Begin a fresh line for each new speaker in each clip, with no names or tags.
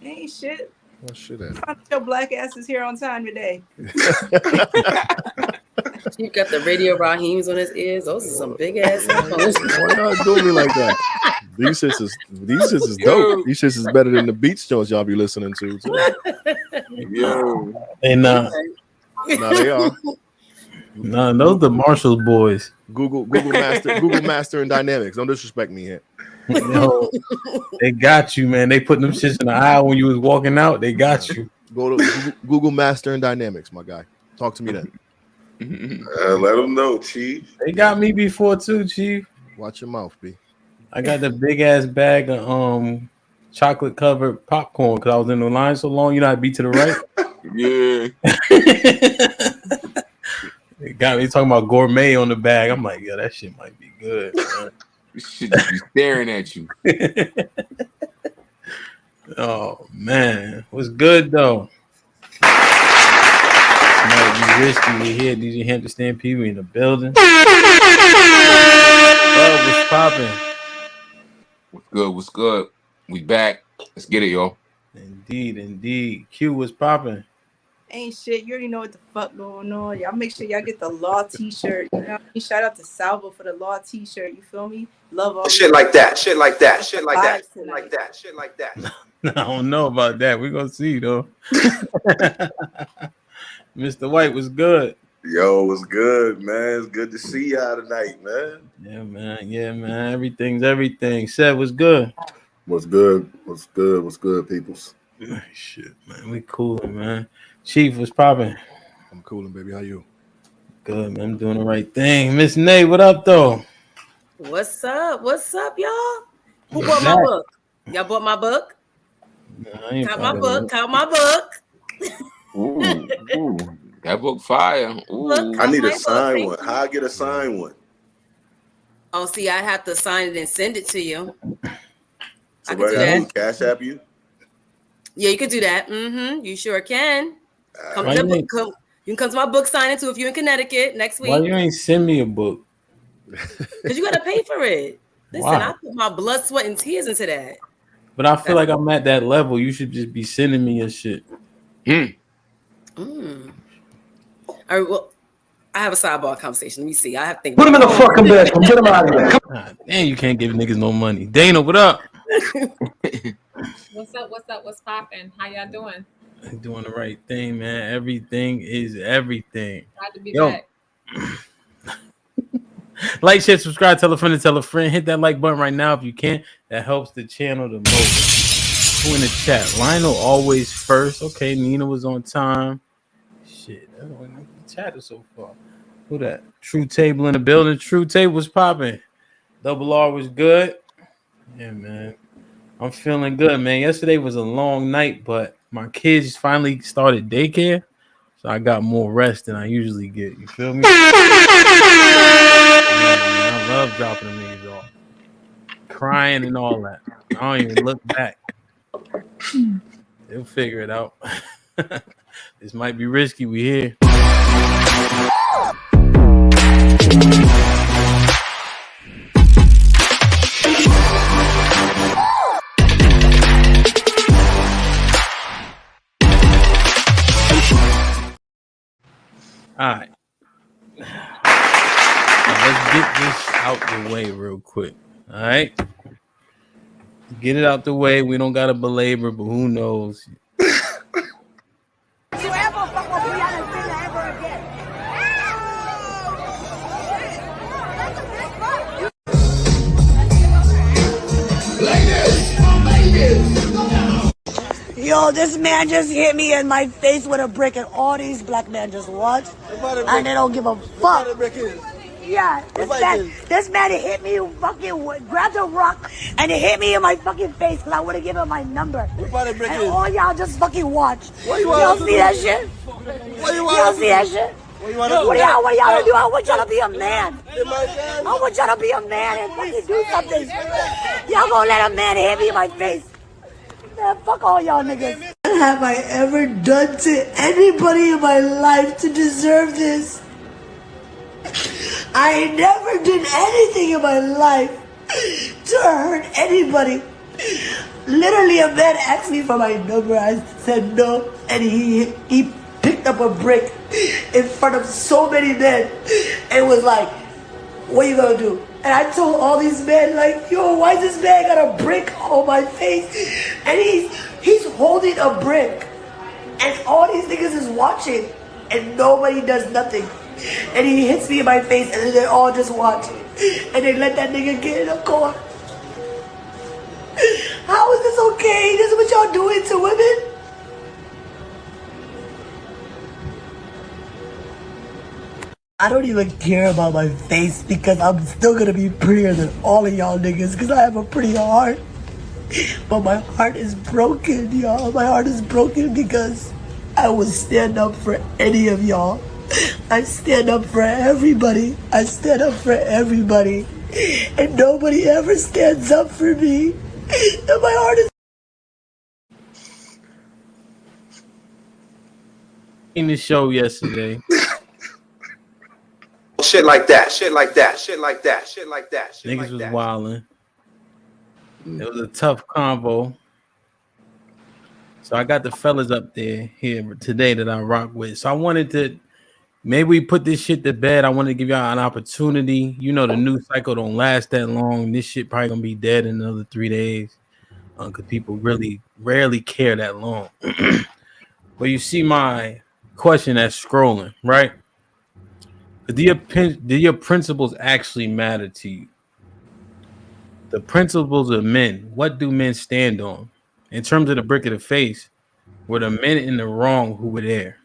Ain't shit.
What shit at?
Your black ass is here on time today.
You got the Radio Raheems on his ears. Those are some big ass headphones.
Why y'all doing me like that? These shits is dope. These shits is better than the Beats joints y'all be listening to.
Yo.
And
no, they are.
No, those the Marshall boys.
Google Master and Dynamics. Don't disrespect me here.
Yo, they got you, man. They put them shits in the aisle when you was walking out. They got you.
Go to Google Master and Dynamics, my guy. Talk to me then.
Let them know, Chief.
They got me before too, Chief.
Watch your mouth, B.
I got the big ass bag of chocolate covered popcorn because I was in the line so long. You know, I'd be to the right.
Yeah.
They got me talking about gourmet on the bag. I'm like, yeah, that shit might be good.
This shit just be staring at you.
Oh man, what's good though? Might be risky. We here. DJ Hampton people in the building. What's popping?
What's good? We back. Let's get it, yo.
Indeed. Q was popping.
Ain't shit. You already know what the fuck going on. Y'all make sure y'all get the Law t-shirt. You know what I mean? Shout out to Salvo for the Law t-shirt. You feel me? Love all
shit like that. Shit like that.
I don't know about that. We're gonna see though. Mr. White was good.
Yo, what's good, man? It's good to see y'all tonight, man.
Yeah, man. Everything's everything. Seth was good.
What's good, peoples?
Shit, man. We cooling, man. Chief was popping.
I'm cooling, baby. How you?
Good, man. I'm doing the right thing. Miss Nate, what up, though?
What's up, y'all? Who bought my book? Y'all bought my book?
No,
Count my book.
Ooh. That book fire. Ooh.
I need a signed one. How I get a signed one?
Oh, see, I have to sign it and send it to you.
I can do that. Cash app you?
Yeah, you can do that. You sure can. You can come to my book signing too if you're in Connecticut next week.
Why you ain't send me a book?
Because you got to pay for it. Listen, I put my blood, sweat, and tears into that.
But I feel like I'm at that level. You should just be sending me your shit.
All right, well, I have a sidebar conversation. Let me see. I have to think.
Put him in the fucking bed. Get him out of here. Damn, you can't give niggas no money. Dana, what up?
What's up? What's poppin'? How y'all doing?
Doing the right thing, man. Everything is everything.
Glad to be back.
Like, share, subscribe, tell a friend, and tell a friend. Hit that like button right now if you can. That helps the channel the most. Who in the chat? Lionel always first. Okay, Nina was on time. Shit, that's only chatted so far. Who that? True Table in the building. True Table was popping. Double R was good. Yeah, man. I'm feeling good, man. Yesterday was a long night, but my kids finally started daycare, so I got more rest than I usually get. You feel me? I love dropping the niggas off. Crying and all that. I don't even look back. They'll figure it out. This might be risky. We here. All right. Now let's get this out the way real quick. All right. Get it out the way. We don't got to belabor, but who knows?
Yo, this man just hit me in my face with a brick, and all these black men just watch, and they don't give a fuck. Yeah, this man hit me, fucking grabbed a rock, and he hit me in my fucking face because I would have given him my number. And all y'all just fucking watch. Y'all see that shit? Y'all see that shit? What y'all gonna do? I want y'all to be a man. I want y'all to be a man and fucking do something. Y'all gonna let a man hit me in my face? Man, fuck all y'all niggas. What have I ever done to anybody in my life to deserve this? I never did anything in my life to hurt anybody. Literally, a man asked me for my number. I said no, and he picked up a brick in front of so many men and was like, "What you gonna do?" And I told all these men, like, "Yo, why this man got a brick on my face?" And he's holding a brick, and all these niggas is watching, and nobody does nothing. And he hits me in my face, and then they're all just watching, and they let that nigga get in a car. How is this okay? This is what y'all doing to women? I don't even care about my face because I'm still gonna be prettier than all of y'all niggas because I have a pretty heart. But my heart is broken, y'all. My heart is broken because I would stand up for any of y'all. I stand up for everybody. I stand up for everybody. And nobody ever stands up for me. And my heart is...
In the show yesterday.
Shit like that, shit like that, shit like that, shit like that. Shit
Niggas
like
was
that.
wilding. It was a tough convo. So I got the fellas up there here today that I rock with. So I wanted to maybe we put this shit to bed. I wanted to give y'all an opportunity. You know the news cycle don't last that long. This shit probably gonna be dead in another 3 days. Because people really rarely care that long. But you see my question that's scrolling, right? Do your principles actually matter to you? The principles of men, what do men stand on? In terms of the brick of the face, were the men in the wrong who were there?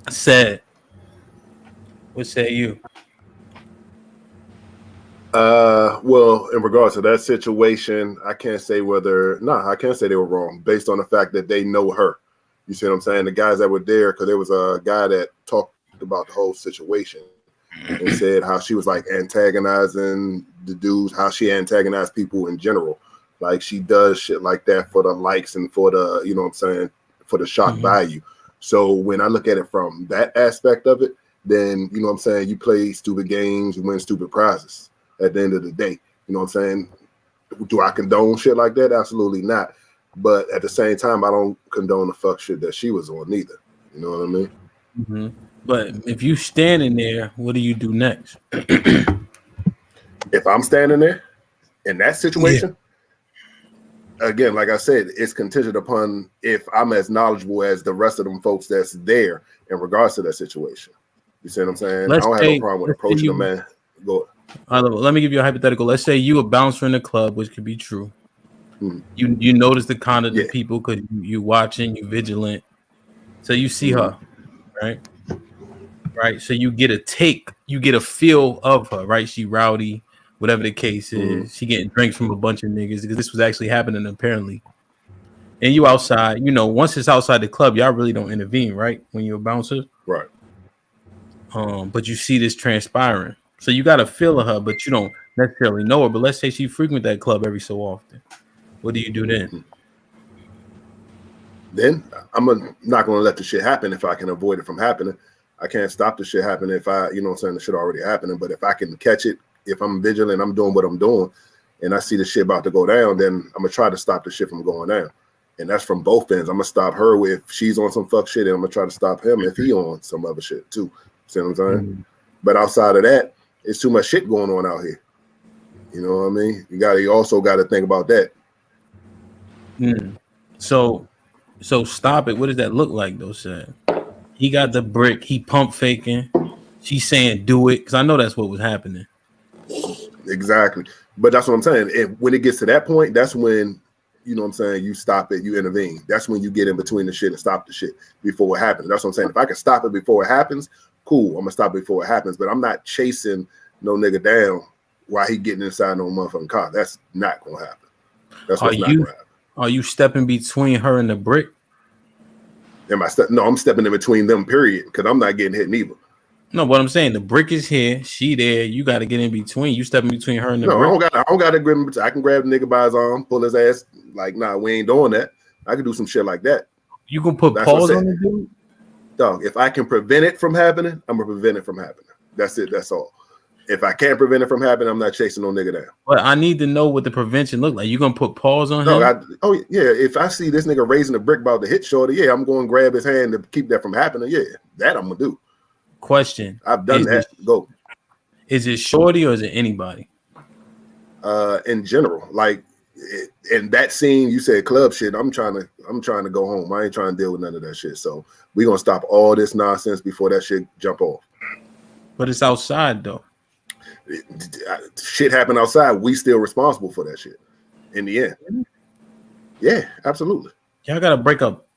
Said, what say you?
Well, in regards to that situation, I can't say I can't say they were wrong based on the fact that they know her. You see what I'm saying? The guys that were there, because there was a guy that talked about the whole situation and said how she was like antagonizing the dudes, how she antagonized people in general. Like she does shit like that for the likes and for the, you know what I'm saying, for the shock value. So when I look at it from that aspect of it, then, you know what I'm saying, you play stupid games, you win stupid prizes at the end of the day. You know what I'm saying? Do I condone shit like that? Absolutely not. But at the same time, I don't condone the fuck shit that she was on either. You know what I mean?
Mm-hmm. But if you standing there, what do you do next?
If I'm standing there in that situation, again, like I said, it's contingent upon if I'm as knowledgeable as the rest of them folks that's there in regards to that situation. You see what I'm saying? I don't have no problem with approaching a man. Go.
Let me give you a hypothetical. Let's say you a bouncer in the club, which could be true. You notice the kind of the people because you watching, you vigilant. So you see her, right? Right. So you get a feel of her, right? She rowdy, whatever the case is. She getting drinks from a bunch of niggas because this was actually happening apparently. And you outside, you know, once it's outside the club, y'all really don't intervene, right? When you're a bouncer.
Right.
But you see this transpiring. So you got a feel of her, but you don't necessarily know her. But let's say she frequent that club every so often. What do you do then?
Then I'm not going to let the shit happen if I can avoid it from happening. I can't stop the shit happening if I, you know what I'm saying, the shit already happening. But if I can catch it, if I'm vigilant, I'm doing what I'm doing, and I see the shit about to go down, then I'm going to try to stop the shit from going down. And that's from both ends. I'm going to stop her if she's on some fuck shit, and I'm going to try to stop him if he on some other shit too. See what I'm saying? But outside of that, it's too much shit going on out here. You know what I mean? You also got to think about that.
So stop it. What does that look like though, Sam? He got the brick, he pump faking, she's saying do it, because I know that's what was happening.
Exactly. But that's what I'm saying. When it gets to that point, that's when, you know what I'm saying, you stop it, you intervene. That's when you get in between the shit and stop the shit before it happens. That's what I'm saying. If I can stop it before it happens, cool, I'm gonna stop it before it happens. But I'm not chasing no nigga down while he getting inside no motherfucking car. That's not gonna happen. That's what's not gonna happen.
Are you stepping between her and the brick?
No, I'm stepping in between them, period, because I'm not getting hit neither.
No, what I'm saying, the brick is here, she there, you got to get in between. You stepping between her and the brick.
I don't got to grab him. I can grab the nigga by his arm, pull his ass. Like, nah, we ain't doing that. I can do some shit like that.
You can put pause on the dude?
Dog, if I can prevent it from happening, I'm going to prevent it from happening. That's it. That's all. If I can't prevent it from happening, I'm not chasing no nigga down.
But I need to know what the prevention look like. You gonna put pause on
No,
him?
if I see this nigga raising a brick about to hit shorty, yeah, I'm going to grab his hand to keep that from happening. Yeah, that I'm gonna do.
Question.
I've done that. Go.
Is it shorty or is it anybody?
In general, like in that scene, you said club shit. I'm trying to go home. I ain't trying to deal with none of that shit. So we gonna stop all this nonsense before that shit jump off.
But it's outside though.
Shit happen outside. We still responsible for that shit. In the end. Yeah, absolutely.
Y'all gotta break up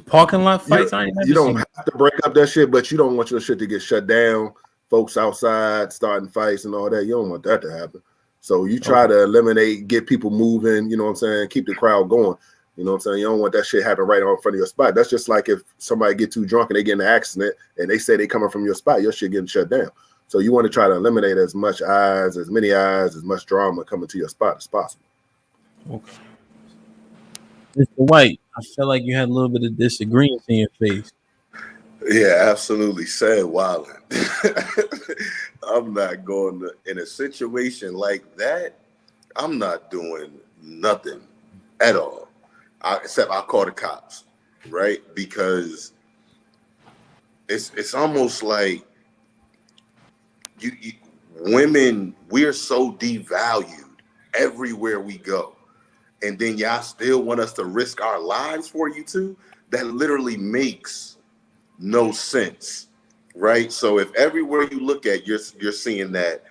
parking lot fights.
You don't have to break up that shit, but you don't want your shit to get shut down. Folks outside starting fights and all that. You don't want that to happen. So you try to eliminate, get people moving, you know what I'm saying, keep the crowd going. You know what I'm saying? You don't want that shit happen right in front of your spot. That's just like if somebody get too drunk and they get in an accident and they say they coming from your spot, your shit getting shut down. So you want to try to eliminate as much eyes, as many eyes, as much drama coming to your spot as possible.
Okay. Mr. White, I feel like you had a little bit of disagreement in your face.
Yeah, absolutely. Sad wilding. I'm not going to, in a situation like that, I'm not doing nothing at all. Except I call the cops, right? Because it's almost like women, we're so devalued everywhere we go. And then y'all still want us to risk our lives for you too? That literally makes no sense, right? So if everywhere you look at, you're seeing that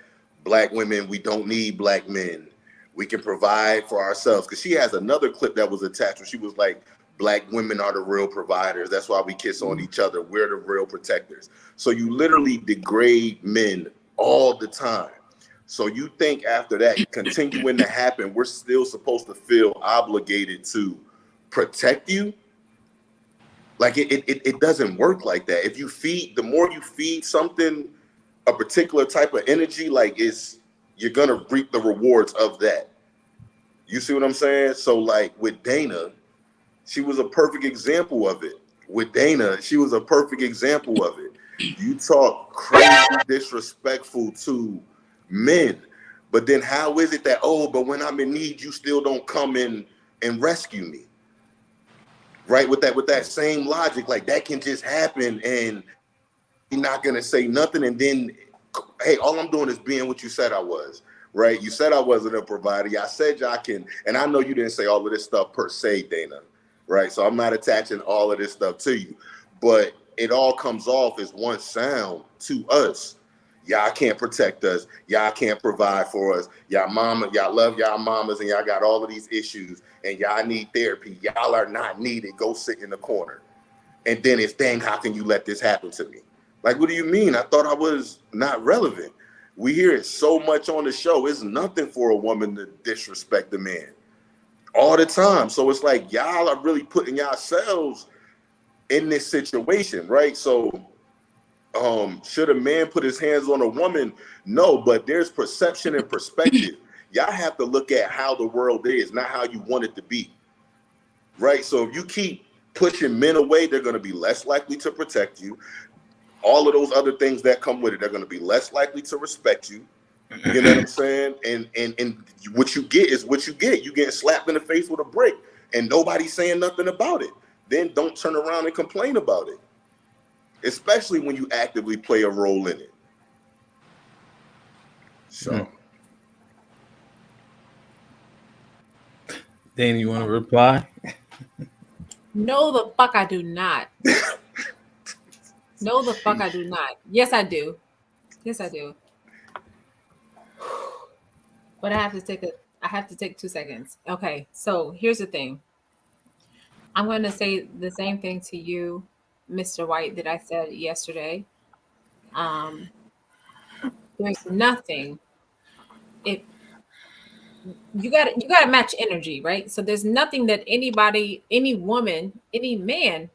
black women, we don't need black men. We can provide for ourselves. Because she has another clip that was attached where she was like, black women are the real providers. That's why we kiss on each other. We're the real protectors. So you literally degrade men all the time. So you think after that continuing to happen, we're still supposed to feel obligated to protect you? Like it doesn't work like that. If you feed, the more you feed something, a particular type of energy, like you're gonna reap the rewards of that. You see what I'm saying? So like with Dana, she was a perfect example of it. With Dana, she was a perfect example of it. You talk crazy disrespectful to men, but then how is it that, but when I'm in need, you still don't come in and rescue me? Right? With that same logic, like that can just happen and you're not gonna say nothing. And then, hey, all I'm doing is being what you said I was, right? You said I wasn't a provider. I said y'all can, and I know you didn't say all of this stuff per se, Dana, right? So I'm not attaching all of this stuff to you, but it all comes off as one sound to us. Y'all can't protect us. Y'all can't provide for us. Y'all love y'all mamas and y'all got all of these issues and y'all need therapy. Y'all are not needed. Go sit in the corner. And then it's, dang, how can you let this happen to me? Like, what do you mean? I thought I was not relevant. We hear it so much on the show. It's nothing for a woman to disrespect a man all the time. So it's like y'all are really putting yourselves in this situation, right? So should a man put his hands on a woman? No, but there's perception and perspective. Y'all have to look at how the world is, not how you want it to be, right? So if you keep pushing men away, they're going to be less likely to protect you. All of those other things that come with it, they're going to be less likely to respect you. You know what I'm saying? And what you get is what you get. You get slapped in the face with a brick and nobody's saying nothing about it. Then don't turn around and complain about it, especially when you actively play a role in it. So,
Danny, you want to reply?
No, the fuck I do not. No, the fuck I do not. Yes, I do. Yes, I do. But I have to take 2 seconds. Okay, so here's the thing. I'm going to say the same thing to you, Mr. White, that I said yesterday. There's nothing. If you got to match energy, right? So there's nothing that anybody, any woman, any man,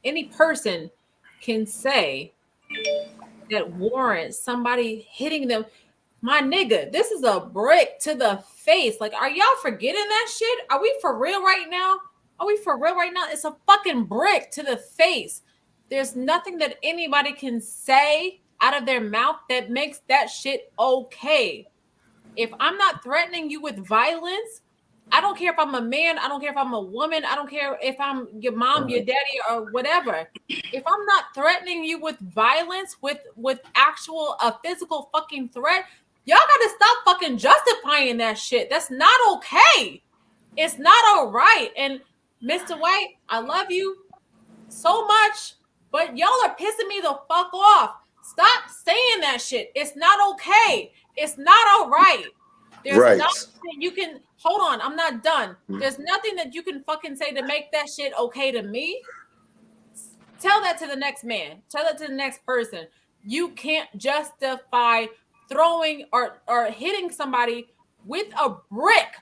any person can say that warrants somebody hitting them. My nigga, this is a brick to the face. Like, are y'all forgetting that shit? Are we for real right now? Are we for real right now? It's a fucking brick to the face. There's nothing that anybody can say out of their mouth that makes that shit okay. If I'm not threatening you with violence, I don't care if I'm a man, I don't care if I'm a woman, I don't care if I'm your mom, your daddy, or whatever. If I'm not threatening you with violence, with actual physical fucking threat, y'all gotta stop fucking justifying that shit. That's not okay. It's not all right. And Mr. White, I love you so much, but y'all are pissing me the fuck off. Stop saying that shit. It's not okay. It's not all right. There's nothing you can hold on. I'm not done. There's nothing that you can fucking say to make that shit okay to me. Tell that to the next man. Tell that to the next person. You can't justify throwing or hitting somebody with a brick,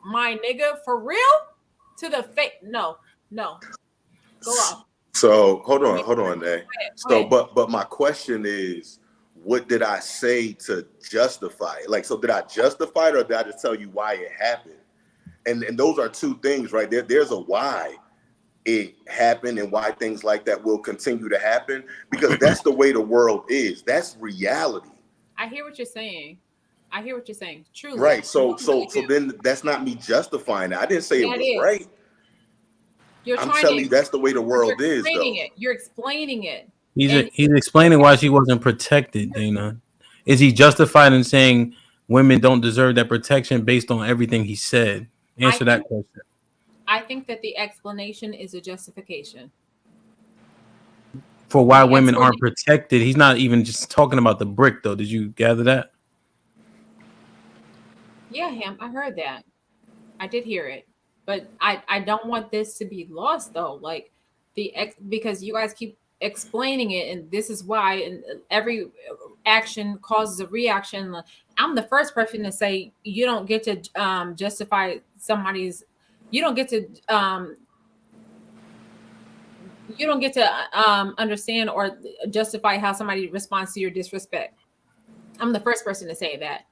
my nigga, for real, to the face. No. Go off.
So hold on, eh? So, but my question is, what did I say to justify it? Like, so did I justify it, or did I just tell you why it happened? And those are two things, right? There's a why it happened and why things like that will continue to happen, because that's the way the world is. That's reality.
I hear what you're saying. Truly.
Right. So then that's not me justifying it. I didn't say it was right. I'm telling you, that's the way the world is, though.
You're explaining it.
He's explaining why she wasn't protected, Dana. Is he justified in saying women don't deserve that protection based on everything he said? Answer that question.
I think that the explanation is a justification.
For why women aren't protected. He's not even just talking about the brick, though. Did you gather that?
Yeah, Ham, I heard that. I did hear it. But I don't want this to be lost, though. Like, because you guys keep explaining it, and this is why, and every action causes a reaction. I'm the first person to say you don't get to justify somebody's. You don't get to understand or justify how somebody responds to your disrespect. I'm the first person to say that,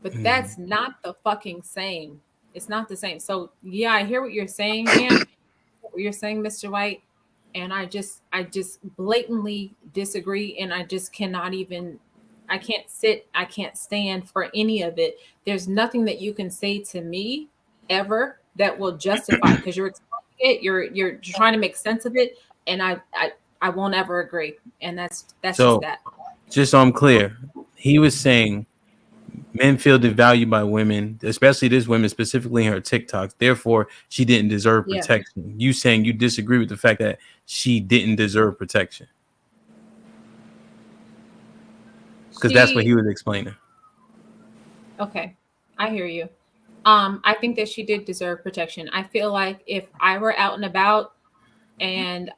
but that's not the fucking same. It's not the same. So yeah, I hear what you're saying, man. What you're saying, Mr. White, and I just blatantly disagree, and I just cannot even. I can't stand for any of it. There's nothing that you can say to me ever that will justify, because you're explaining it, you're trying to make sense of it, and I won't ever agree. And that's so, just that.
Just so I'm clear, he was saying men feel devalued by women, especially this woman, specifically in her TikToks. Therefore, she didn't deserve protection. You saying you disagree with the fact that she didn't deserve protection? Because that's what he was explaining.
Okay, I hear you. I think that she did deserve protection. I feel like if I were out and about and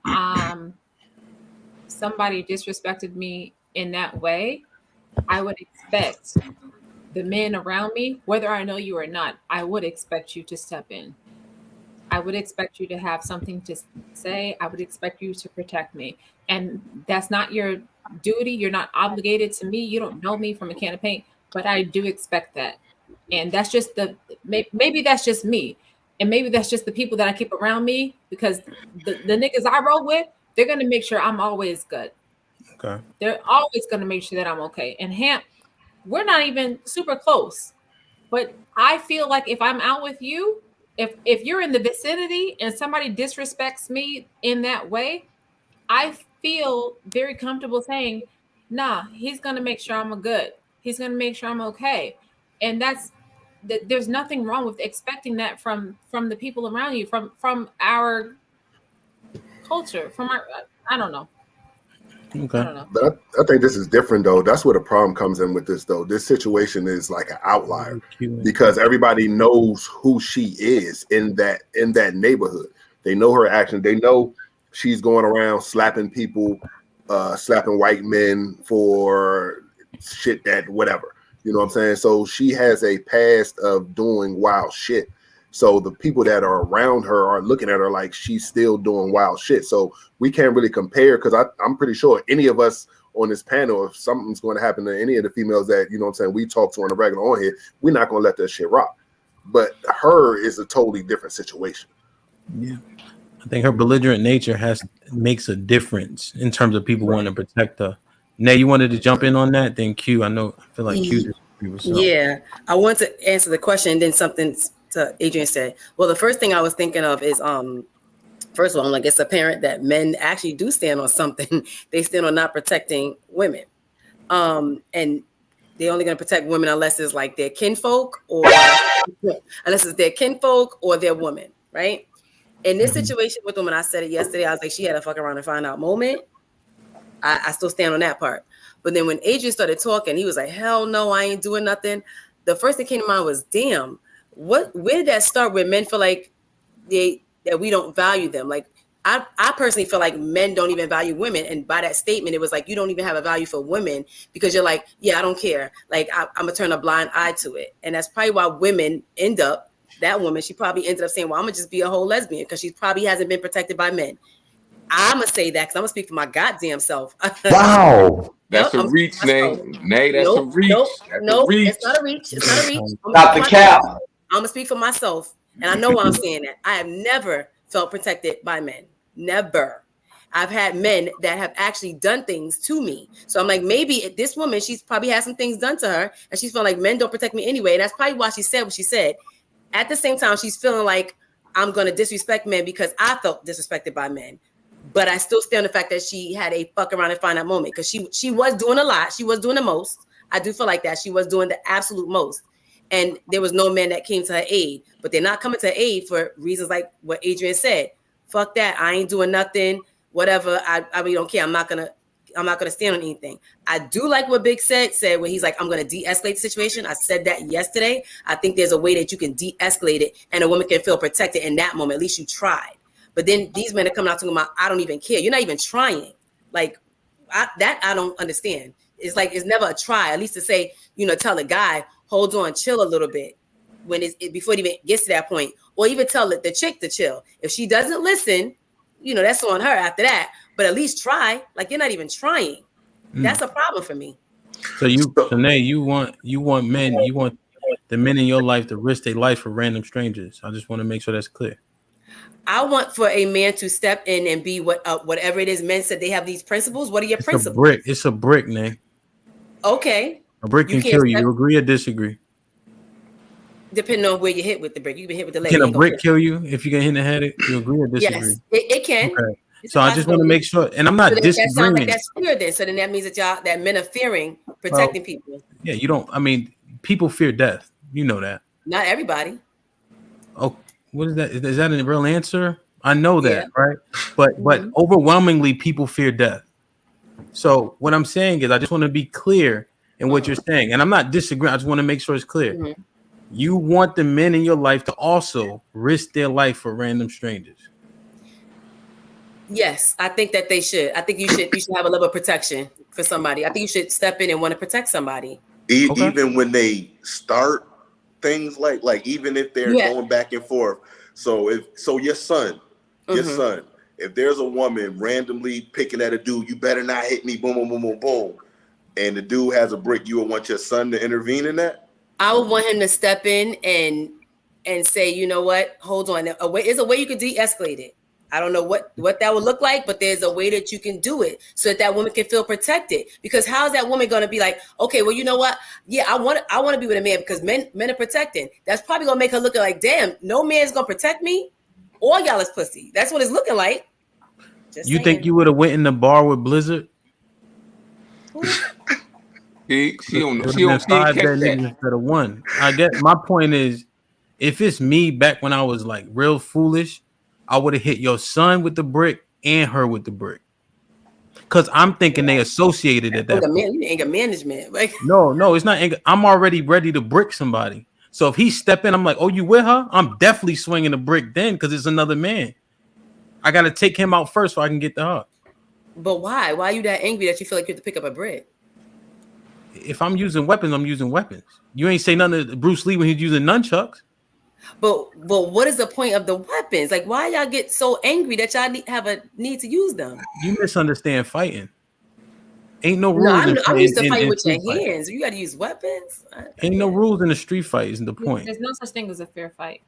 somebody disrespected me in that way, I would expect the men around me, whether I know you or not, I would expect you to step in. I would expect you to have something to say. I would expect you to protect me. And that's not your duty. You're not obligated to me. You don't know me from a can of paint, but I do expect that. And that's just maybe that's just me. And maybe that's just the people that I keep around me, because the niggas I roll with, they're going to make sure I'm always good.
Okay.
They're always going to make sure that I'm okay. And Hamp, we're not even super close, but I feel like if I'm out with you, if you're in the vicinity and somebody disrespects me in that way, I feel very comfortable saying, nah, he's going to make sure I'm good. He's going to make sure I'm okay. And there's nothing wrong with expecting that from the people around you, from our culture, from our, I don't know.
Okay.
I don't know.
But I think this is different, though. That's where the problem comes in with this, though. This situation is like an outlier because everybody knows who she is in that neighborhood. They know her action. They know she's going around slapping people, slapping white men for shit that whatever. You know what I'm saying? So she has a past of doing wild shit. So the people that are around her are looking at her like she's still doing wild shit. So we can't really compare, because I'm pretty sure any of us on this panel, if something's going to happen to any of the females that, you know what I'm saying, we talk to on a regular on here, we're not going to let that shit rock. But her is a totally different situation.
Yeah. I think her belligerent nature makes a difference in terms of people wanting to protect her. Nay, you wanted to jump in on that? Then Q, I feel like Q disagreed with something.
Yeah, I want to answer the question and then something to Adrian said. Well, the first thing I was thinking of is first of all, I'm like, it's apparent that men actually do stand on something. They stand on not protecting women. And they're only going to protect women unless it's like their kinfolk or their woman, right? In this situation with women, I said it yesterday, I was like, she had a fuck around and find out moment. I still stand on that part. But then when Adrian started talking, he was like, hell no, I ain't doing nothing. The first thing came to mind was, damn, where did that start where men feel like that we don't value them? Like, I personally feel like men don't even value women. And by that statement, it was like, you don't even have a value for women because you're like, yeah, I don't care. Like, I'm going to turn a blind eye to it. And that's probably why women end up, that woman, she probably ended up saying, well, I'm going to just be a whole lesbian because she probably hasn't been protected by men. I'm going to say that because I'm going to speak for my goddamn self.
Wow.
That's a reach, Nay. Nay, that's a reach.
Nope, it's not a reach. It's not a reach.
Stop the cap.
I'm going to speak for myself. And I know why I'm saying that. I have never felt protected by men. Never. I've had men that have actually done things to me. So I'm like, maybe this woman, she's probably had some things done to her and she's feeling like men don't protect me anyway. And that's probably why she said what she said. At the same time, she's feeling like I'm going to disrespect men because I felt disrespected by men. But I still stand on the fact that she had a fuck around and find out moment because she was doing a lot. She was doing the most. I do feel like that. She was doing the absolute most. And there was no man that came to her aid. But they're not coming to her aid for reasons like what Adrian said. Fuck that. I ain't doing nothing. Whatever. I really don't care. I'm not gonna stand on anything. I do like what Big said when he's like, I'm gonna de-escalate the situation. I said that yesterday. I think there's a way that you can de-escalate it and a woman can feel protected in that moment. At least you tried. But then these men are coming out talking about, I don't even care. You're not even trying. Like I don't understand. It's like it's never a try. At least to say, tell a guy, hold on, chill a little bit when before it even gets to that point. Or even tell the chick to chill. If she doesn't listen, that's on her after that. But at least try. Like you're not even trying. That's a problem for me.
So Nay, you want the men in your life to risk their life for random strangers. I just want to make sure that's clear.
I want for a man to step in and be whatever it is. Men said they have these principles. What are your principles?
It's a brick, Nay.
Okay.
A brick can kill you. You agree or disagree?
Depending on where you hit with the brick. You can hit with the leg.
Can a brick kill you if you get hit in the head? You agree or disagree?
Yes, it can. Okay.
So I just want to make sure, and I'm not disagreeing. That sounds like
that's fear then. So then that means that men are fearing protecting people.
Yeah, you don't. I mean, people fear death. You know that.
Not everybody.
Oh, what is that? Is that a real answer? I know that, right? But overwhelmingly, people fear death. So what I'm saying is, I just want to be clear in what you're saying, and I'm not disagreeing. I just want to make sure it's clear. Mm-hmm. You want the men in your life to also risk their life for random strangers.
Yes, I think that they should. I think you should have a level of protection for somebody. I think you should step in and want to protect somebody.
Even when they start things like even if they're going back and forth. So your son, if there's a woman randomly picking at a dude, you better not hit me, boom, boom, boom, boom, boom. And the dude has a brick, you would want your son to intervene in that?
I would want him to step in and say, you know what, hold on. There's a way you could de-escalate it. I don't know what that would look like, but there's a way that you can do it so that woman can feel protected. Because how is that woman going to be like, okay, well, you know what? Yeah, I want to be with a man because men are protecting. That's probably going to make her look like, damn, no man's going to protect me. All y'all is pussy. That's what it's looking like.
Just you saying. Think you would have went in the bar with Blizzard?
She don't catch that.
Instead of one. I guess my point is, if it's me back when I was like real foolish, I would have hit your son with the brick and her with the brick. Cause I'm thinking they associated at that point.
Anger management. Like
no, it's not anger. I'm already ready to brick somebody. So if he step in, I'm like, oh, you with her? I'm definitely swinging the brick then because it's another man. I got to take him out first so I can get the her.
But why? Why are you that angry that you feel like you have to pick up a brick?
If I'm using weapons, I'm using weapons. You ain't say nothing to Bruce Lee when he's using nunchucks.
But what is the point of the weapons? Like, why y'all get so angry that y'all have a need to use them?
You misunderstand fighting. Ain't no rules.
No, I'm used to fighting with your hands. You got to use weapons.
Ain't no rules in the street fight. Isn't the point?
There's no such thing as a fair fight.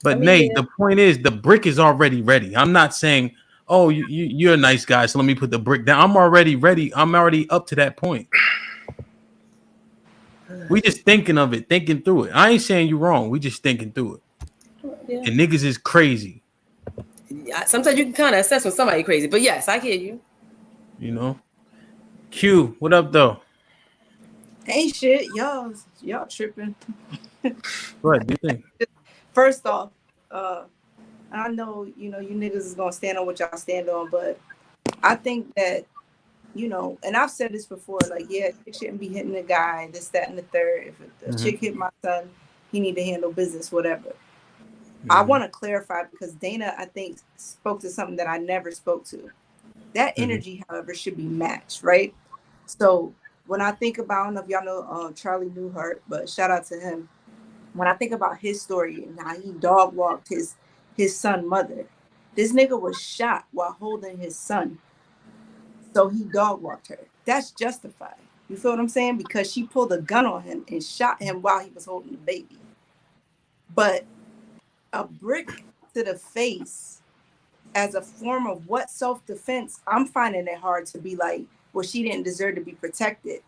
But Nate, the point is the brick is already ready. I'm not saying oh, you're a nice guy, so let me put the brick down. I'm already ready. I'm already up to that point. We just thinking of it, thinking through it. I ain't saying you wrong. We just thinking through it.
Yeah.
And niggas is crazy.
Sometimes you can kind of assess when somebody crazy, but yes, I hear you.
You know. Q, what up though?
Ain't shit, y'all tripping.
What do you think?
First off, I know you niggas is gonna stand on what y'all stand on, but I think that and I've said this before, like, yeah, it shouldn't be hitting the guy, this, that, and the third. If a chick hit my son, he need to handle business, whatever. I want to clarify because Dana, I think, spoke to something that I never spoke to. That energy, however, should be matched, right? So when I think about, I don't know if y'all know Charlie Newhart, but shout out to him. When I think about his story and how he dog walked his son mother, this nigga was shot while holding his son. So he dog walked her. That's justified. You feel what I'm saying? Because she pulled a gun on him and shot him while he was holding the baby. But a brick to the face as a form of what self-defense, I'm finding it hard to be like, well, she didn't deserve to be protected.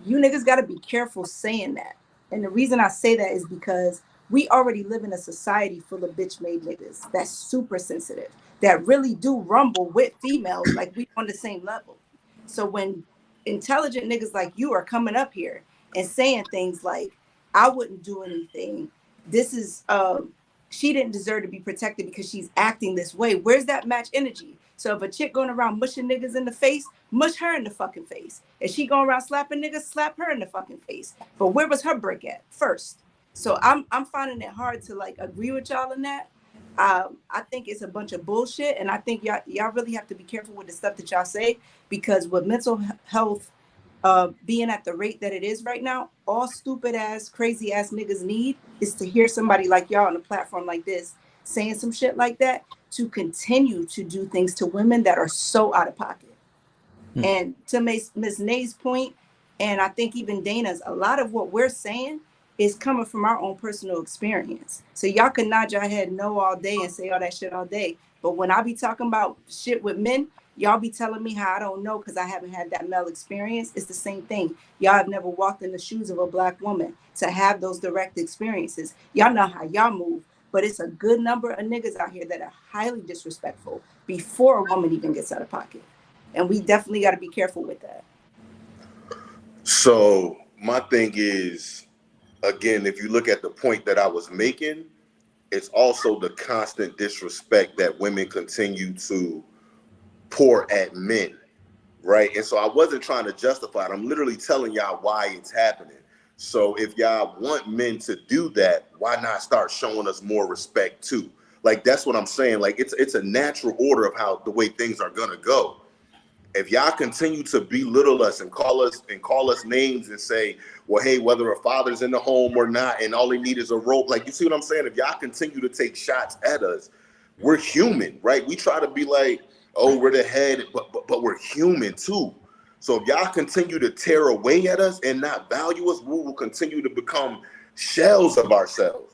You niggas got to be careful saying that. And the reason I say that is because we already live in a society full of bitch-made niggas that's super sensitive, that really do rumble with females like we on the same level. So when intelligent niggas like you are coming up here and saying things like, I wouldn't do anything, this is she didn't deserve to be protected because she's acting this way. Where's that match energy? So if a chick going around mushing niggas in the face, mush her in the fucking face. If she going around slapping niggas, slap her in the fucking face. But where was her brick at first? So I'm finding it hard to like agree with y'all in that. I think it's a bunch of bullshit, and I think y'all really have to be careful with the stuff that y'all say, because with mental health being at the rate that it is right now, all stupid ass, crazy ass niggas need is to hear somebody like y'all on a platform like this saying some shit like that to continue to do things to women that are so out of pocket. And to Miss Nay's point, and I think even Dana's, a lot of what we're saying is coming from our own personal experience. So y'all can nod your head no all day and say all that shit all day. But when I be talking about shit with men, y'all be telling me how I don't know because I haven't had that male experience. It's the same thing. Y'all have never walked in the shoes of a black woman to have those direct experiences. Y'all know how y'all move, but it's a good number of niggas out here that are highly disrespectful before a woman even gets out of pocket. And we definitely got to be careful with that.
So my thing is, again, if you look at the point that I was making, it's also the constant disrespect that women continue to pour at men, right? And so I wasn't trying to justify it. I'm literally telling y'all why it's happening. So if y'all want men to do that, why not start showing us more respect too? Like, that's what I'm saying. Like, it's a natural order of how the way things are gonna go. If y'all continue to belittle us and call us names and say, well, hey, whether a father's in the home or not, and all they need is a rope, like, you see what I'm saying? If y'all continue to take shots at us, we're human, right? We try to be like, oh, we're the head, but we're human too. So if y'all continue to tear away at us and not value us, we will continue to become shells of ourselves.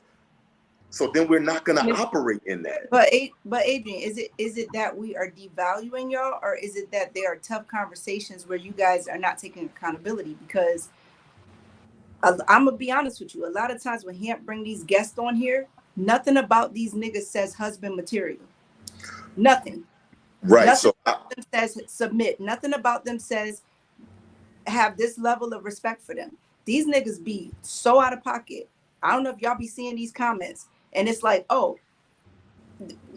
So then we're not going to operate in that.
But Adrian, is it that we are devaluing y'all, or is it that there are tough conversations where you guys are not taking accountability? Because I'm gonna be honest with you, a lot of times when Hamp bring these guests on here, nothing about these niggas says husband material. Nothing.
Right.
Nothing
So
about them says submit. Nothing about them says have this level of respect for them. These niggas be so out of pocket. I don't know if y'all be seeing these comments, and it's like, oh,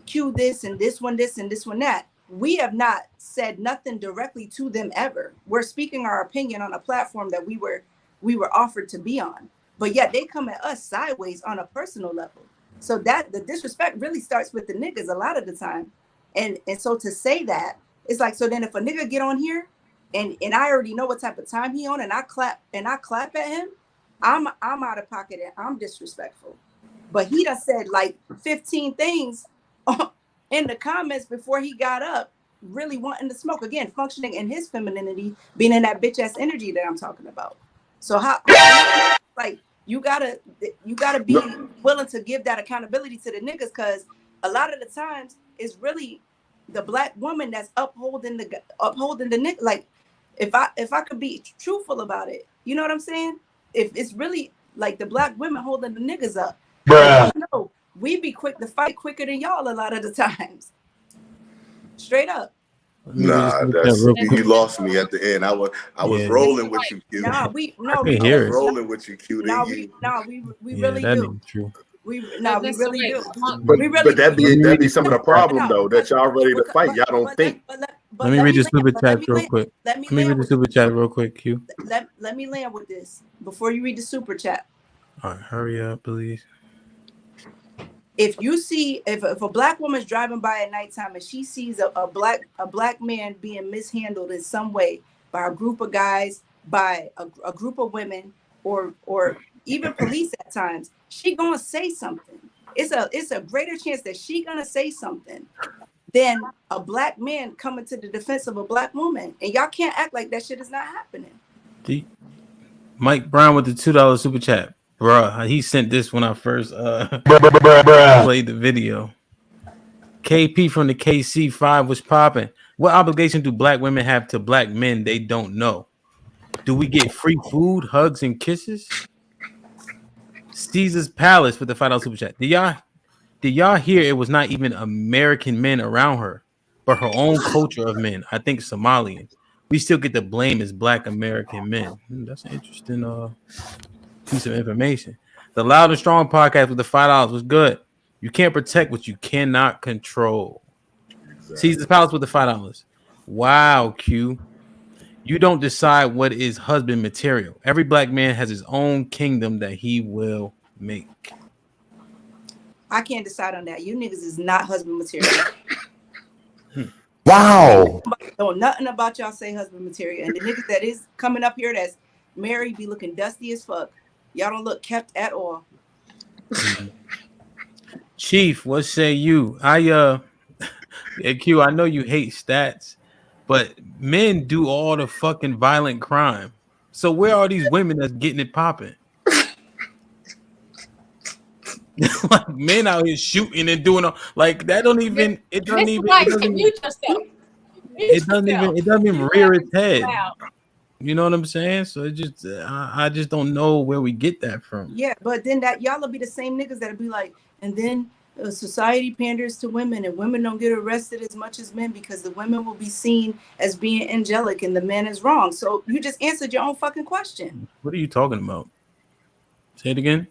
cue this and this one that. We have not said nothing directly to them ever. We're speaking our opinion on a platform that we were offered to be on, but yet they come at us sideways on a personal level. So that the disrespect really starts with the niggas a lot of the time. And so to say that, it's like, so then if a nigga get on here and I already know what type of time he on, and I clap at him, I'm out of pocket and I'm disrespectful. But he done said like 15 things in the comments before he got up, really wanting to smoke. Again, functioning in his femininity, being in that bitch ass energy that I'm talking about. So how like you gotta be willing to give that accountability to the niggas, because a lot of the times it's really the black woman that's upholding the nigga. Like, if I could be truthful about it, you know what I'm saying? If it's really like the black women holding the niggas up,
Bruh.
you know, we be quick to fight quicker than y'all a lot of the times. Straight up.
Nah, that's you lost me at the end. I was rolling with you, Q.
Nah,
I was rolling with you, Q.
Nah, we really
that
do.
ain't true.
We really do.
But that be some of the problem though, that y'all ready to fight. Y'all don't think.
Let me read the super chat real quick. Let me read the super chat real quick, Q.
Let me land with this before you read the super chat.
All right, hurry up, please.
If you see, if a black woman's driving by at nighttime and she sees a black man being mishandled in some way by a group of guys, by a group of women, or even police at times, she gonna say something. It's a greater chance that she gonna say something than a black man coming to the defense of a black woman. And y'all can't act like that shit is not happening.
Mike Brown with the $2 super chat. Bruh, he sent this when I first played the video. KP from the KC5 was popping. What obligation do black women have to black men they don't know? Do we get free food, hugs, and kisses? Caesar's Palace with the $5 super chat. Did y'all hear it was not even American men around her, but her own culture of men? I think Somalian. We still get the blame as black American men. That's an interesting piece of information. The Loud and Strong podcast with the $5 was good. You can't protect what you cannot control. Exactly. Caesar's Palace with the $5. Wow, Q. You don't decide what is husband material. Every black man has his own kingdom that he will make.
I can't decide on that. You niggas is not husband material.
Wow.
Don't nothing about y'all say husband material. And the niggas that is coming up here that's married be looking dusty as fuck. Y'all don't look kept at all.
Chief, what say you? Q, I know you hate stats, but men do all the fucking violent crime. So where are these women that's getting it popping? Like men out here shooting and doing all, like that don't even it doesn't even it doesn't even rear its head. You know what I'm saying? So it just I just don't know where we get that from.
Yeah, but then that y'all will be the same niggas that'll be like, and then society panders to women and women don't get arrested as much as men because the women will be seen as being angelic and the man is wrong. So you just answered your own fucking question.
What are you talking about? Say it again.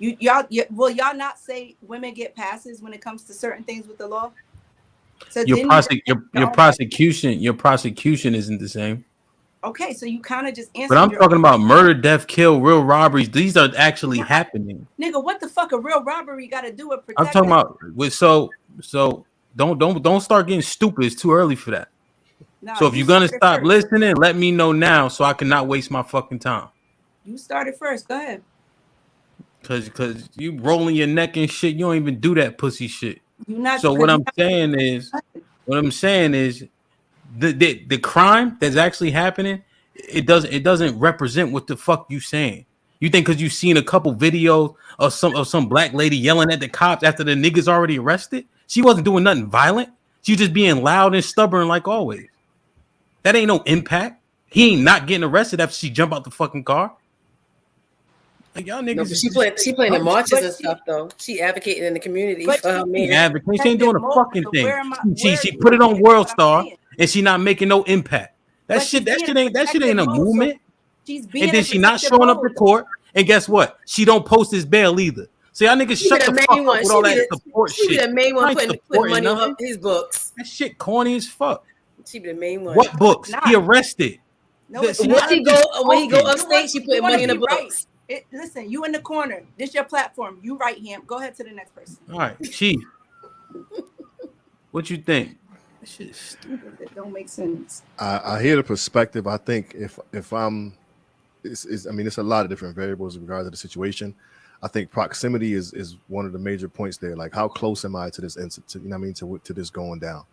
Will y'all not say women get passes when it comes to certain things with the law? So
your prosecution isn't the same.
Okay, so you kind of just answered.
But I'm talking about murder, death, kill, real robberies. These are actually happening.
Nigga, what the fuck a real robbery got to do with protecting?
I'm talking about so don't start getting stupid. It's too early for that. No, so if you're gonna stop listening, let me know now so I cannot waste my fucking time.
You started first. Go ahead.
Cause you rolling your neck and shit. You don't even do that pussy shit. So what I'm saying is the crime that's actually happening, it doesn't represent what the fuck you saying. You think because you seen a couple videos of some black lady yelling at the cops after the niggas already arrested? She wasn't doing nothing violent. She was just being loud and stubborn like always. That ain't no impact. He ain't not getting arrested after she jump out the fucking car. Like y'all niggas.
No, she playing the marches and stuff though. She advocating in the community for her man.
She ain't doing a fucking thing. She put it on World Star and she not making no impact. That shit ain't a movement. And then she not showing up to court. And guess what? She don't post his bail either. So y'all niggas shut the fuck up with all that support shit.
She be the main one putting money on his books.
That shit corny as fuck.
She be the main one.
What books? He arrested.
No, when he go upstate, she putting money in the books.
Listen, you in the corner. This your platform. You right here. Go ahead to the next person.
All right, Chief. What you think? This shit is stupid.
It don't make sense.
I hear the perspective. I think if I'm, I mean, it's a lot of different variables in regards to the situation. I think proximity is one of the major points there. Like, how close am I to this incident? You know what I mean? To this going down.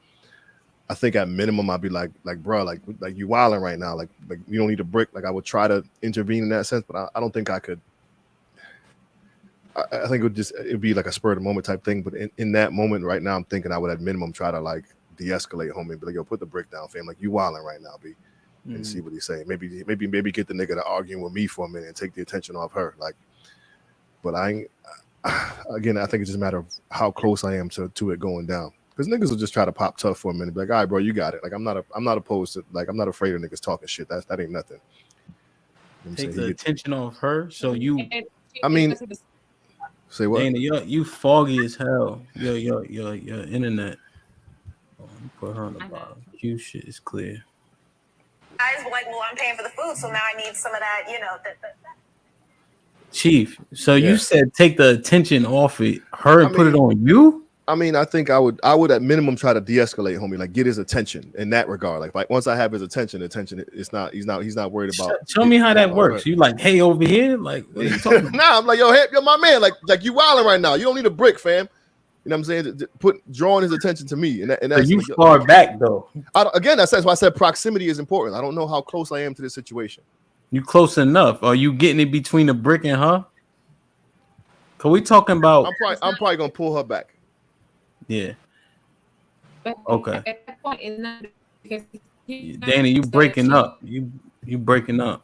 I think at minimum I'd be like, bro, like you wilding right now. Like you don't need a brick. Like I would try to intervene in that sense, but I don't think I could. I think it'd be like a spur of the moment type thing. But in that moment right now, I'm thinking I would at minimum try to like de-escalate homie and be like, yo, put the brick down, fam. Like you wilding right now, B. And see what he's saying. Maybe get the nigga to arguing with me for a minute and take the attention off her. Like, but I think it's just a matter of how close I am to it going down. Because niggas will just try to pop tough for a minute, be like, all right, bro, you got it. Like I'm not opposed to, like, I'm not afraid of niggas talking shit. That ain't nothing.
Take the attention off her. So you,
I mean, say what?
Dana, you foggy as hell. Your internet. Oh, put her on the bottom. Q shit is clear.
Guys were like, well, I'm paying for the food, so now I need some of that,
Chief, so you said take the attention off her and put it on you?
I mean, I think I would at minimum try to de-escalate, homie, like get his attention in that regard. Like once I have his attention, he's not worried about.
Show me how that works. You like, hey, over here, like what are you talking about?
Nah, I'm like, yo, hey, my man, like you wilding right now. You don't need a brick, fam. You know what I'm saying? Drawing his attention to me, and that's
you far back though.
That's why I said proximity is important. I don't know how close I am to this situation.
You close enough? Are you getting it between the brick and her? Cause we talking about?
I'm probably gonna pull her back.
Yeah.
But
okay.
At that point, it's not because
Danny, you breaking up. You breaking up.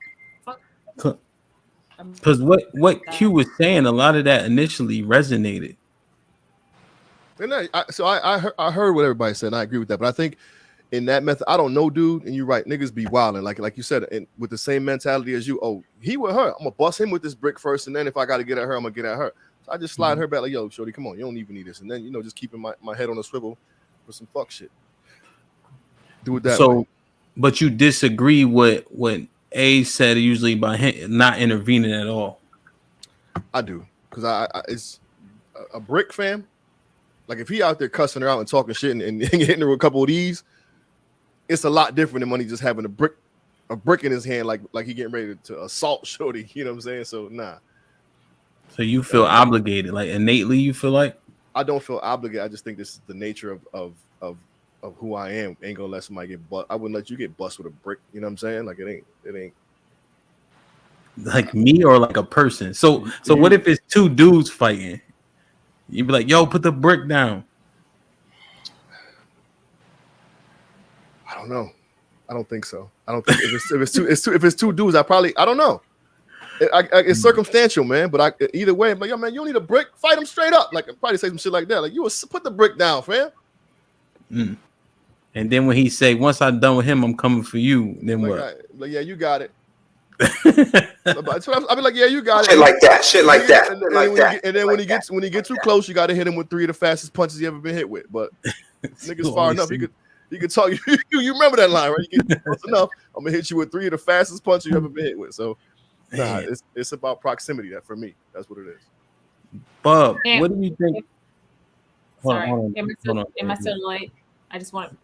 Because what Q was saying, a lot of that initially resonated.
And I heard what everybody said, and I agree with that. But I think in that method, I don't know, dude. And you're right, niggas be wilding, like you said, and with the same mentality as you. Oh, he with her. I'm gonna bust him with this brick first, and then if I got to get at her, I'm gonna get at her. So I just slide her back like, yo, shorty, come on, you don't even need this. And then just keeping my head on a swivel for some fuck shit. Do it that way.
But you disagree with what A said usually by him not intervening at all.
I do, because I it's a brick, fam. Like if he out there cussing her out and talking shit and hitting her with a couple of these, it's a lot different than when he just having a brick in his hand, like he getting ready to assault shorty. You know what I'm saying? So nah.
So you feel obligated, like innately you feel like?
I don't feel obligated. I just think this is the nature of who I am. Ain't gonna let somebody get bust. I wouldn't let you get bust with a brick. You know what I'm saying? Like it ain't.
Like me or like a person. So what if it's two dudes fighting? You'd be like, yo, put the brick down.
I don't know. I don't think so. I don't think if it's two dudes, I don't know. It's circumstantial, man. But either way, I'm like, yo, man, you don't need a brick. Fight him straight up. Like, I'd probably say some shit like that. Like, you will put the brick down, fam.
And then when he say, once I'm done with him, I'm coming for you. Then what?
Like, yeah, you got it. I'll be like, yeah, you got it.
Shit like that.
And then when he gets too close, you got to hit him with 3 of the fastest punches he ever been hit with. But niggas far enough, he could talk. You remember that line, right? You get close enough, I'm gonna hit you with 3 of the fastest punches you ever been hit with. So, nah, it's about proximity. That for me, that's what it is.
Bob, what do you think?
Sorry, am I still late? I just want.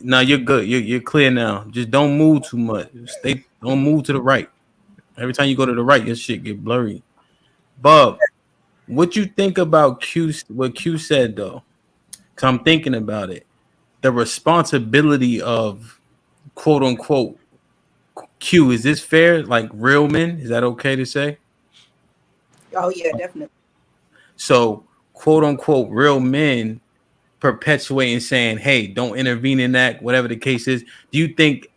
No, you're good. You're clear now. Just don't move too much. Don't move to the right. Every time you go to the right, your shit get blurry. Bob, what you think about what Q said though? Because I'm thinking about it. The responsibility of quote unquote Q, is this fair? Like real men? Is that okay to say?
Oh yeah, definitely.
So quote unquote real men perpetuating saying, hey, don't intervene in that, whatever the case is. Do you think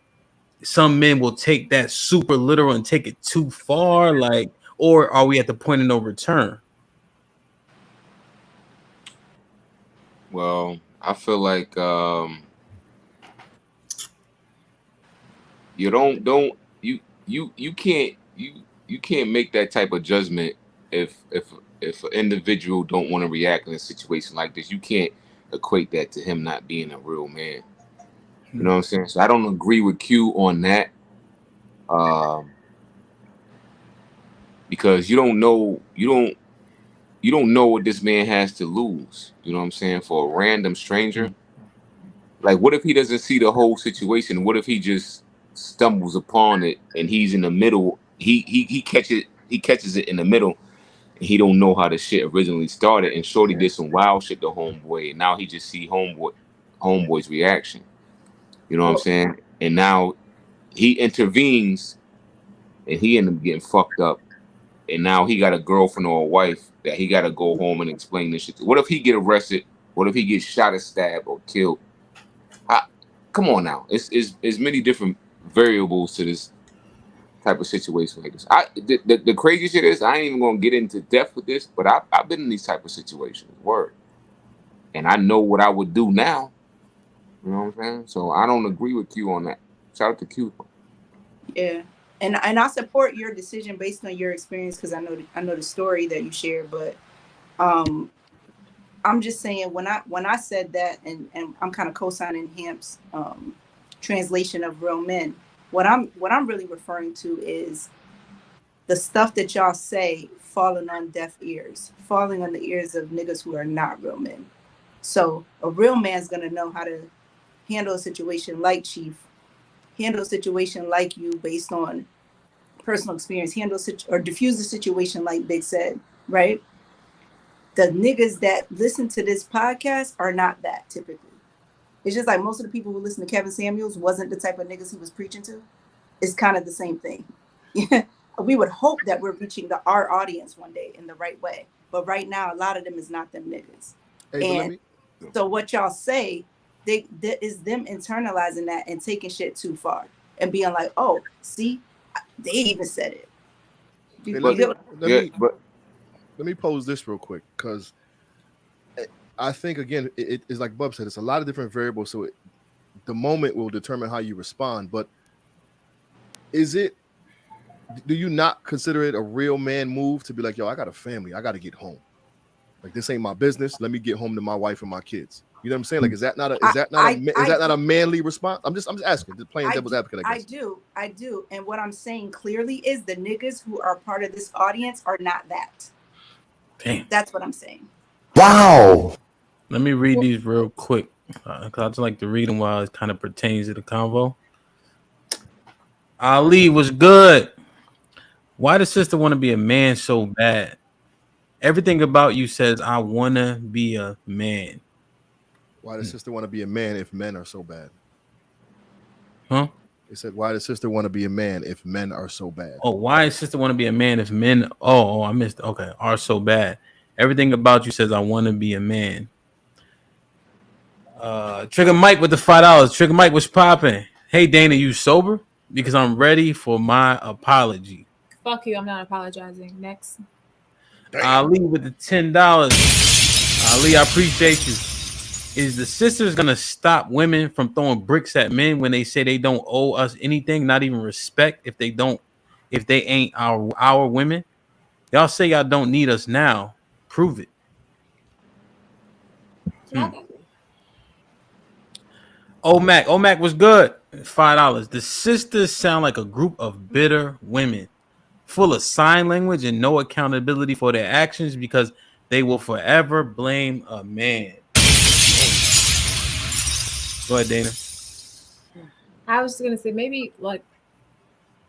some men will take that super literal and take it too far? Like, or are we at the point of no return?
Well, I feel like you can't make that type of judgment if an individual don't want to react in a situation like this. You can't equate that to him not being a real man. You know what I'm saying? So I don't agree with Q on that. Because you don't know what this man has to lose. You know what I'm saying? For a random stranger. Like, what if he doesn't see the whole situation? What if he just stumbles upon it and he's in the middle? He catches it in the middle, and he don't know how the shit originally started. And shorty did some wild shit to homeboy, and now he just see homeboy's reaction. You know what I'm saying? And now he intervenes, and he ended up getting fucked up. and now he got a girlfriend or a wife that he got to go home and explain this shit to. What if he get arrested? What if he gets shot or stabbed or killed? Come on now. It's many different variables to this type of situation like this. The crazy shit is, I ain't even gonna get into depth with this, but I've been in these type of situations. Word. And I know what I would do now. You know what I'm saying? So I don't agree with Q on that. Shout out to Q.
Yeah, and I support your decision based on your experience, because I know the story that you shared. But I'm just saying, when I said that, and I'm kind of co-signing Hamp's translation of real men. What I'm really referring to is the stuff that y'all say falling on deaf ears, falling on the ears of niggas who are not real men. So a real man's gonna know how to handle a situation like Chief, handle a situation like you based on personal experience, or diffuse a situation like Big said, right? The niggas that listen to this podcast are not that typically. It's just like most of the people who listen to Kevin Samuels wasn't the type of niggas he was preaching to. It's kind of the same thing. We would hope that we're reaching our audience one day in the right way. But right now, a lot of them is not them niggas. And so what y'all say, is them internalizing that and taking shit too far and being like, oh, see, they even said it.
Let me pose this real quick, because I think, again, it's like Bub said, it's a lot of different variables. So the moment will determine how you respond. But do you not consider it a real man move to be like, yo, I got a family, I got to get home. Like, this ain't my business. Let me get home to my wife and my kids. You know what I'm saying? Like, is that not a manly response? I'm just asking, just playing devil's advocate. I
do. And what I'm saying clearly is the niggas who are part of this audience are not that.
Damn.
That's what I'm saying.
Wow. Let me read these real quick, because I just like to read them while it kind of pertains to the convo. Ali was good. Why does sister want to be a man so bad? Everything about you says I want to be a man.
Why does sister want to be a man if men are so bad?
Huh?
They said, why does sister want to be a man if men are so bad?
Oh, why does sister want to be a man if men, I missed. Okay, are so bad. Everything about you says I want to be a man. Trigger Mike with the $5. Trigger Mike, what's popping? Hey, Dana, you sober? Because I'm ready for my apology.
Fuck you, I'm not apologizing. Next.
Ali with the $10. Ali, I appreciate you. Is the sisters gonna stop women from throwing bricks at men when they say they don't owe us anything, not even respect, if they ain't our women? Y'all say y'all don't need us now. Prove it. Omac was good. $5. The sisters sound like a group of bitter women, full of sign language and no accountability for their actions because they will forever blame a man. Go ahead, Dana.
I was just gonna say, maybe like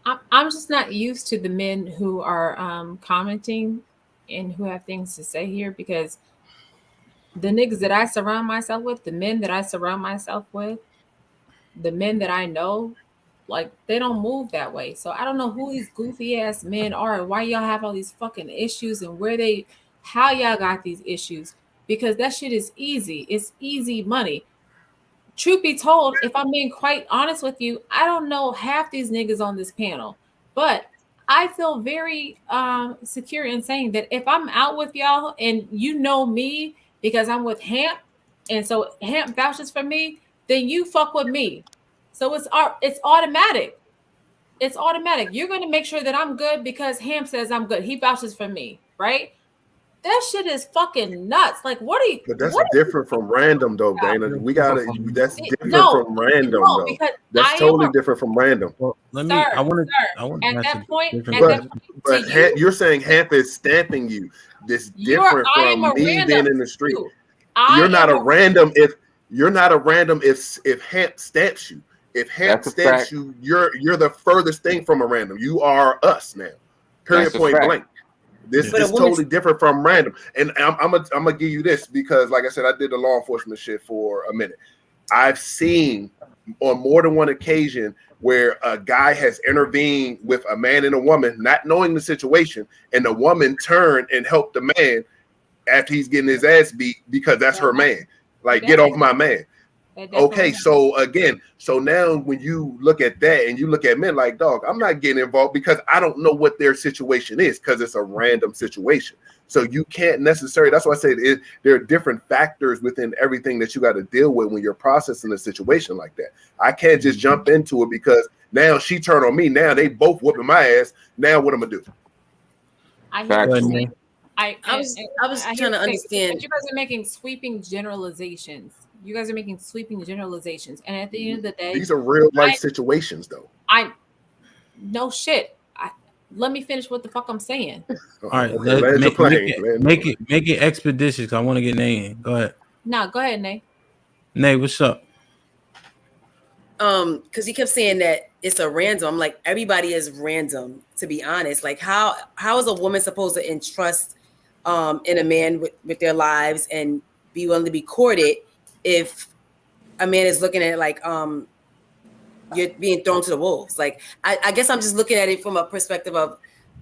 I'm just not used to the men who are commenting and who have things to say here, because the niggas that I surround myself with, the men that I surround myself with, the men that I know, like, they don't move that way. So I don't know who these goofy ass men are and why y'all have all these fucking issues and how y'all got these issues, because that shit is easy. It's easy money. Truth be told, if I'm being quite honest with you, I don't know half these niggas on this panel, but I feel very secure in saying that if I'm out with y'all and you know me because I'm with Hamp, and so Hamp vouches for me, then you fuck with me. So it's automatic. It's automatic. You're going to make sure that I'm good because Hamp says I'm good. He vouches for me, right? That shit is fucking nuts. Like, what are you?
But that's different from random, though, Dana. That's different from random, though. That's totally different from random.
Well,
at that point,
but you're saying Hamp is stamping you. This different from me being in the street. You're not a random if Hamp stamps you. If Hamp stamps you, you're the furthest thing from a random. You are us now. Period. Point blank. This is totally different from random. And I'm gonna give you this because, like I said, I did the law enforcement shit for a minute. I've seen on more than one occasion where a guy has intervened with a man and a woman, not knowing the situation, and the woman turned and helped the man after he's getting his ass beat because that's her man. Like, get off my man. Okay, so again, so now when you look at that and you look at men like, dog, I'm not getting involved because I don't know what their situation is because it's a random situation. So you can't necessarily, that's why I say there are different factors within everything that you got to deal with when you're processing a situation like that. I can't just jump into it because now she turned on me. Now they both whooping my ass. Now what am I gonna do?
I was
trying to understand.
But you guys are making sweeping generalizations. You guys are making sweeping generalizations, and at the end of the day,
These are real life situations, though.
No shit. Let me finish what the fuck I'm saying.
All right, make it expeditious. I want to get Nay in. Go ahead.
No, go ahead, Nay.
Nay, what's up?
Because he kept saying that it's a random. I'm like, everybody is random, to be honest. Like, how is a woman supposed to entrust in a man with their lives and be willing to be courted if a man is looking at it like you're being thrown to the wolves? Like, I guess I'm just looking at it from a perspective of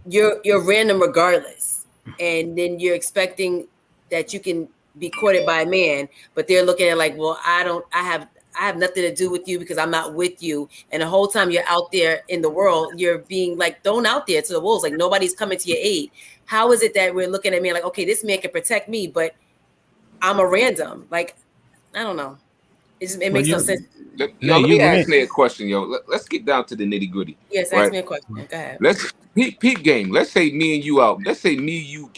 you're random regardless, and then you're expecting that you can be courted by a man, but they're looking at it like, well, I have nothing to do with you because I'm not with you. And the whole time you're out there in the world, you're being like thrown out there to the wolves. Like, nobody's coming to your aid. How is it that we're looking at me like, okay, this man can protect me, but I'm a random? Like, I don't know. It makes no sense.
Let me ask Nate a question, yo. Let's get down to the nitty gritty.
Yes, ask me a question. Go ahead.
Let's peep game. Let's say me and you out. Let's say me, you,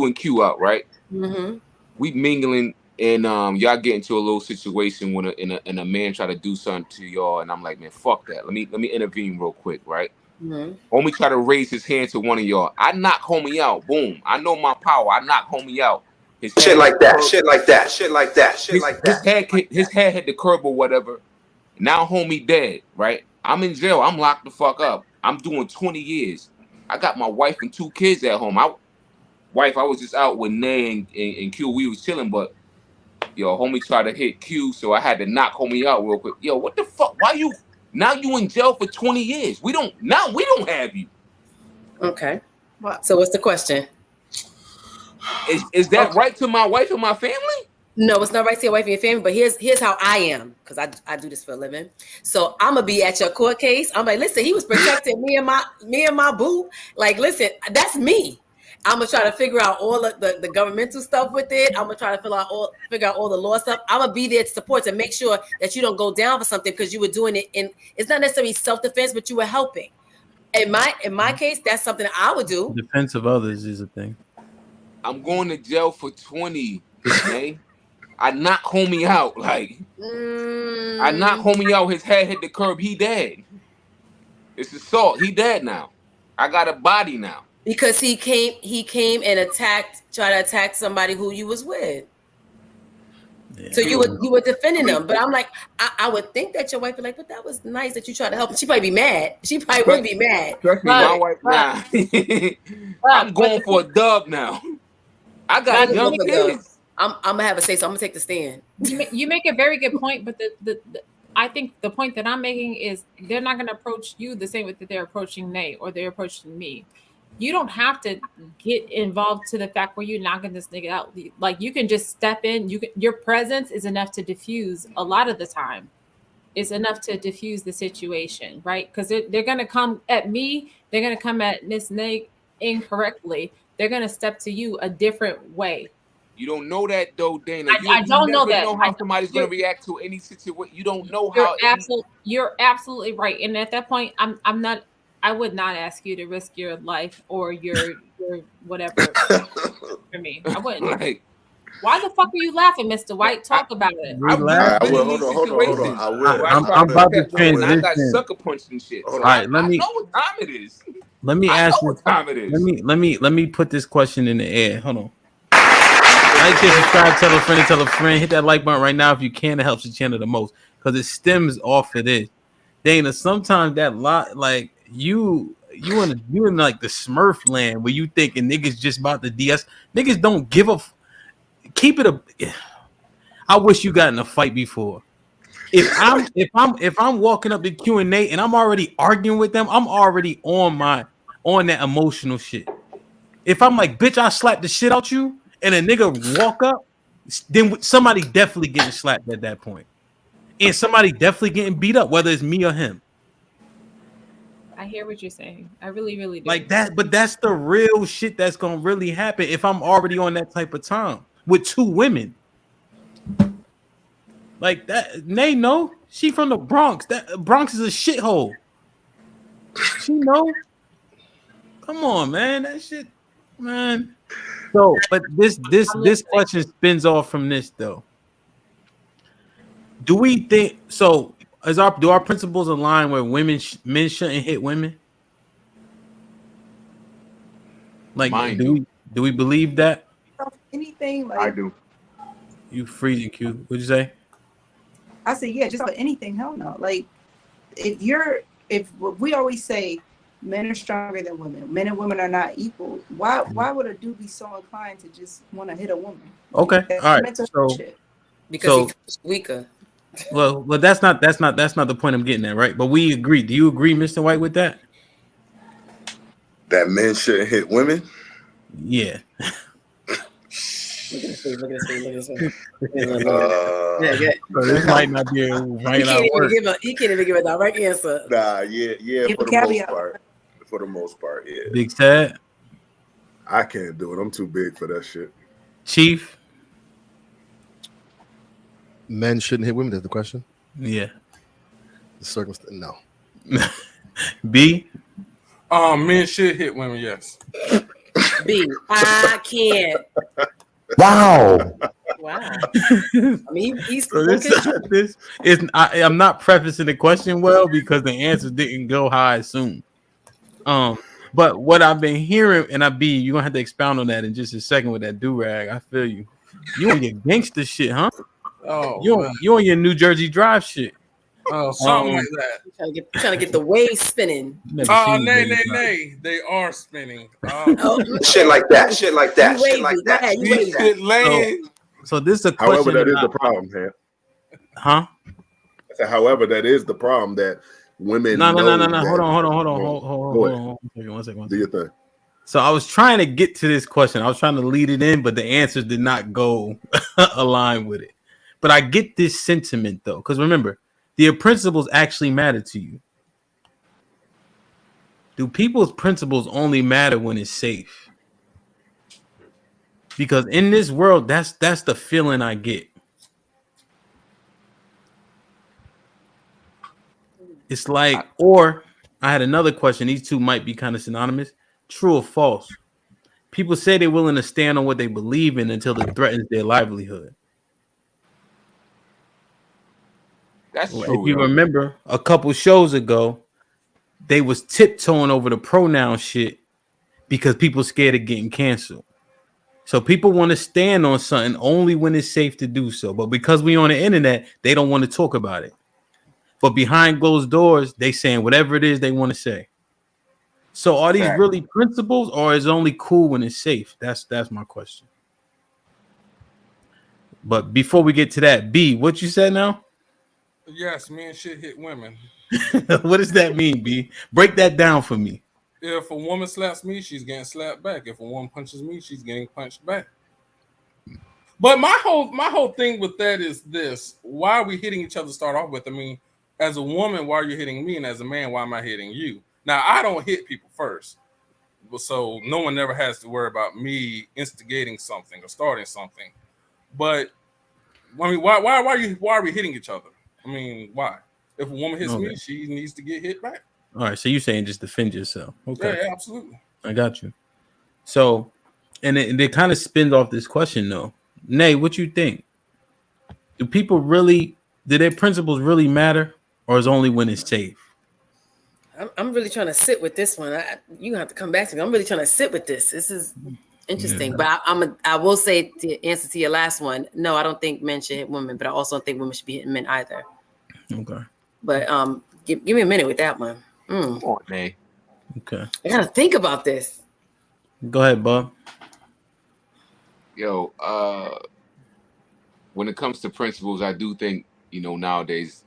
and Q out, right?
Mm-hmm.
We mingling, and y'all get into a little situation when a man try to do something to y'all, and I'm like, man, fuck that. Let me intervene real quick, right?
Mm-hmm.
Homie try to raise his hand to one of y'all. I knock homie out. Boom. I know my power. I knock homie out.
Shit like that.
His head hit the curb or whatever. Now homie dead, right? I'm in jail. I'm locked the fuck up. I'm doing 20 years. I got my wife and 2 kids at home. I was just out with Nay and Q. We was chilling, but yo, homie tried to hit Q, so I had to knock homie out real quick. Yo, what the fuck? Why you now you in jail for 20 years? We don't have you.
Okay. So what's the question?
Is that right to my wife and my family?
No, it's not right to your wife and your family, but here's how I am, because I do this for a living. So I'm gonna be at your court case. I'm like, listen, he was protecting me and my boo. Like, listen, that's me. I'm gonna try to figure out all of the governmental stuff with it. I'm gonna try to figure out all the law stuff. I'm gonna be there to support to make sure that you don't go down for something because you were doing it in. It's not necessarily self-defense, but you were helping. In my case, that's something I would do.
Defense of others is a thing.
I'm going to jail for 20, man. I knock homie out. Like, I knock homie out. His head hit the curb. He dead. It's assault. He dead now. I got a body now.
Because he came and tried to attack somebody who you was with. Yeah. So you were defending them. But I'm like, I would think that your wife would be like, but that was nice that you tried to help. She probably be mad. She probably would be mad.
Trust me, my wife, nah. I'm going for a dub now. I got young kids.
I'm gonna have a say, so I'm gonna take the stand.
You make a very good point, but I think the point that I'm making is they're not gonna approach you the same way that they're approaching Nate or they're approaching me. You don't have to get involved to the fact where you're knocking this nigga out. Like, you can just step in. Your presence is enough to diffuse a lot of the time. It's enough to diffuse the situation, right? Because they're gonna come at me. They're gonna come at Miss Nate incorrectly. They're gonna step to you a different way.
You don't know that though, Dana.
I don't know that.
You don't know how somebody's gonna react to any situation. You don't know
You're absolutely right. And at that point, I would not ask you to risk your life or your whatever for me. I wouldn't. Right. Why the fuck are you laughing, Mr. White? Talk about it.
Hold on.
I'm about to transition.
I got sucker punched and shit.
All right,
I know what time it is.
Let me ask you. Let me put this question in the air. Hold on. Like, share, subscribe, tell a friend. Hit that like button right now if you can. It helps the channel the most because it stems off of this. Dana, sometimes that lot, like you in like the Smurf land where you thinking niggas just about the DS. Niggas don't give a. Keep it a. I wish you got in a fight before. if I'm walking up to Q&A and I'm already arguing with them, I'm already on that emotional shit. If I'm like, bitch, I slapped the shit out you, and a nigga walk up, then somebody definitely getting slapped at that point. And somebody definitely getting beat up, whether it's me or him.
I hear what you're saying. I really, really do.
Like that, but that's the real shit that's gonna really happen if I'm already on that type of time with two women. Like that, Nay, no, she from the Bronx. That Bronx is a shithole. She know. Come on, man. That shit, man. So, but this question spins off from this though. Do we think so? Do our principles align where men shouldn't hit women? Like, do we believe that?
Anything like
I do.
You freezing, Q. What'd you say?
I said, yeah, just about anything. Hell no. Like, if we always say men are stronger than women, men and women are not equal. Why would a dude be so inclined to just want to hit a woman?
Okay,
That's
all right.
mental
So
shit.
Because he's weaker.
Well, that's not the point I'm getting at, right? But we agree. Do you agree, Mr. White, with that?
That men shouldn't hit women?
Yeah.
Look at this.
Yeah. So this might not be right.
He can't even give a direct answer.
Nah, yeah. For the most part, yeah.
Big Sad.
I can't do it. I'm too big for that shit.
Chief.
Men shouldn't hit women. Is the question?
Yeah.
The circumstance. No.
B.
Men should hit women. Yes.
B. I can't.
Wow.
I mean, he's.
So I'm not prefacing the question well because the answer didn't go how I assumed. But what I've been hearing, and you're gonna have to expound on that in just a second with that do-rag. I feel you. You on your gangster shit, huh?
Oh,
you on your New Jersey Drive shit.
Oh, something like that.
Trying to get the waves spinning.
Oh, nay. They are spinning.
Shit like that. Shit like that. Shit like that.
So this is a question.
However, that is the problem, man.
Huh?
I said, however, that is the problem that women.
No. Hold on. One second.
Do your thing.
So I was trying to get to this question. I was trying to lead it in, but the answers did not go align with it. But I get this sentiment though, because remember, the principles actually matter to you. Do people's principles only matter when it's safe? Because in this world, that's the feeling I get. It's like, or I had another question. These two might be kind of synonymous. True or false? People say they're willing to stand on what they believe in until it threatens their livelihood.
That's true.
If you remember, a couple shows ago, they was tiptoeing over the pronoun shit because people scared of getting canceled. So people want to stand on something only when it's safe to do so. But because we on the internet, they don't want to talk about it. But behind closed doors, they saying whatever it is they want to say. So are these really principles, or is it only cool when it's safe? That's my question. But before we get to that, B, what you said now?
Yes, men should hit women.
What does that mean, B? Break that down for me.
If a woman slaps me, she's getting slapped back. If a woman punches me, she's getting punched back. But my whole thing with that is this: why are we hitting each other to start off with? I mean, as a woman, why are you hitting me? And as a man, why am I hitting you? Now, I don't hit people first, so no one ever has to worry about me instigating something or starting something. But I mean, why are we hitting each other? I mean, why? If a woman hits me, she needs to get hit back.
All right, so you're saying just defend yourself. Okay.
Yeah, absolutely.
I got you. So, and it kind of spins off this question, though. Nay, what you think? Do their principles really matter, or is only when it's safe?
I'm really trying to sit with this one. You have to come back to me. I'm really trying to sit with this. This is interesting. Yeah. But I will say to answer to your last one. No, I don't think men should hit women, but I also don't think women should be hitting men either.
Okay.
But give me a minute with that one.
Come on, man.
Okay.
I gotta think about this.
Go ahead, Bob.
Yo, when it comes to principles, I do think You know, nowadays,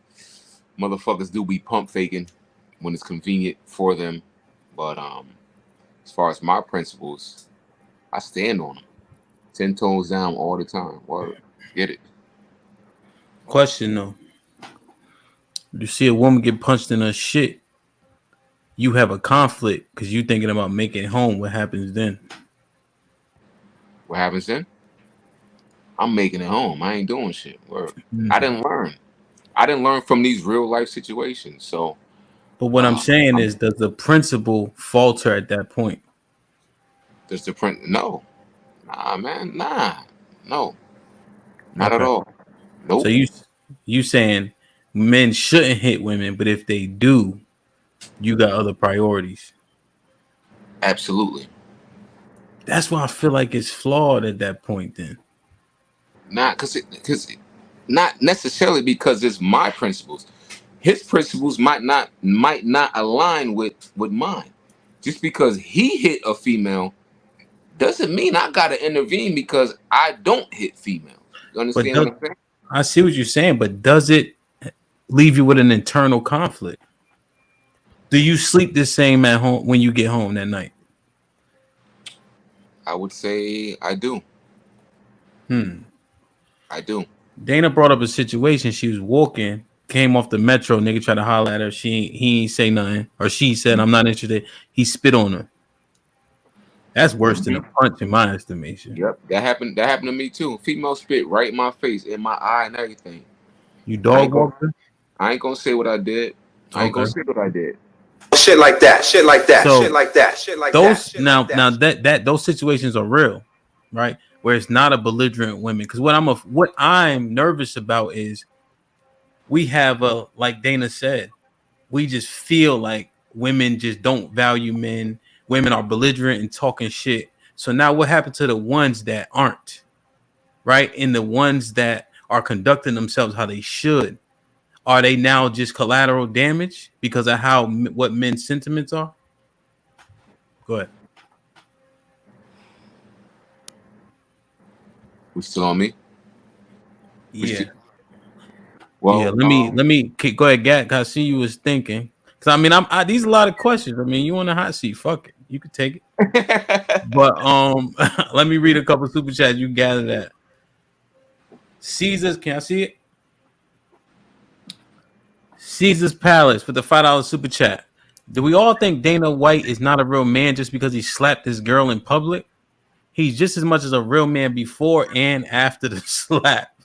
motherfuckers do be pump faking when it's convenient for them. But as far as my principles, I stand on them. 10 toes down all the time. Word. Get it.
Question though. You see a woman get punched in her shit, you have a conflict because you thinking about making it home. What happens then?
What happens then? I'm making it home. I ain't doing shit. Word.
Mm.
I didn't learn. I didn't learn from these real life situations. So,
But what I'm saying is, does the principle falter at that point?
does the print? No. Nah, man. Nah. No. Not at
Okay.
all. Nope.
So you saying men shouldn't hit women, but if they do, you got other priorities.
Absolutely.
That's why I feel like it's flawed at that point. Then
Not because not necessarily because it's my principles. His principles might not align with mine. Just because he hit a female doesn't mean I gotta intervene because I don't hit females. You understand what I'm saying?
I see what you're saying, but does it leave you with an internal conflict? Do you sleep the same at home when you get home that night?
I would say I do. I do.
Dana brought up a situation. She was walking, came off the metro. Nigga tried to holler at her. He ain't say nothing, or she said, "I'm not interested." He spit on her. That's worse than a punch in my estimation.
Yep, that happened. That happened to me too. Female spit right in my face, in my eye, and everything.
You dog walked her?
I ain't gonna say what I did. I ain't gonna say what I did.
Shit like that. Shit like that.
So,
shit like that. Shit like
those
that. Shit
now
like that.
now that those situations are real, right? Where it's not a belligerent women. Because what I'm nervous about is we have a, like Dana said, we just feel like women just don't value men. Women are belligerent and talking shit. So now what happened to the ones that aren't, right? And the ones that are conducting themselves how they should? Are they now just collateral damage because of what men's sentiments are? Go ahead.
We still on me?
Yeah.
Well,
yeah. Let me go ahead, Gat. I see you was thinking. Cause I mean, these are a lot of questions. I mean, you on the hot seat? Fuck it, you could take it. But let me read a couple super chats. You gather that. Caesar's, can I see it? Caesar's Palace with the $5 super chat. Do we all think Dana White is not a real man just because he slapped this girl in public? He's just as much as a real man before and after the slap.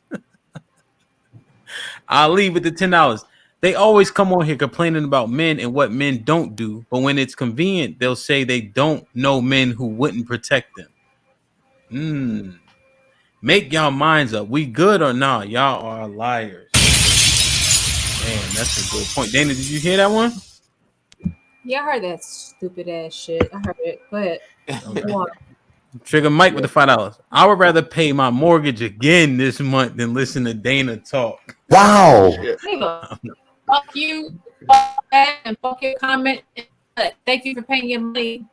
I'll leave with the $10. They always come on here complaining about men and what men don't do, but when it's convenient, they'll say they don't know men who wouldn't protect them. Make y'all minds up. We good or not? Y'all are liars. Man, that's a good point. Dana, did you hear that one?
Yeah, I heard that stupid ass shit. I heard it. Go ahead. Go on.
Trigger Mike with the $5. I would rather pay my mortgage again this month than listen to Dana talk.
Wow.
Fuck you, fuck that, and fuck your comment. Thank you for paying your money.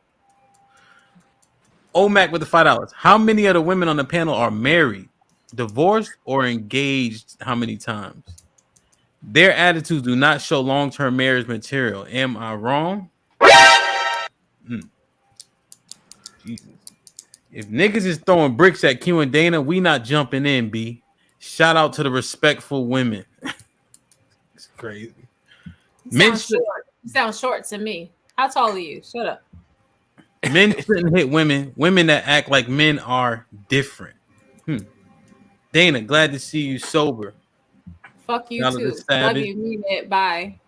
Omac with the $5. How many of the women on the panel are married, divorced, or engaged? How many times? Their attitudes do not show long-term marriage material. Am I wrong? Jesus. If niggas is throwing bricks at Q and Dana, we not jumping in, B. Shout out to the respectful women. It's crazy.
You sound short to me. How tall are you? Shut up.
Men shouldn't hit women. Women that act like men are different. Dana, glad to see you sober.
Fuck you too. Love you. Mean it. Bye.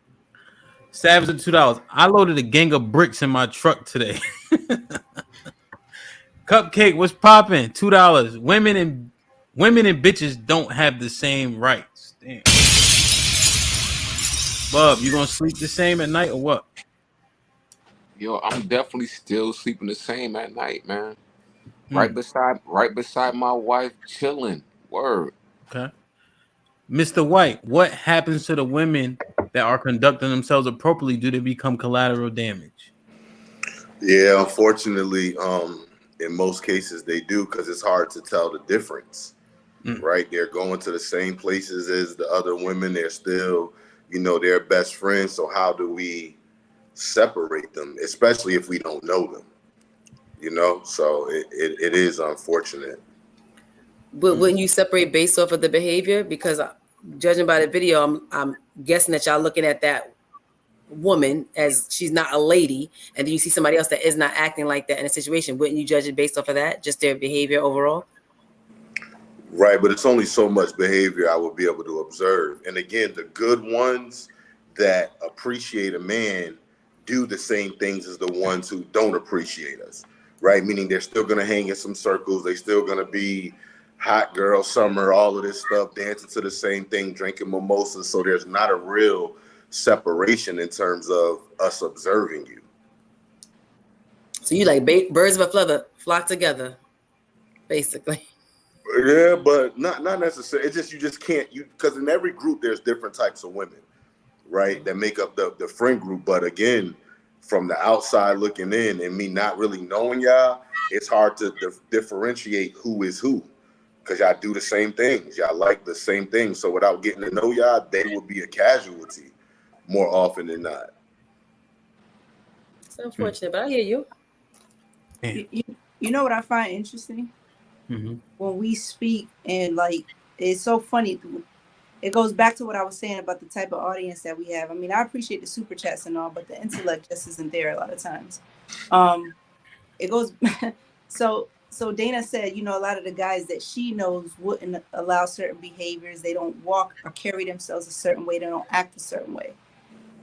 Savage at $2. I loaded a gang of bricks in my truck today. Cupcake, what's popping? $2. Women and bitches don't have the same rights. Damn. Bub, you gonna sleep the same at night or what?
Yo, I'm definitely still sleeping the same at night, man. Right beside my wife, chilling. Word.
Okay. Mr. White, what happens to the women that are conducting themselves appropriately? Do they become collateral damage?
Yeah, unfortunately, in most cases they do, because it's hard to tell the difference. right? They're going to the same places as the other women. They're still, their best friends. So how do we separate them, especially if we don't know them? So it is unfortunate.
But wouldn't you separate based off of the behavior? Because judging by the video, I'm guessing that y'all looking at that woman as she's not a lady, and then you see somebody else that is not acting like that in a situation. Wouldn't you judge it based off of that, just their behavior overall?
Right, but it's only so much behavior I would be able to observe. And again, the good ones that appreciate a man do the same things as the ones who don't appreciate us, right? Meaning they're still going to hang in some circles. They're still going to be hot girl summer, all of this stuff, dancing to the same thing, drinking mimosas. So there's not a real separation in terms of us observing you.
So you like birds of a feather flock together, basically.
Yeah, but not necessarily. It's just you just can't, because in every group there's different types of women, right, that make up the friend group. But again, from the outside looking in and me not really knowing y'all, it's hard to differentiate who is who, because y'all do the same things, y'all like the same things. So without getting to know y'all, they would be a casualty more often than not.
It's unfortunate, but I hear you.
You know what I find interesting? When we speak, and like, it's so funny. It goes back to what I was saying about the type of audience that we have. I mean, I appreciate the super chats and all, but the intellect just isn't there a lot of times. It goes so Dana said, a lot of the guys that she knows wouldn't allow certain behaviors. They don't walk or carry themselves a certain way. They don't act a certain way.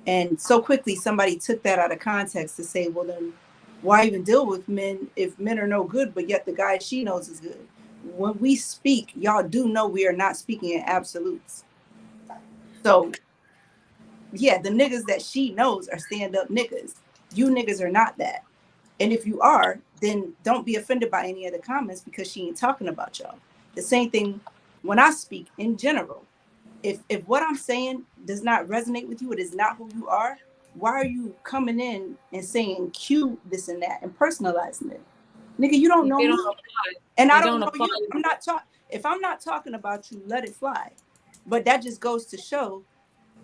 And so quickly somebody took that out of context to say, well, then why even deal with men if men are no good, but yet the guy she knows is good? When we speak, y'all do know we are not speaking in absolutes. So, yeah, the niggas that she knows are stand-up niggas. You niggas are not that. And if you are, then don't be offended by any of the comments, because she ain't talking about y'all. The same thing when I speak in general. If what I'm saying does not resonate with you, it is not who you are, why are you coming in and saying Q this and that and personalizing it? Nigga, you don't know me. And I don't know you. I'm not talking. If I'm not talking about you, let it fly. But that just goes to show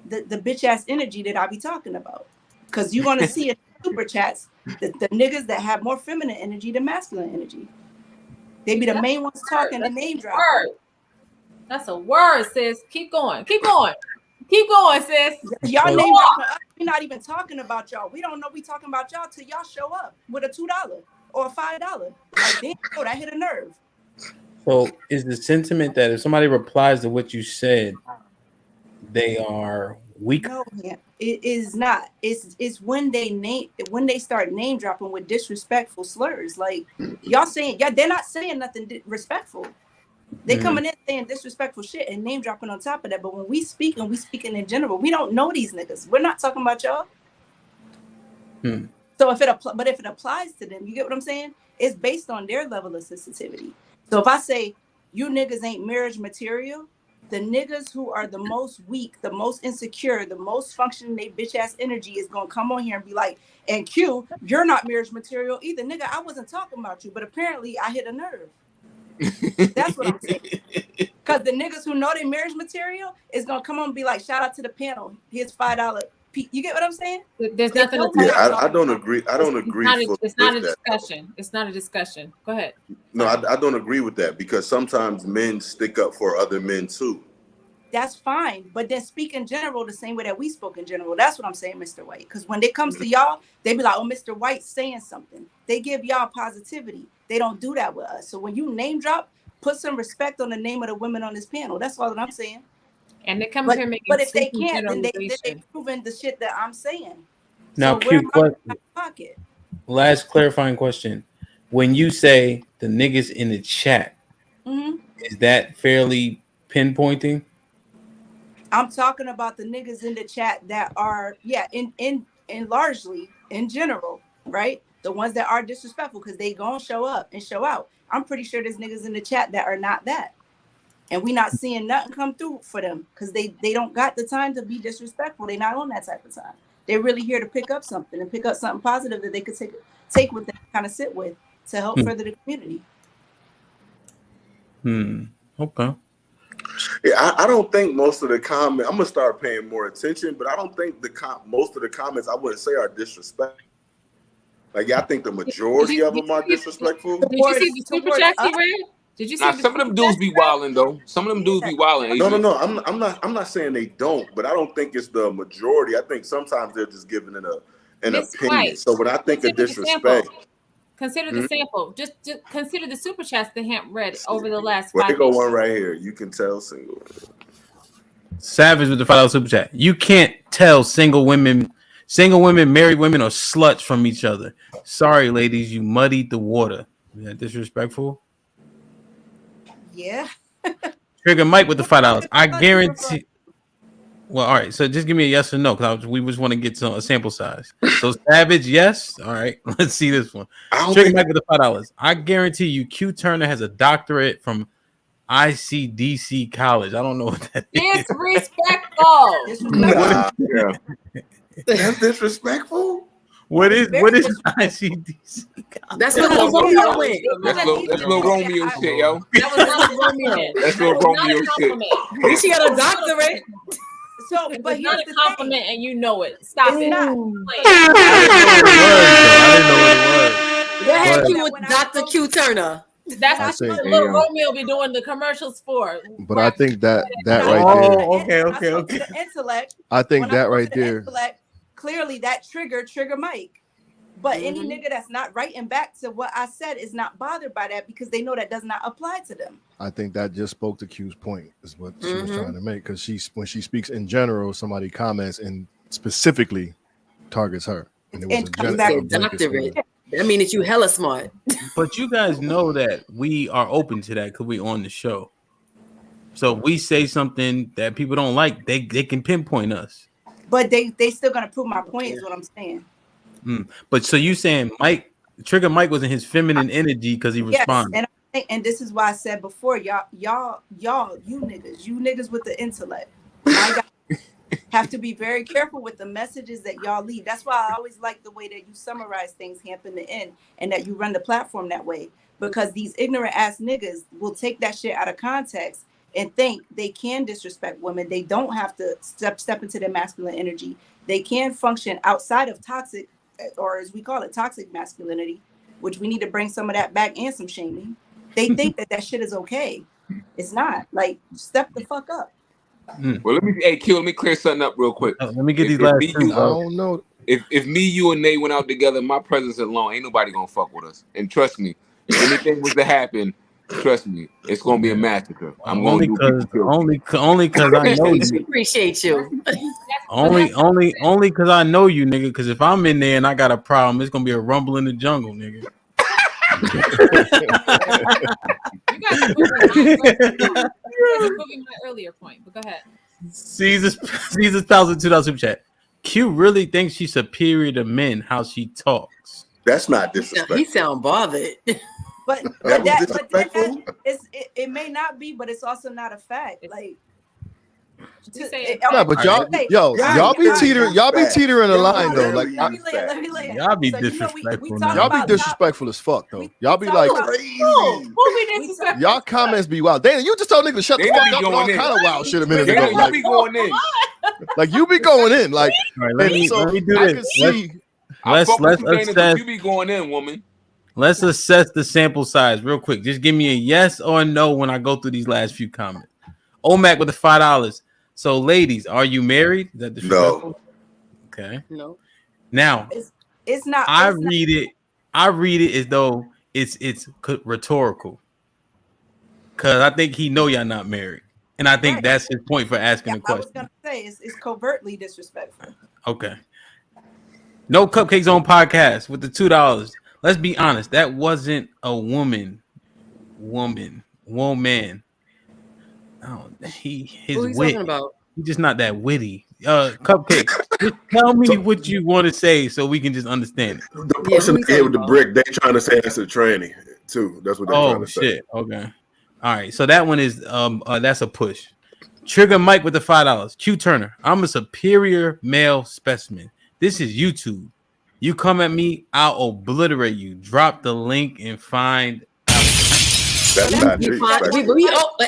the bitch ass energy that I be talking about. Because you're gonna see in super chats the niggas that have more feminine energy than masculine energy. They be the main ones talking and name dropping.
That's a word, sis. Keep going. Keep going. Keep going, sis.
Y'all name dropping us. We're not even talking about y'all. We don't know we talking about y'all till y'all show up with a $2 or a $5. Like, damn, that hit a nerve.
So is the sentiment that if somebody replies to what you said, they are weak?
No, yeah, it is not. It's when they start name dropping with disrespectful slurs. Like, y'all saying, they're not saying nothing respectful. They coming in saying disrespectful shit and name dropping on top of that. But when we speaking in general, we don't know these niggas. We're not talking about y'all. So if it applies to them, you get what I'm saying? It's based on their level of sensitivity. So if I say you niggas ain't marriage material, the niggas who are the most weak, the most insecure, the most functioning, they bitch ass energy is gonna come on here and be like, and Q, you're not marriage material either. Nigga, I wasn't talking about you, but apparently I hit a nerve. That's what I'm saying. Because the niggas who know they marriage material is gonna come on and be like, shout out to the panel. Here's $5. You get what I'm saying?
There's nothing to
Yeah, I don't agree. I don't agree.
It's not a discussion. It's not a discussion. Go ahead.
No, I don't agree with that, because sometimes men stick up for other men too.
That's fine, but then speak in general the same way that we spoke in general. That's what I'm saying, Mr. White. Because when it comes to y'all, they be like, oh, Mr. White's saying something. They give y'all positivity. They don't do that with us. So when you name drop, put some respect on the name of the women on this panel. That's all that I'm saying.
And they come here making
but if they can't, then they proven the shit that I'm saying.
Now,
so where
question.
my pocket?
Last clarifying question. When you say the niggas in the chat, is that fairly pinpointing?
I'm talking about the niggas in the chat that are, in largely in general, right? The ones that are disrespectful, because they gonna show up and show out. I'm pretty sure there's niggas in the chat that are not that. And we not seeing nothing come through for them, because they don't got the time to be disrespectful. They not on that type of time. They're really here to pick up something and pick up something positive that they could take with them, kind of sit with to help further the community.
Okay.
Yeah, I don't think most of the comments. I'm gonna start paying more attention, but I don't think most of the comments I wouldn't say are disrespectful. Like, I think the majority of them are disrespectful.
Did you see the super chats he read? Did you see
Nah,
the
some of them dudes be wilding though. Some of them dudes be wilding.
No. I'm not saying they don't, but I don't think it's the majority. I think sometimes they're just giving it an
Miss
opinion.
White,
So when I think of
consider the
disrespect,
sample. Consider the sample. Just consider the super chats that Hamp read over the last
well,
5
here go
minutes.
one right here. You can tell single.
Savage with the $5 super chat. You can't tell single women, married women, or sluts from each other. Sorry, ladies, you muddied the water. Is that disrespectful?
Yeah.
Trigger Mike with the $5. I guarantee. Well, all right. So just give me a yes or no, because we just want to get a sample size. So Savage, yes. All right. Let's see this one. Trigger Mike with the $5. I guarantee you, Q Turner has a doctorate from ICDC College. I don't know what that is.
Disrespectful.
That's disrespectful.
What is ICDC?
That's what Romeo went.
That's little Romeo shit, yo.
That was not Romeo.
That's little Romeo shit.
At least she got a doctorate.
So, but
it's not
here's
a
the
compliment, and you know it. Stop it.
not.
Go ahead, Q with Dr. Q Turner.
That's what little Romeo be doing the commercials for.
But I think that right there.
Okay. The intellect.
I think that right there.
Clearly, that trigger Mike. But any nigga that's not writing back to what I said is not bothered by that because they know that does not apply to them.
I think that just spoke to Q's point, is what she was trying to make. Because when she speaks in general, somebody comments and specifically targets her. And it was a
doctorate. I mean, that you hella smart.
But you guys know that we are open to that because we on the show. So if we say something that people don't like, they can pinpoint us.
But they still gonna prove my point is what I'm saying.
But so you saying Trigger Mike was in his feminine energy because he responded.
And this is why I said before, y'all, you niggas with the intellect, have to be very careful with the messages that y'all leave. That's why I always like the way that you summarize things, Hamp, in the end, and that you run the platform that way. Because these ignorant ass niggas will take that shit out of context and think they can disrespect women. They don't have to step into their masculine energy. They can function outside of toxic, or as we call it, toxic masculinity, which we need to bring some of that back and some shaming. They think that shit is okay. It's not. Like, step the fuck up.
Well, let me clear something up real quick.
Let me get these last two.
I don't know.
If me, you, and Nate went out together, my presence alone, ain't nobody gonna fuck with us. And trust me, if anything was to happen, trust me, it's gonna be a massacre. I'm
only because I know you.
Appreciate you.
Only because I know you, nigga. Because if I'm in there and I got a problem, it's gonna be a rumble in the jungle, nigga.
You guys are moving my earlier point, but go ahead.
Caesar's $1,002 super chat. Q really thinks she's superior to men. How she talks.
That's not disrespectful.
He sound bothered.
But it may not be, but it's also not a fact. Like,
but y'all be teetering the line though. Like,
y'all be disrespectful.
Y'all be disrespectful as fuck though. Y'all be like,
who be disrespectful?
y'all comments be wild. Dana, you just told niggas to shut the fuck up and all kind of wild shit a minute ago.
You be going in.
Like, you be going in. Like,
let me do this. Let's assess.
You be going in, woman.
Let's assess the sample size real quick. Just give me a yes or a no when I go through these last few comments. Omac with the $5. So, ladies, are you married? Is that the
no?
Okay.
No.
Now, it's not.
I read it as though it's rhetorical, because I think he know y'all not married, and I think that's his point for asking the question.
I was gonna say it's covertly disrespectful.
Okay. No cupcakes on podcast with the $2. Let's be honest. That wasn't a woman. Oh, his wit. He's just not that witty. Cupcake, just tell me what you want to say so we can just understand it.
The person that hit with the brick, they trying to say that's a tranny too. That's what they're trying to say.
Shit. Okay. All right. So that one is that's a push. Trigger Mike with the $5. Q Turner. I'm a superior male specimen. This is YouTube. You come at me, I'll obliterate you. Drop the link and find out.
That's not disrespectful.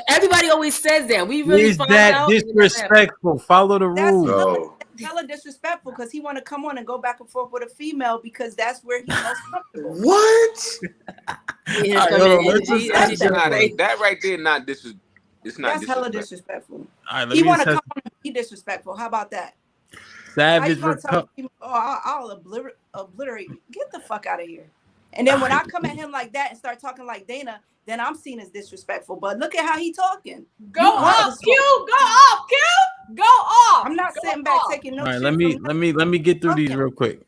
Everybody always says that. We really
Is
find
that
out.
disrespectful? Follow the
That's
rules.
hella disrespectful because he want to come on and go back and forth with a female because that's where he's most comfortable.
What?
That right there, not disrespectful. It's not.
That's hella disrespectful.
All right,
He want to come on and be disrespectful. How about that?
Savage.
I'll obliterate you. Get the fuck out of here. And then when I come at him like that and start talking like Dana, then I'm seen as disrespectful. But look at how he talking.
Go off, Q. Go off, Q. Go off.
I'm not sitting back taking no.
All right, let me get through these real quick.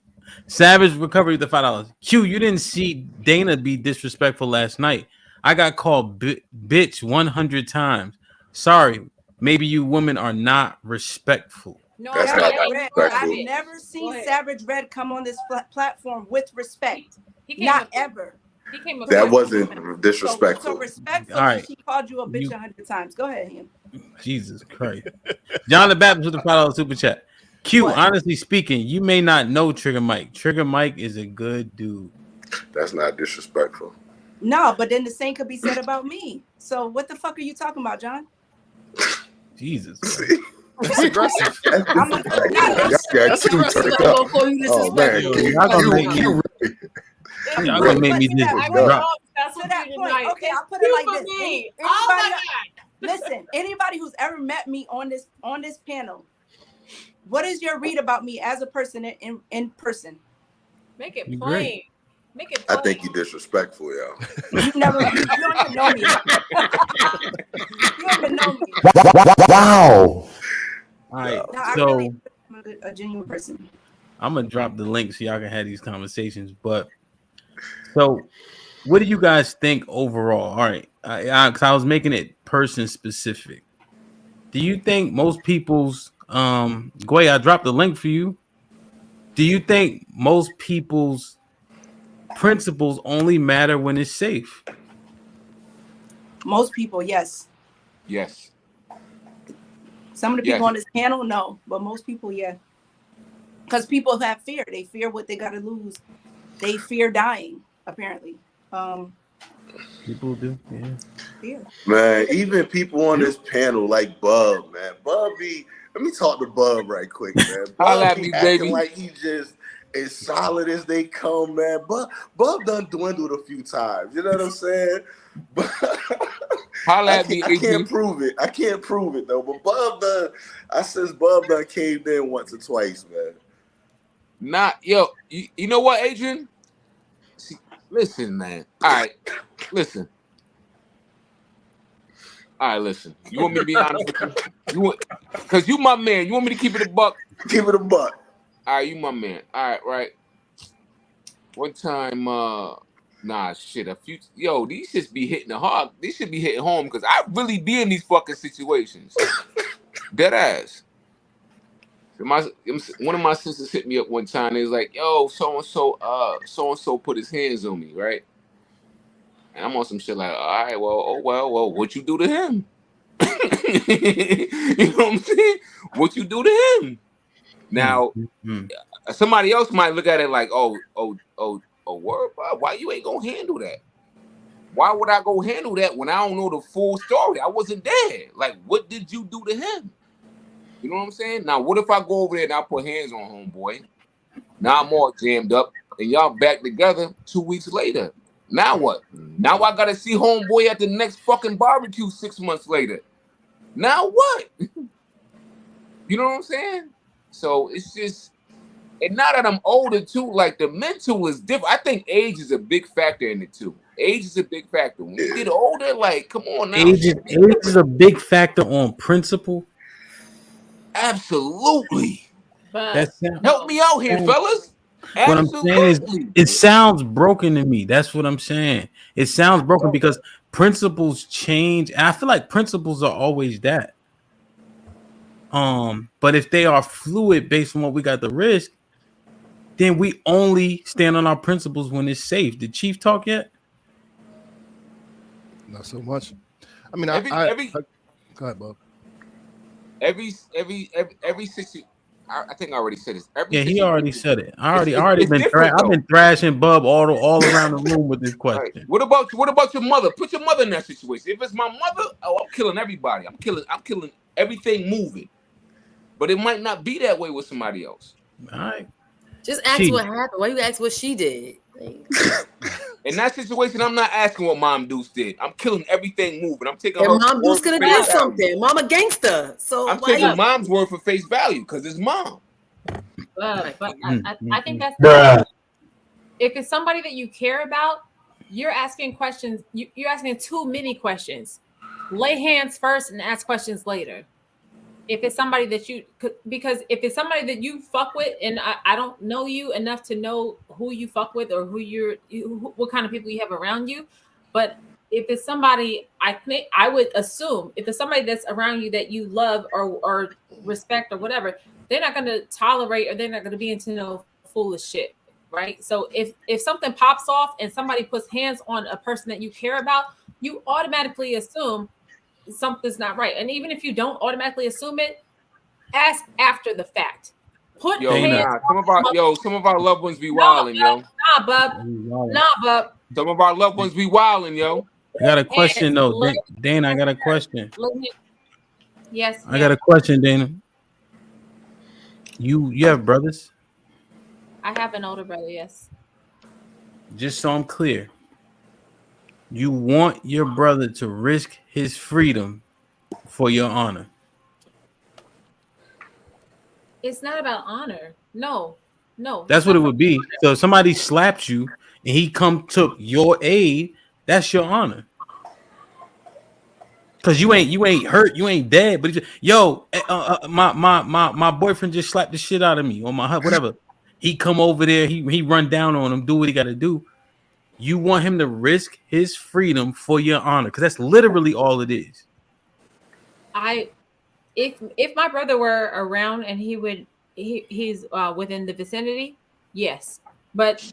Savage recovery the $5. Q, you didn't see Dana be disrespectful last night. I got called bitch 100 times. Sorry, maybe you women are not respectful.
No,
I've never seen Savage Red come on this platform with respect. Not ever.
That wasn't disrespectful.
So respectful.
All right.
She called you a bitch 100 times. Go ahead, him.
Jesus Christ. John the Baptist with the $5 super chat. Q, honestly speaking, you may not know Trigger Mike. Trigger Mike is a good dude.
That's not disrespectful.
No, but then the same could be said about me. So what the fuck are you talking about, John?
Jesus.
That's aggressive.
That's aggressive. Oh, man. Y'all gonna make me drop.
To that point, okay, I'll put it like this. Listen, anybody who's ever met me on this panel, what is your read about me as a person in person?
Make it plain. Make it
plain. I think you disrespectful, yo.
You don't even know me. You don't even know me.
Wow.
All right,
I'm a genuine person.
I'm gonna drop the link so y'all can have these conversations. But so, what do you guys think overall? All right, because I was making it person specific. Do you think most people's Gway, I dropped the link for you. Do you think most people's principles only matter when it's safe?
Most people, yes.
Yes.
Some of the people on this panel, no, but most people, yeah. Because people have fear. They fear what they got to lose. They fear dying, apparently.
People do, yeah.
Fear.
Man, even people on this panel like Bub, man. Bub be, let me talk to Bub right quick, man. Bub be acting like he just as solid as they come, man. Bub done dwindled a few times. You know what I'm saying? But I can't prove it. I can't prove it though. But Bub done caved in once or twice, man.
You know what, Adrian? See, listen, man. All right, listen. Listen. You want me to be honest with you? Because you my man. You want me to keep it a buck?
Keep it a buck.
All right, you my man. All right, right. One time, these shits be hitting the hard. These should be hitting home because I really be in these fucking situations. Dead ass. One of my sisters hit me up one time. They was like, "Yo, so and so put his hands on me, right?" And I'm on some shit like, "All right, well, what you do to him?" You know what I'm saying? What you do to him? Now, somebody else might look at it like, "Oh, word, why you ain't gonna handle that? Why would I go handle that when I don't know the full story? I wasn't there. Like, what did you do to him?" You know what I'm saying? Now, what if I go over there and I put hands on homeboy? Now I'm all jammed up, and y'all back together 2 weeks later. Now what? Now I gotta see homeboy at the next fucking barbecue 6 months later. Now what? You know what I'm saying? So it's just, and now that I'm older too, like the mental is different. I think age is a big factor in it too. Age is a big factor. When you get older, like, come on now.
Age is a big factor on principle.
Absolutely.
But
help me out here, fellas.
What I'm saying is, it sounds broken to me. That's what I'm saying. It sounds broken because principles change. And I feel like principles are always that. But if they are fluid based on what we got the risk, then we only stand on our principles when it's safe. Did Chief talk yet?
Not so much. I mean,
every
go ahead, Bob.
Every I think I already said this. Every
Yeah, he
situation,
already said it.
it's
Been
different,
I've been thrashing Bub all around the room with this
Right.
question.
What about your mother? Put your mother in that situation. If it's my mother, oh, I'm killing everybody. I'm killing everything moving. But it might not be that way with somebody else.
All right.
Just ask what happened. Why you ask what she did?
In that situation, I'm not asking what Mom Deuce did. I'm killing everything moving. I'm taking
And
her
Mom Deuce
word
could
for
have
face
did
value.
something. Mama gangster. So
I'm taking Mom's word for face value because it's Mom.
But I think that's if it's somebody that you care about, you're asking questions. You're asking too many questions. Lay hands first and ask questions later. If it's somebody that because if it's somebody that you fuck with, and I don't know you enough to know who you fuck with or what kind of people you have around you, but if it's somebody, I think I would assume if it's somebody that's around you that you love or respect or whatever, they're not going to tolerate or they're not going to be into no foolish shit, right? So if something pops off and somebody puts hands on a person that you care about, you automatically assume something's not right. And even if you don't automatically assume it, ask after the fact. Put hands
some of our loved ones be wilding, yo.
Nah, bub.
Some of our loved ones be wilding, yo.
I got a question though, Dana. I got a question.
Yes,
I got a question, Dana. You have brothers?
I have an older brother. Yes.
Just so I'm clear, you want your brother to risk his freedom for your honor?
It's not about honor. No.
That's what it would be. So if somebody slapped you and he took your aid, that's your honor. Cause you ain't hurt, you ain't dead, but my boyfriend just slapped the shit out of me or my whatever. He come over there, he run down on him, do what he got to do. You want him to risk his freedom for your honor, because that's literally all it is.
If my brother were around and he's within the vicinity, yes. But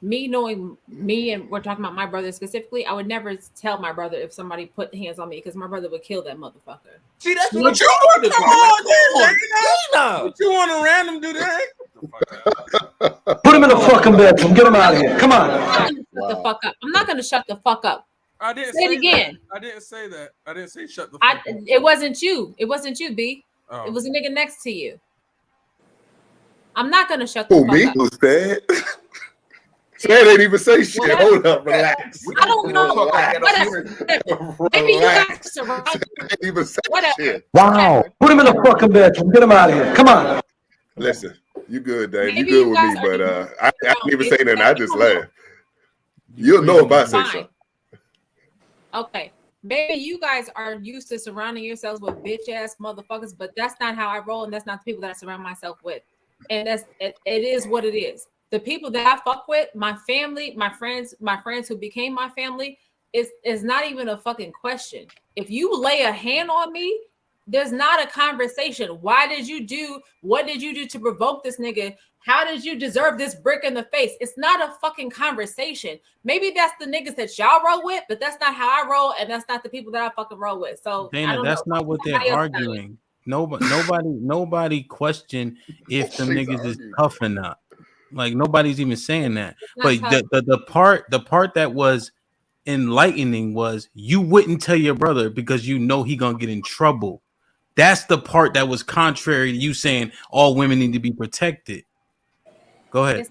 me knowing me, and we're talking about my brother specifically, I would never tell my brother if somebody put hands on me because my brother would kill that motherfucker.
See, that's
what you want. Come on, Dana. You want to random do that?
Put him in the fucking bedroom. Get him out of here. Come on.
Shut the fuck up. I'm not going to shut the fuck up.
I didn't
say it again.
That. I didn't say that. I didn't say shut the fuck up.
It wasn't you. It wasn't you, B.
Oh.
It was a nigga next to you. I'm not going to shut the fuck
me?
up.
Who's that?
Chad ain't even say shit. Whatever. Hold up, relax.
I don't know. Whatever. Maybe you guys are
even say shit.
Wow. Put him in the fucking bedroom. Get him out of here. Come on.
Listen, you good, Dave.
Maybe
you good
you
with me, but I didn't even say nothing. I just laughed. You'll know if I say something.
Okay. Maybe you guys are used to surrounding yourselves with bitch ass motherfuckers, but that's not how I roll, and that's not the people that I surround myself with. And it is what it is. The people that I fuck with, my family, my friends who became my family, is not even a fucking question. If you lay a hand on me, there's not a conversation. What did you do to provoke this nigga? How did you deserve this brick in the face? It's not a fucking conversation. Maybe that's the niggas that y'all roll with, but that's not how I roll, and that's not the people that I fucking roll with. So
Dana, that's not what they're arguing. Nobody question if the niggas is tough or not. Like nobody's even saying that. But the part that was enlightening was you wouldn't tell your brother because you know he gonna get in trouble. That's the part that was contrary to you saying all women need to be protected. Go ahead.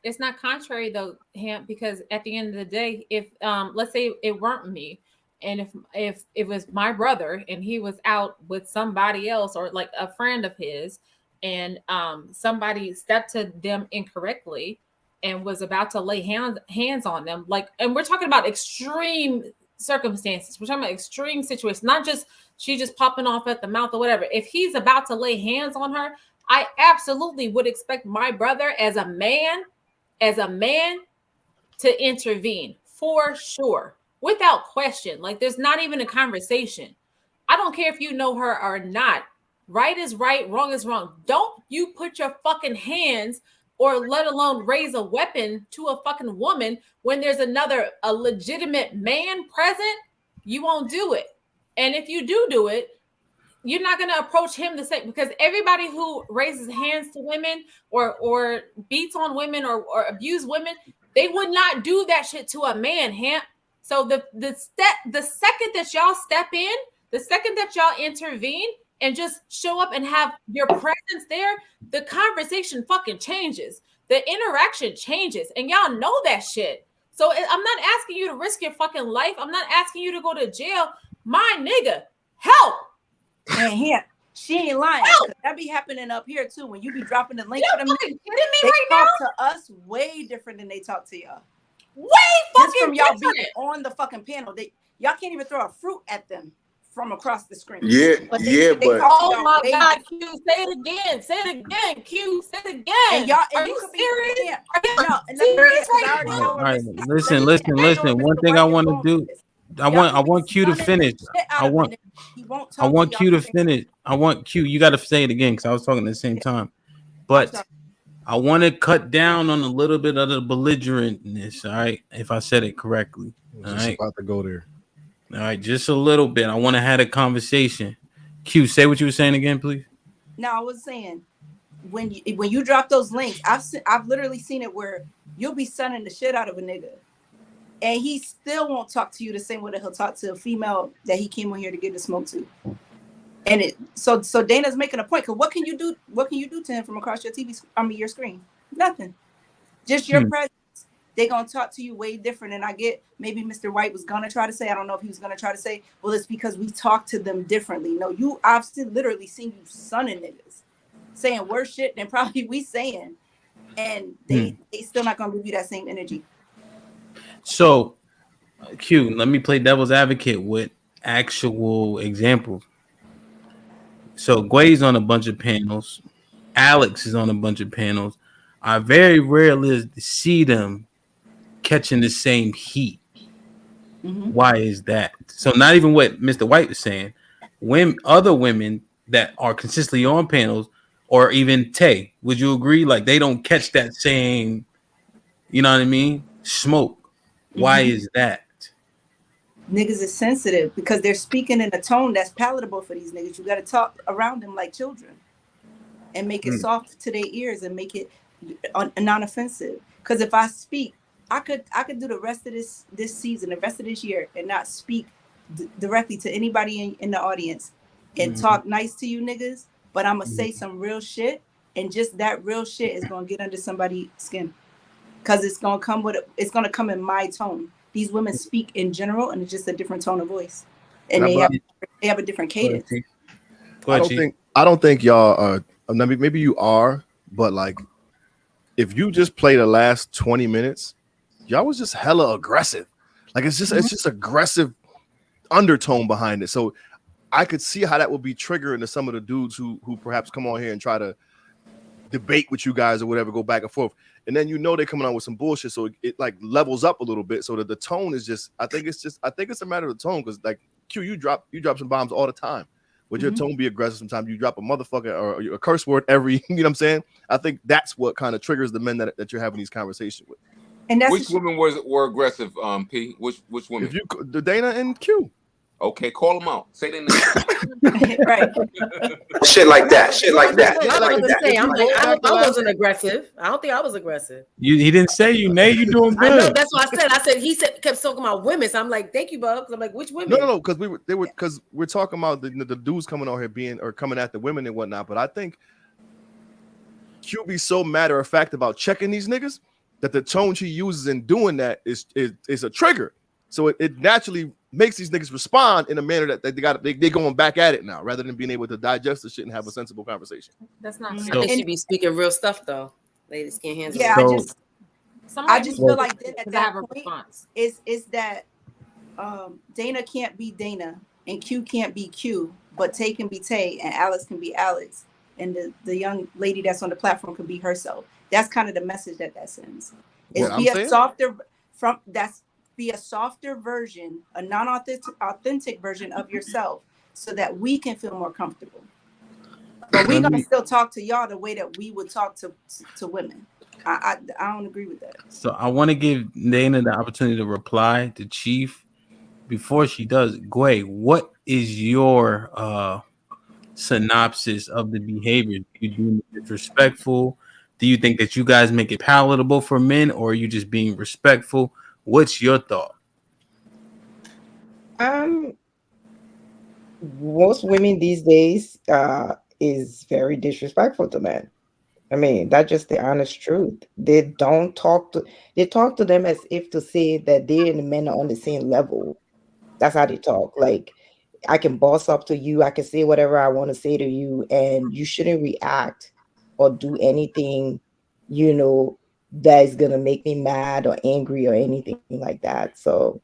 It's not contrary though, Hamp, because at the end of the day, if let's say it weren't me, and if it was my brother and he was out with somebody else or like a friend of his, and somebody stepped to them incorrectly and was about to lay hands on them, like, and we're talking about extreme circumstances. We're talking about extreme situations, not just she just popping off at the mouth or whatever. If he's about to lay hands on her, I absolutely would expect my brother as a man to intervene for sure, without question. Like there's not even a conversation. I don't care if you know her or not. Right is right, wrong is wrong. Don't you put your fucking hands or let alone raise a weapon to a fucking woman when there's a legitimate man present. You won't do it. And if you do it, you're not gonna approach him the same, because everybody who raises hands to women or beats on women or abuse women, they would not do that shit to a man, Hamp. So the second that y'all step in, the second that y'all intervene and just show up and have your presence there, the conversation fucking changes. The interaction changes, and y'all know that shit. So I'm not asking you to risk your fucking life. I'm not asking you to go to jail. My nigga, help.
And here, she ain't lying. That be happening up here too. When you be dropping the link for them,
kidding me
they
right
talk
now?
to us way different than they talk to y'all.
Way
Just
fucking
from y'all
different.
being on the fucking panel, y'all can't even throw a fruit at them from across the screen.
Yeah,
but
but
oh my God, Q, say it again. Say it again, Q. Say it again.
And y'all,
are
and
you
could be
serious?
yeah.
Are you
No, and let me
serious
say, 'cause I
right
already
now?
know
All
where
right,
Mr.
listen. One thing I want to do, I want Q to finish. I want Q to finish. I want Q. You got to say it again because I was talking at the same time. But I want to cut down on a little bit of the belligerentness. All right, if I said it correctly. All right,
about to go there.
All right, just a little bit. I want to have a conversation. Q, say what you were saying again, please.
No, I was saying when you drop those links, I've literally seen it where you'll be sunning the shit out of a nigga, and he still won't talk to you the same way that he'll talk to a female that he came on here to get the smoke to. And so Dana's making a point, because what can you do? What can you do to him from across your TV? Your screen? Nothing. Just your presence. They're gonna talk to you way different. And I get maybe Mr. White was gonna try to say, I don't know if he was gonna try to say, well, it's because we talk to them differently. No, I've still literally seen you sunning niggas, saying worse shit than probably we saying, and they still not gonna give you that same energy.
So, Q, let me play devil's advocate with actual examples. So, Gway's on a bunch of panels. Alex is on a bunch of panels. I very rarely see them catching the same heat.
Mm-hmm.
Why is that? So, not even what Mr. White was saying. When other women that are consistently on panels, or even Tay, would you agree? Like, they don't catch that same, you know what I mean? Smoke. Why is that?
Niggas is sensitive because they're speaking in a tone that's palatable for these niggas. You got to talk around them like children and make it soft to their ears and make it non-offensive. Because if I speak, I could do the rest of this season, the rest of this year, and not speak directly to anybody in the audience and talk nice to you niggas, but I'm gonna say some real shit, and just that real shit is gonna get under somebody's skin, because it's gonna come in my tone. These women speak in general, and it's just a different tone of voice, and they have a different cadence.
I don't think y'all are. Maybe you are, but like, if you just play the last 20 minutes, y'all was just hella aggressive. Like, it's just aggressive undertone behind it. So I could see how that would be triggering to some of the dudes who perhaps come on here and try to debate with you guys or whatever, go back and forth. And then they're coming on with some bullshit, so it like levels up a little bit, so that the tone is just. I think it's a matter of the tone, because like Q, you drop some bombs all the time. Would your tone be aggressive? Sometimes you drop a motherfucker or a curse word every. You know what I'm saying? I think that's what kind of triggers the men that you're having these conversations with.
And that's
which women were aggressive? P. Which women?
The Dana and Q.
Okay, call them out. Say their name.
Right.
Shit like that. Shit like that.
I was gonna say, I wasn't aggressive. I don't think I was aggressive.
He didn't say you, Nate. You doing good.
I know, that's what I said. I said he kept talking about women. So I'm like, thank you, Bob. I'm like, which women?
No, because because we're talking about the dudes coming on here coming at the women and whatnot. But I think Q be so matter of fact about checking these niggas that the tone she uses in doing that is a trigger. So it naturally makes these niggas respond in a manner that they're going back at it now, rather than being able to digest the shit and have a sensible conversation.
That's not.
I think she be speaking real stuff though. Ladies can't handle.
Yeah,
it.
I just feel like then at
I
that
have a
point
response.
is that Dana can't be Dana and Q can't be Q, but Tay can be Tay and Alex can be Alex, and the young lady that's on the platform can be herself. That's kind of the message that sends. Is be a softer version, a non-authentic version of yourself, so that we can feel more comfortable. But we're gonna still talk to y'all the way that we would talk to women. I don't agree with that.
So I want to give Dana the opportunity to reply to Chief. Before she does, Gway, what is your synopsis of the behavior? Do you deem it disrespectful? Do you think that you guys make it palatable for men, or are you just being respectful? What's your thought?
Most women these days is very disrespectful to men. I mean, that's just the honest truth. They talk to them as if to say that they and the men are on the same level. That's how they talk. Like, I can boss up to you, I can say whatever I want to say to you, and you shouldn't react or do anything, that is gonna make me mad or angry or anything like that. So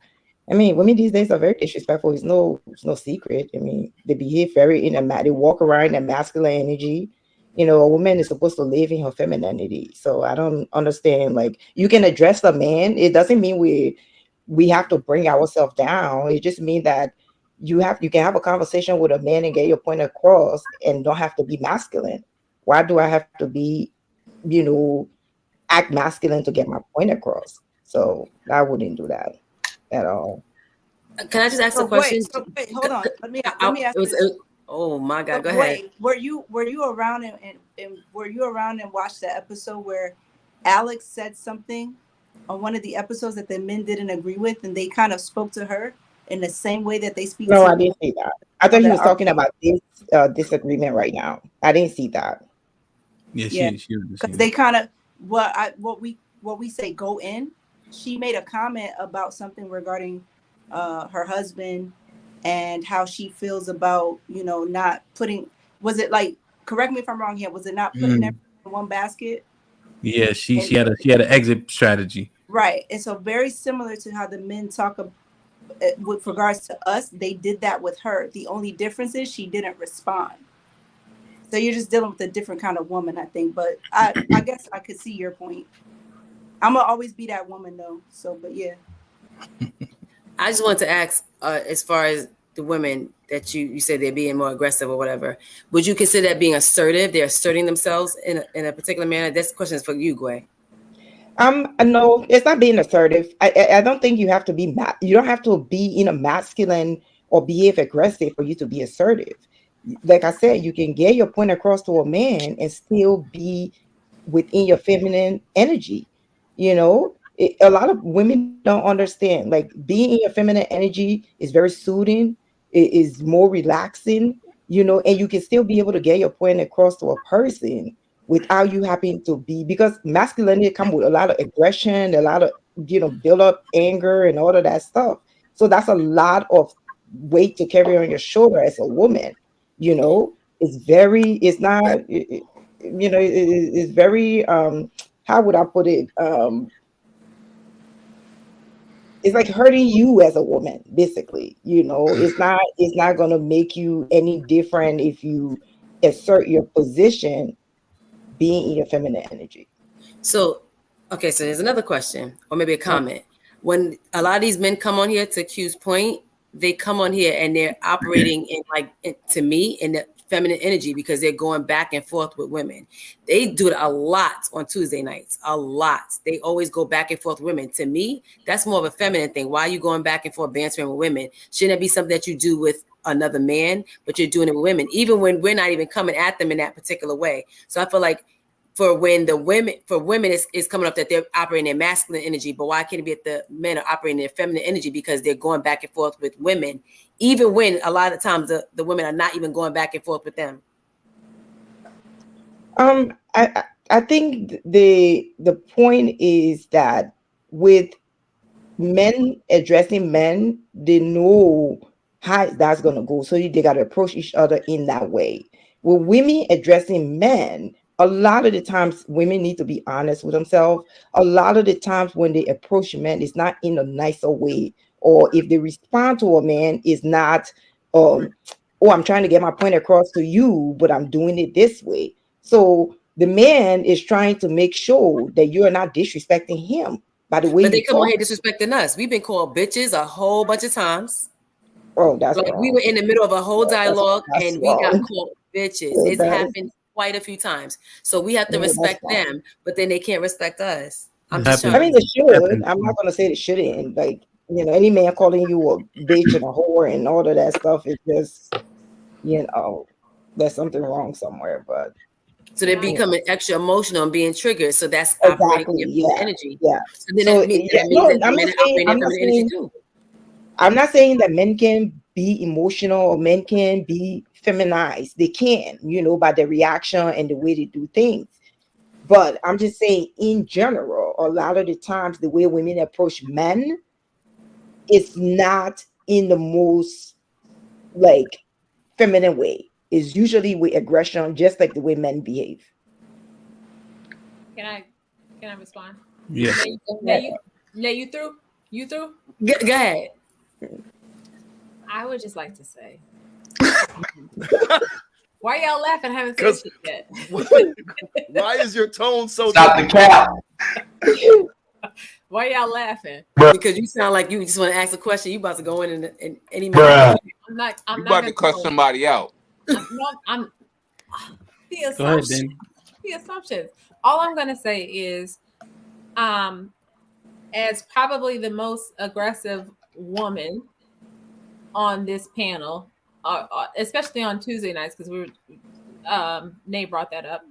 I mean, women these days are very disrespectful. It's no secret. I mean, they behave very they walk around in masculine energy. A woman is supposed to live in her femininity. So I don't understand. Like, you can address a man. It doesn't mean we have to bring ourselves down. It just means that you can have a conversation with a man and get your point across and don't have to be masculine. Why do I have to be, you know, act masculine to get my point across? So I wouldn't do that at all.
Can I just ask a question?
Wait, hold on. Let me ask this.
Oh my God, go
Wait,
ahead.
were you around and were you around and watched the episode where Alex said something on one of the episodes that the men didn't agree with, and they kind of spoke to her in the same way that they speak
No,
to
I didn't see that. I thought he was talking about this disagreement right now. I didn't see that.
Yeah, because they kind of what we say go in. She made a comment about something regarding her husband and how she feels about not putting. Was it like, correct me if I'm wrong here? Was it not putting everything in one basket?
Yeah, she had an exit strategy.
Right, and so very similar to how the men talk with regards to us, they did that with her. The only difference is she didn't respond. So you're just dealing with a different kind of woman, I think. But I guess I could see your point. I'm gonna always be that woman though. So, but yeah.
I just want to ask, as far as the women that you said they're being more aggressive or whatever, would you consider that being assertive? They're asserting themselves in a particular manner. This question is for you, Gway.
No, it's not being assertive. I don't think you have to be you don't have to be in a masculine or behave aggressive for you to be assertive. Like I said, you can get your point across to a man and still be within your feminine energy. A lot of women don't understand. Like, being in your feminine energy is very soothing. It is more relaxing. And you can still be able to get your point across to a person without you having to be, because masculinity comes with a lot of aggression, a lot of build up anger and all of that stuff. So that's a lot of weight to carry on your shoulder as a woman. It's very how would I put it? It's like hurting you as a woman, basically. It's not gonna make you any different if you assert your position being in your feminine energy.
So, okay, so there's another question, or maybe a comment. When a lot of these men come on here, to Q's point, they come on here and they're operating to me, in the feminine energy, because they're going back and forth with women. They do it a lot on Tuesday nights, a lot. They always go back and forth with women. To me, that's more of a feminine thing. Why are you going back and forth bantering with women? Shouldn't it be something that you do with another man, but you're doing it with women, even when we're not even coming at them in that particular way? So I feel like for women is coming up that they're operating in masculine energy, but why can't it be that the men are operating in feminine energy, because they're going back and forth with women, even when a lot of times the women are not even going back and forth with them?
I think the point is that with men addressing men, they know how that's gonna go, so they got to approach each other in that way. With women addressing men, a lot of the times women need to be honest with themselves. A lot of the times when they approach men, it's not in a nicer way, or if they respond to a man, it's not I'm trying to get my point across to you, but I'm doing it this way. So the man is trying to make sure that you are not disrespecting him by the way.
But they come on here disrespecting us. We've been called bitches a whole bunch of times.
Oh, that's
like
wrong.
We were in the middle of a whole dialogue
that's
and we got called bitches.
Yeah,
It's happened quite a few times. So we have to respect them, but then they can't respect us. I'm just trying.
I mean, they should. I'm not gonna say they shouldn't. Like, any man calling you a bitch and a whore and all of that stuff is just, there's something wrong somewhere. But
so they're becoming extra emotional and being triggered. So that's
exactly,
operating in
yeah,
energy.
yeah.
So then
So
that means
yeah,
that
no,
men are operating in feminine energy too.
I'm not saying that men can be emotional or men can be feminized. They can, by the reaction and the way they do things. But I'm just saying, in general, a lot of the times the way women approach men is not in the most like feminine way. It's usually with aggression, just like the way men behave.
Can I respond?
Yeah.
Let you through? You through?
Go ahead.
I would just like to say, why y'all laughing? I haven't said shit yet.
Why is your tone so?
Stop the cap.
Why y'all laughing?
Because you sound like you just want to ask a question. You about to go in any minute.
I'm not
about to cuss somebody out.
I'm the
Go ahead,
assumption.
then.
The assumptions. All I'm gonna say is, as probably the most aggressive woman on this panel, especially on Tuesday nights, because Nay brought that up.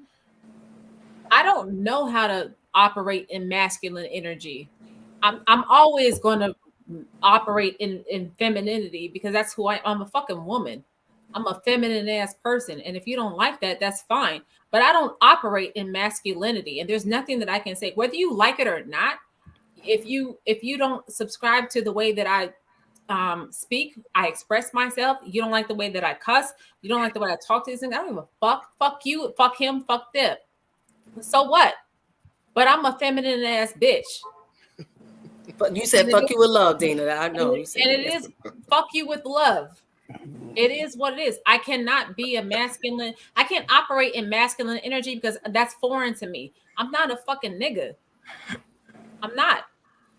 I don't know how to operate in masculine energy. I'm always going to operate in femininity because that's who I'm a fucking woman. I'm a feminine ass person. And if you don't like that, that's fine. But I don't operate in masculinity. And there's nothing that I can say, whether you like it or not. If you don't subscribe to the way that I speak, I express myself, you don't like the way that I cuss, you don't like the way I talk to these things, I don't give a fuck you, fuck him, fuck them. So what? But I'm a feminine ass bitch.
But you said fuck you with love, Dana. I know.
And it is fuck you with love. It is what it is. I cannot be a masculine. I can't operate in masculine energy because that's foreign to me. I'm not a fucking nigga. I'm not.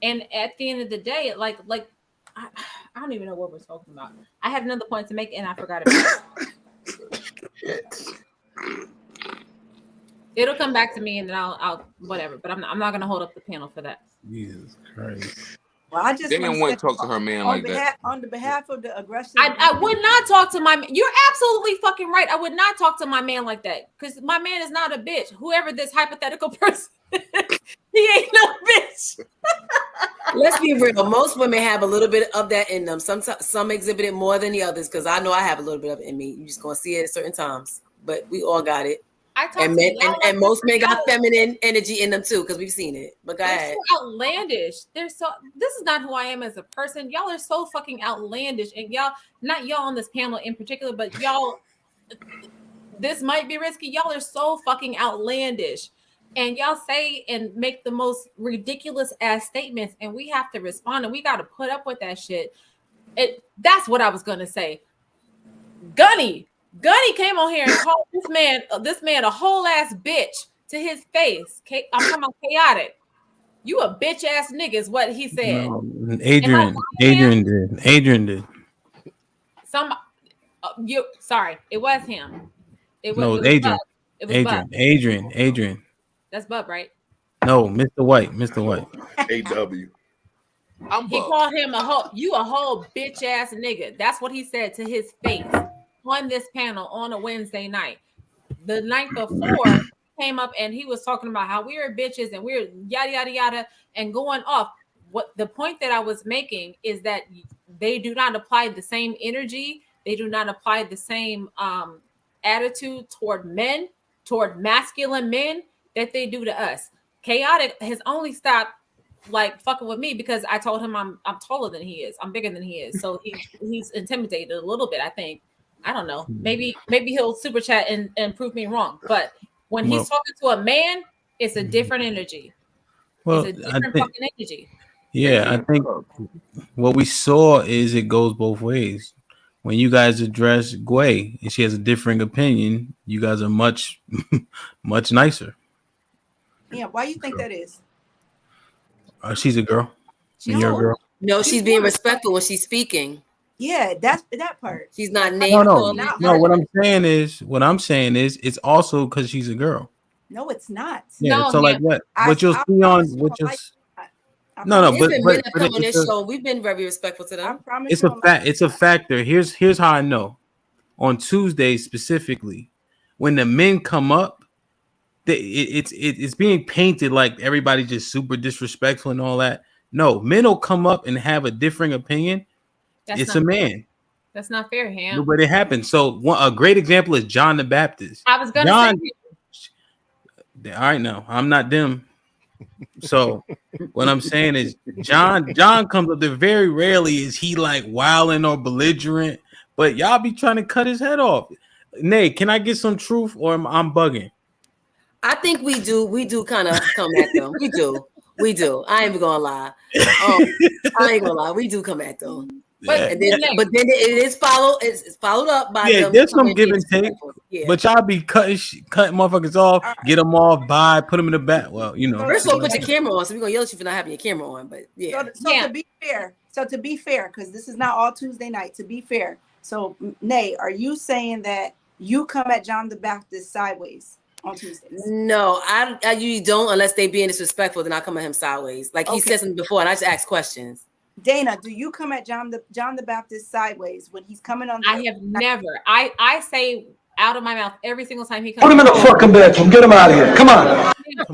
And at the end of the day, like I don't even know what we're talking about. I had another point to make and I forgot about it. It'll come back to me and then I'll whatever. But I'm not gonna hold up the panel for that.
Jesus Christ.
Well, I just
Didn't want to talk to her man like that.
On the behalf of the aggression,
I would not talk to my man. You're absolutely fucking right. I would not talk to my man like that because my man is not a bitch. Whoever this hypothetical person, he ain't no bitch.
Let's be real. Most women have a little bit of that in them. Some exhibit it more than the others because I know I have a little bit of it in me. You're just gonna see it at certain times, but we all got it. And most men got feminine energy in them too because we've seen it. But go ahead.
So outlandish. This is not who I am as a person. Y'all are so fucking outlandish, and y'all, not y'all on this panel in particular, but y'all. This might be risky. Y'all are so fucking outlandish. And y'all say and make the most ridiculous ass statements, and we have to respond, and we got to put up with that shit. That's what I was gonna say. Gunny came on here and called this man a whole ass bitch to his face. I'm talking about chaotic. You a bitch ass nigga is what he said.
No, Adrian did.
Sorry, it was him. It was
Adrian.
Bub. It was
Adrian.
Bub. That's Bub, right?
No, Mr. White.
AW.
He called him a whole bitch ass nigga. That's what he said to his face on this panel on a Wednesday night. The night before came up and he was talking about how we are bitches and we're yada yada yada and going off. What the point that I was making is that they do not apply the same energy. They do not apply the same attitude toward masculine men that they do to us. Chaotic has only stopped like fucking with me because I told him I'm taller than he is. I'm bigger than he is. So he's intimidated a little bit, I think. I don't know. Maybe he'll super chat and prove me wrong. But when he's talking to a man, it's a different energy.
Well,
it's a different fucking energy.
Yeah, I think what we saw is it goes both ways. When you guys address Gway and she has a differing opinion, you guys are much, much nicer.
Yeah, why you think that is?
She's a girl. You're a girl.
No, she's being respectful when she's speaking.
Yeah, that's that part.
She's not
No. What I'm saying is, it's also because she's a girl.
No, it's not.
Yeah.
No,
so like what? What you'll see on what you'll.
We've been very respectful to them.
It's a factor. Here's how I know. on Tuesdays specifically, when the men come up, it's being painted like everybody just super disrespectful and all that. No, men will come up and have a differing opinion. It's a man.
That's not fair, Ham.
But it happens. So a great example is John the Baptist.
I was gonna say.
All right, now I'm not them. So what I'm saying is John comes up there. Very rarely is he like wilding or belligerent, but y'all be trying to cut his head off. Nay, can I get some truth or I'm bugging?
I think we do kind of come at them. We do. I ain't even gonna lie. I ain't gonna lie. We do come at them. But then it is followed. It's followed up by them.
There's some give and take. Yeah. But y'all be cutting motherfuckers off, get them off, put them in the back. Well, you know.
First of all, put your camera on, so we're gonna yell at you for not having your camera on. But yeah.
So to be fair, because this is not all Tuesday night. To be fair, so Nay, are you saying that you come at John the Baptist sideways on Tuesdays?
No, I usually don't unless they being disrespectful. Then I come at him sideways. Like he said something before, and I just ask questions.
Dana, do you come at John the Baptist sideways when he's coming on?
I have never. I say out of my mouth every single time he comes.
Put him in the fucking bedroom. Get him out of here. Come on.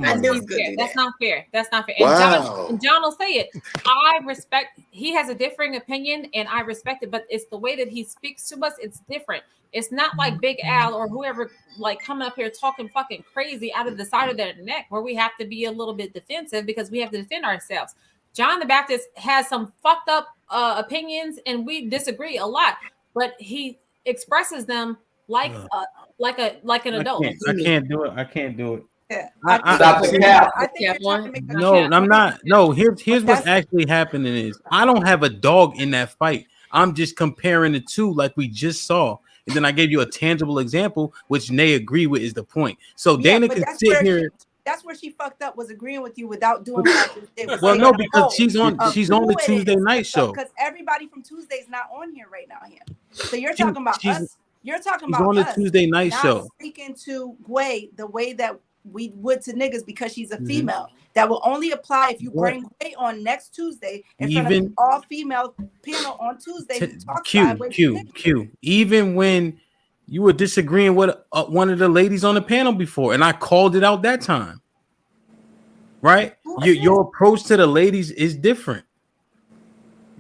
That's not fair. That's not fair.
Wow.
And John will say it. I respect. He has a differing opinion, and I respect it. But it's the way that he speaks to us. It's different. It's not like Big Al or whoever like coming up here talking fucking crazy out of the side of their neck, where we have to be a little bit defensive because we have to defend ourselves. John the Baptist has some fucked up opinions, and we disagree a lot. But he expresses them like an adult.
I can't do it.
Yeah.
I'm not. No, here's what's actually happening is I don't have a dog in that fight. I'm just comparing the two like we just saw. And then I gave you a tangible example, which Nay agree with is the point. So Dana can sit here.
That's where she fucked up, was agreeing with you without doing what I just did.
Well, no, because she's on the Tuesday night show.
Because everybody from Tuesday is not on here right now. Here, so you're talking about us. You're talking about
on the Tuesday night show.
Speaking to Gway the way that we would to niggas because she's a female. That will only apply if you bring Gway on next Tuesday in front of all female panel on Tuesday.
Q. Even when you were disagreeing with one of the ladies on the panel before, and I called it out that time. Right? Your approach to the ladies is different.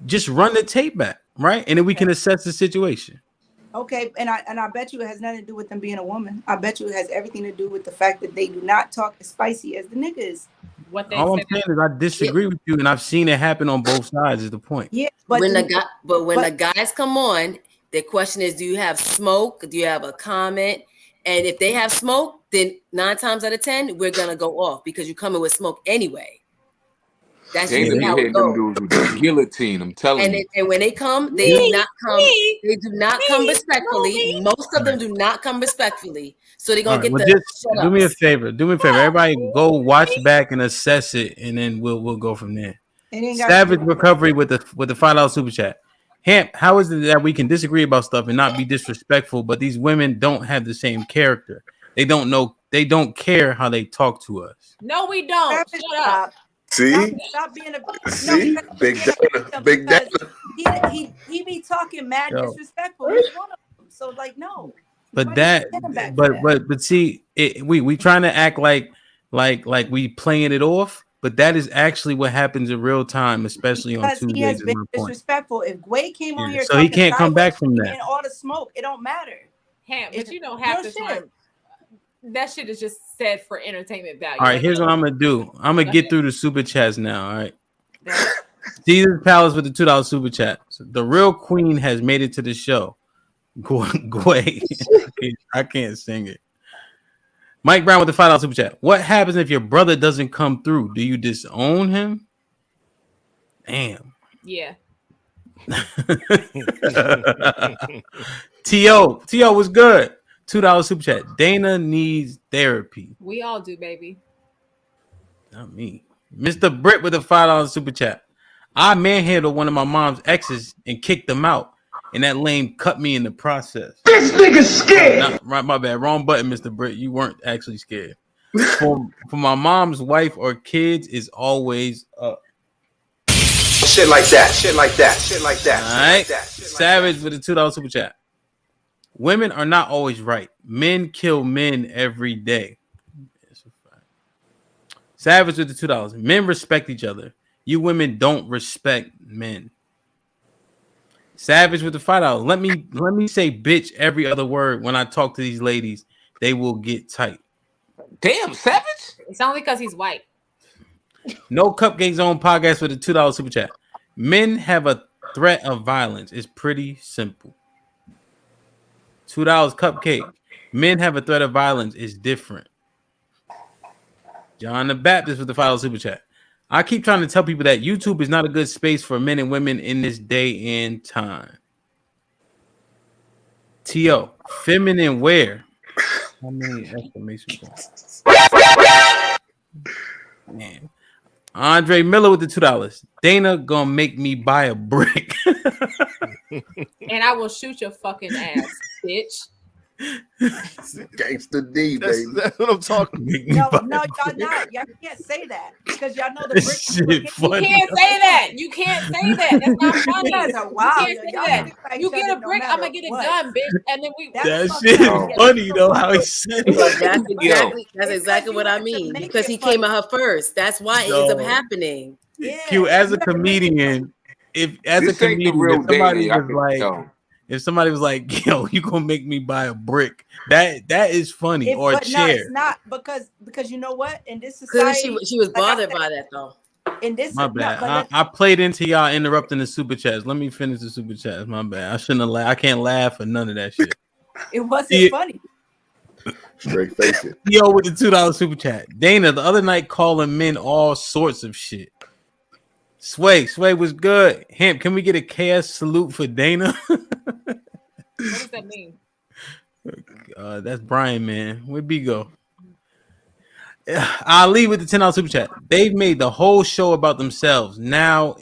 Just run the tape back, right? And then we can assess the situation.
Okay, and I bet you it has nothing to do with them being a woman. I bet you it has everything to do with the fact that they do not talk as spicy as the niggas.
All I'm saying is I disagree with you, and I've seen it happen on both sides. Is the point?
Yeah,
when the guys come on, the question is, do you have smoke? Do you have a comment? And if they have smoke, then 9 times out of 10, we're gonna go off because you're coming with smoke anyway. That's
usually how it goes. Guillotine, I'm telling you.
And when they come, they do not come. They do not come respectfully. Most of them do not come respectfully. So they're gonna
do me a favor. Everybody go watch back and assess it, and then we'll go from there. Savage Recovery with the $5 super chat. Hamp, how is it that we can disagree about stuff and not be disrespectful, but these women don't have the same character? They don't know. They don't care how they talk to us.
No, we don't. Shut up.
See?
Stop being a
Big Dana.
He be talking mad disrespectful. So like no.
But see, we trying to act like we playing it off. But that is actually what happens in real time, especially on Tuesdays.
He has been disrespectful. If Gway came on here,
so he can't come back from that.
And all the smoke, it don't matter.
But you don't have to. That shit is just said for entertainment value.
All right, here's what I'm gonna do. I'm gonna get through the super chats now. All right. Caesar's Palace with the $2 super chat. So the real queen has made it to the show. Gway. I can't sing it. Mike Brown with the $5 super chat. What happens if your brother doesn't come through? Do you disown him? Damn.
Yeah.
T.O. was good. $2 super chat. Dana needs therapy.
We all do, baby.
Not me. Mr. Britt with a $5 super chat. I manhandled one of my mom's exes and kicked them out. And that lame cut me in the process.
This nigga's scared.
Right, my bad. Wrong button, Mr. Britt. You weren't actually scared. For my mom's wife or kids is always up.
Shit like that.
All right. Savage with a $2 super chat. Women are not always right. Men kill men every day. Savage with the $2. Men respect each other. You women don't respect men. Savage with the $5. Let me say bitch every other word when I talk to these ladies. They will get tight.
Damn, Savage.
It's only because he's white.
No Cupcake Zone podcast with a $2 super chat. Men have a threat of violence. It's pretty simple. $2 Cupcake. Men have a threat of violence. It's different. John the Baptist with the $5 super chat. I keep trying to tell people that YouTube is not a good space for men and women in this day and time. T.O. Feminine wear. How many exclamation points? Man. Andre Miller with the $2. Dana gonna make me buy a brick.
And I will shoot your fucking ass, bitch.
Gangsta D, baby.
That's what I'm talking.
No, y'all not. Y'all can't say that because y'all know the brick.
Shit funny.
You can't say that. You can't say that. That's not funny.
You guys are wild.
You can't say
Y'all
that.
stick by
You
each
get a
other no
brick, I'm
matter
gonna get a
what.
gun, bitch. And then we.
That
fucked
shit
up.
is funny though. How he said it.
That's exactly what I mean. Because he came at her first. That's why it ends up happening.
Yeah.
Q, as a comedian, if somebody was like, yo, you gonna make me buy a brick, that is funny. Or a chair.
No, it's not because you know what? In this society,
she was bothered by that though.
In this,
my bad. I played into y'all interrupting the super chats. Let me finish the super chats. My bad. I shouldn't have laughed. I can't laugh at none of that shit.
It wasn't funny.
Straight face it.
Yo, with the $2 super chat. Dana, the other night calling men all sorts of shit. Sway was good. Hemp, can we get a KS salute for Dana?
What does that mean?
That's Brian, man. Where'd B go? Ali with the $10 super chat. They've made the whole show about themselves now.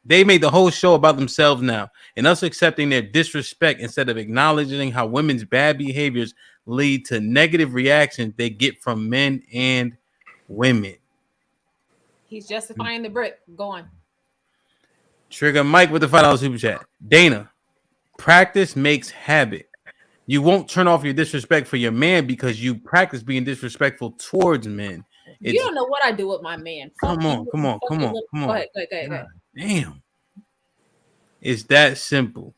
They made the whole show about themselves now, and us accepting their disrespect instead of acknowledging how women's bad behaviors lead to negative reactions they get from men and women.
He's justifying the brick. Go on.
Trigger Mike with the $5 super chat. Dana, practice makes habit. You won't turn off your disrespect for your man because you practice being disrespectful towards men.
You don't know what I do with my man.
Come on.
Go ahead.
Damn. It's that simple.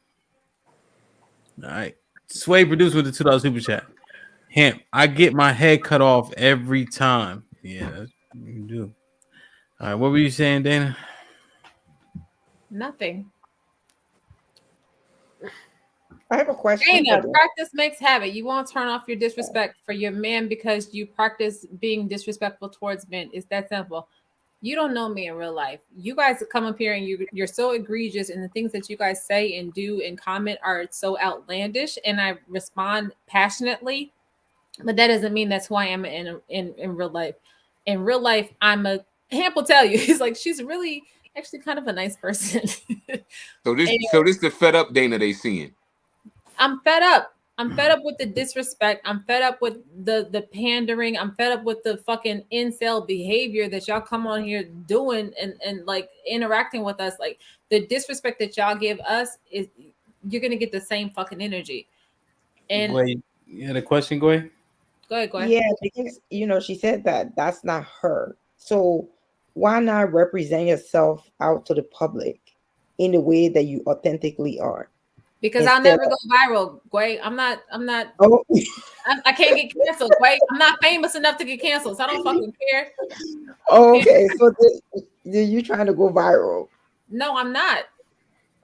All right. Sway produced with the $2 super chat. Hemp, I get my head cut off every time. Yeah, that's what you do. All right, what were you saying, Dana?
Nothing.
I have a question.
Dana, practice makes habit. You won't turn off your disrespect for your man because you practice being disrespectful towards men. It's that simple. You don't know me in real life. You guys come up here and you're so egregious, and the things that you guys say and do and comment are so outlandish, and I respond passionately. But that doesn't mean that's who I am in real life. In real life, Hamp will tell you, he's like, she's really actually kind of a nice person.
So this the fed up Dana they seeing.
I'm fed up. I'm fed up with the disrespect. I'm fed up with the pandering. I'm fed up with the fucking incel behavior that y'all come on here doing and like interacting with us. Like the disrespect that y'all give us is you're gonna get the same fucking energy. And
Wait, you had a question, Goy?
Go ahead.
Yeah, because she said that's not her. So why not represent yourself out to the public in the way that you authentically are?
Because I'll never go viral, Gway. I'm not.
Oh.
I can't get canceled, Gway. I'm not famous enough to get canceled, so I don't fucking care.
Oh, okay, so you trying to go viral?
No, I'm not.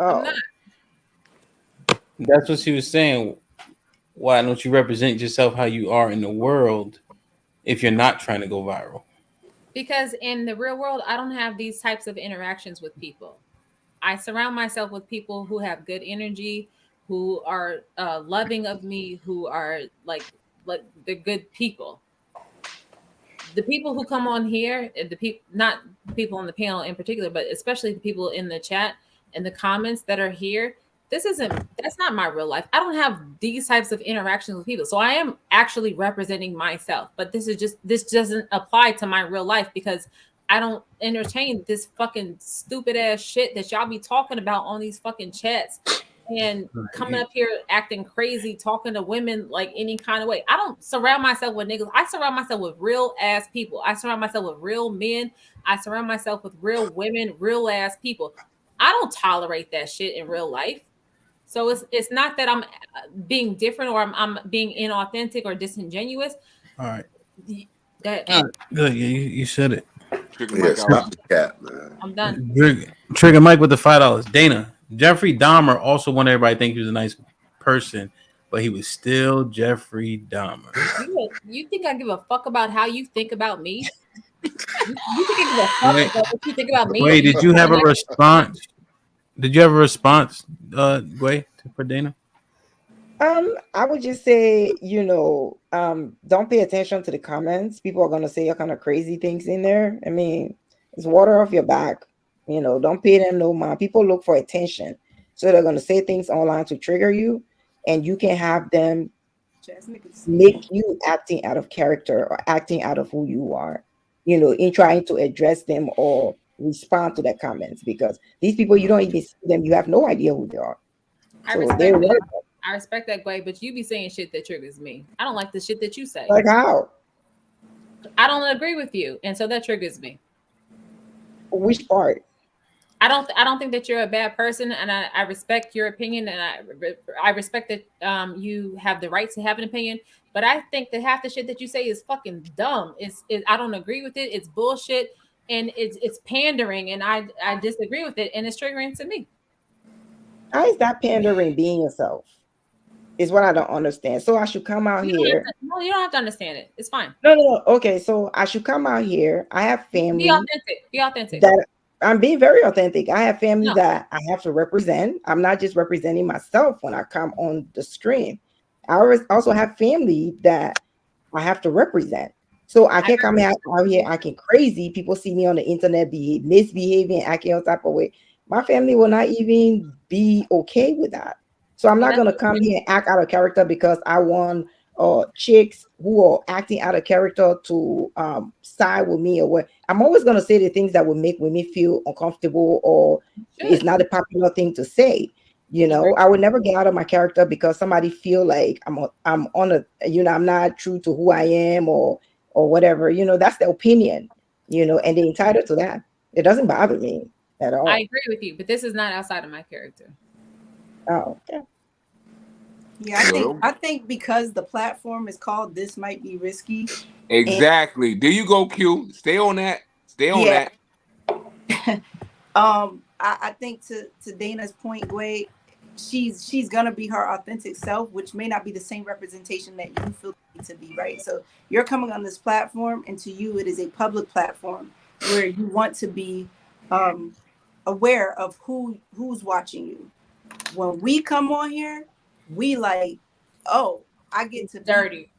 Oh.
I'm not.
That's what she was saying. Why don't you represent yourself how you are in the world if you're not trying to go viral?
Because in the real world, I don't have these types of interactions with people. I surround myself with people who have good energy, who are loving of me, who are like they're good people. The people who come on here, not the people on the panel in particular, but especially the people in the chat and the comments that are here, that's not my real life. I don't have these types of interactions with people. So I am actually representing myself, but this doesn't apply to my real life because I don't entertain this fucking stupid ass shit that y'all be talking about on these fucking chats and coming up here acting crazy, talking to women like any kind of way. I don't surround myself with niggas. I surround myself with real ass people. I surround myself with real men. I surround myself with real women, real ass people. I don't tolerate that shit in real life. So it's not that I'm being different or I'm being inauthentic or disingenuous.
All right.
That
Good. Yeah, you said it.
Yeah, stop the cap, man.
I'm done.
Trigger Mike with the $5. Dana, Jeffrey Dahmer also wanted everybody to think he was a nice person, but he was still Jeffrey Dahmer.
You think I give a fuck about how you think about me? You think I give a fuck about what you think about me?
Wait, did you have a response? Did you have a response, Gway, for Dana?
I would just say, don't pay attention to the comments. People are gonna say all kind of crazy things in there. I mean, it's water off your back. Don't pay them no mind. People look for attention, so they're gonna say things online to trigger you, and you can have them make you acting out of character or acting out of who you are. In trying to address them or respond to their comments, because these people, you don't even see them. You have no idea who they are.
I respect that, Gway, but you be saying shit that triggers me. I don't like the shit that you say.
Like how?
I don't agree with you, and so that triggers me.
Which part?
I don't think that you're a bad person, and I respect your opinion, and I respect that you have the right to have an opinion. But I think that half the shit that you say is fucking dumb. I don't agree with it. It's bullshit, and it's pandering, and I disagree with it, and it's triggering to me.
How is that pandering being yourself? Is what I don't understand. So I should come out here.
No, you don't have to understand it. It's fine.
No. Okay, so I should come out here. I have family.
Be authentic. Be authentic.
That I'm being very authentic. I have family that I have to represent. I'm not just representing myself when I come on the screen. I also have family that I have to represent. So I can't come out here acting crazy. People see me on the internet misbehaving, acting all type of way. My family will not even be okay with that. So I'm not going to come here and act out of character because I want chicks who are acting out of character to side with me or what. I'm always going to say the things that will make women feel uncomfortable or it's not a popular thing to say. I would never get out of my character because somebody feel like I'm on a, I'm not true to who I am or whatever. That's their opinion, and they're entitled to that. It doesn't bother me at all.
I agree with you, but this is not outside of my character.
Oh, okay.
Yeah, I think because the platform is called "This Might Be Risky."
Exactly. There you go, Q. Stay on that. Stay on that.
I think to Dana's point, Gway, she's gonna be her authentic self, which may not be the same representation that you feel to be, right? So you're coming on this platform, and to you, it is a public platform where you want to be aware of who's watching you. When we come on here, we like, oh, I get to
dirty.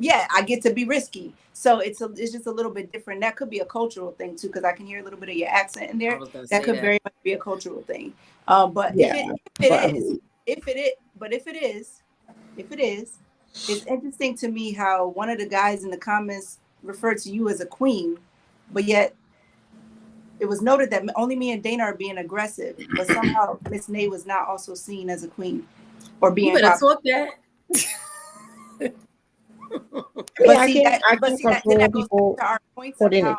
I get to be risky. So it's just a little bit different. That could be a cultural thing too, because I can hear a little bit of your accent in there. That could very much be a cultural thing. But if it is, it's interesting to me how one of the guys in the comments referred to you as a queen, but yet it was noted that only me and Dana are being aggressive, but somehow Miss Nay was not also seen as a queen or being.
You better talk that.
But see, that goes to our points of how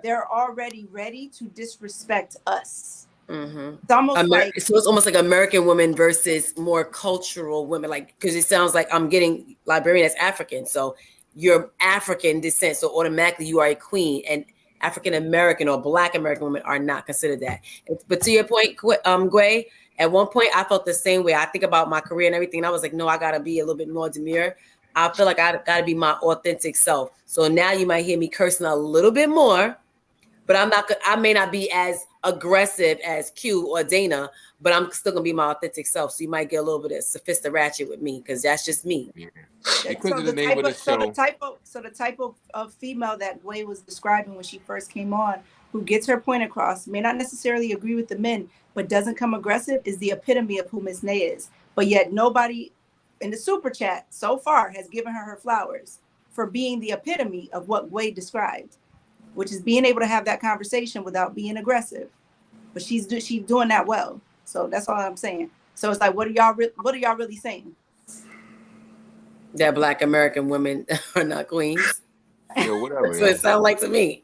they're already ready to disrespect us.
Mm-hmm.
It's almost
it's almost like American women versus more cultural women, like, because it sounds like I'm getting Liberian as African, so you're African descent, so automatically you are a queen, and African American or Black American women are not considered that. But to your point, Gway, at one point I felt the same way. I think about my career and everything, and I was like, no, I gotta be a little bit more demure. I feel like I gotta be my authentic self. So now you might hear me cursing a little bit more, but I may not be as aggressive as Q or Dana, but I'm still gonna be my authentic self. So you might get a little bit of sophisticated ratchet with me because that's just me.
Yeah. Because of the name of the show.
So the type of female that Gway was describing when she first came on, who gets her point across, may not necessarily agree with the men, but doesn't come aggressive, is the epitome of who Miss Nay is. But yet nobody in the super chat so far has given her flowers for being the epitome of what Gway described, which is being able to have that conversation without being aggressive. But she's doing that well. So that's all I'm saying. So it's like, what are y'all really saying?
That Black American women are not queens.
Yo, whatever.
That's what it sounds like to me.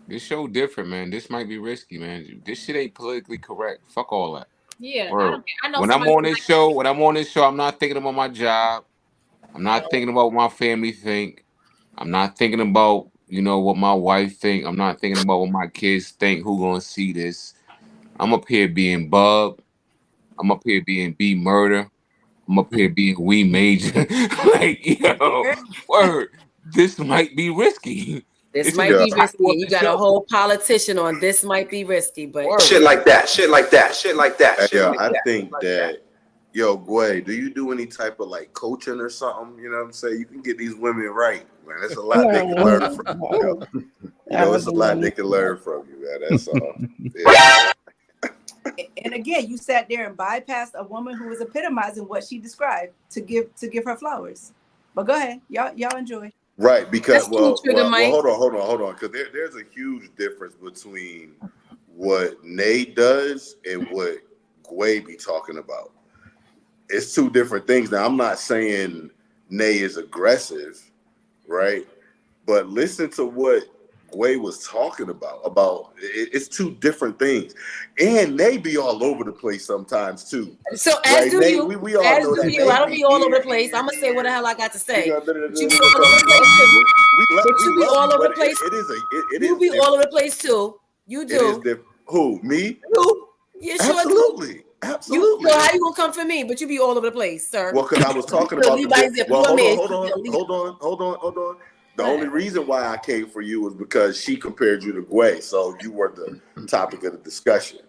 This show different, man. This might be risky, man. This shit ain't politically correct. Fuck all that.
Yeah,
Word.
I know.
When I'm on this show, I'm not thinking about my job. I'm not thinking about what my family think. I'm not thinking about, what my wife think. I'm not thinking about what my kids think. Who gonna see this? I'm up here being Bub. I'm up here being B Murder. I'm up here being We Major. Like, word. This might be risky.
This might be risky. You got a whole politician on this might be risky, but
shit like that, shit like that, shit like that.
Hey,
Shit
yo,
like
I
that.
think that, yo, Gway, do you do any type of like coaching or something? You know what I'm saying? You can get these women right, man. There's a lot they can learn from you. It's a lot they can learn from you, man. That's all. Yeah.
And again, you sat there and bypassed a woman who was epitomizing what she described to give her flowers. But go ahead, y'all enjoy.
Right, because well, hold on, because there's a huge difference between what Nate does and what Gway be talking about. It's two different things. Now, I'm not saying Nay is aggressive, right? But listen to what Gway was talking about. It's two different things. And Nay be all over the place sometimes too.
So as do you. We all know that. I don't be all over the place. I'm gonna say what the hell I got to say. You be all over the place too. You be all over the place. You be all over the place too. You do.
Who? Me?
You. Yeah, sure.
Absolutely. Absolutely.
So how you gonna come for me? But you be all over the place, sir.
Well, because I was talking about hold on. The only reason why I came for you was because she compared you to Gway, so you were the topic of the discussion.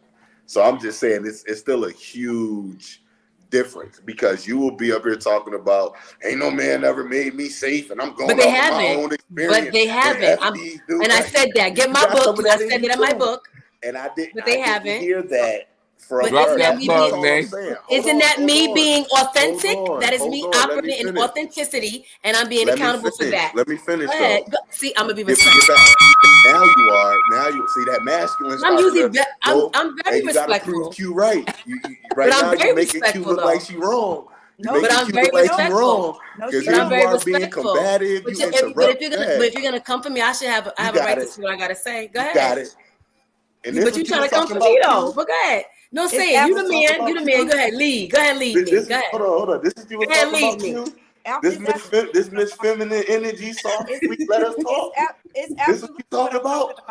So I'm just saying it's still a huge difference because you will be up here talking about ain't no man ever made me safe, and I'm going off of my own experience.
But they haven't. And I said that. Get my book. I said it in my book.
And I didn't.
But they haven't.
Hear that.
Drop that plug, man.
Isn't that me being authentic? That is me operating in authenticity, and I'm being accountable for that.
Let me finish.
Go ahead. See, I'm gonna be respectful.
Now you see that masculine.
I'm very respectful.
You gotta prove Q right. Right now you're making Q look like she wrong.
But I'm very respectful.
Because you are being combative.
But if you're gonna come for me, I have a right to see what I gotta say. Go ahead.
Got it.
But you trying to come for me though. But go ahead. No, say it. You the man. Go ahead, lead. Go ahead, lead me. Go ahead.
Hold on. This is you talking about you. This Miss Feminine energy soft. Let us talk.
It's
this is what you talking about.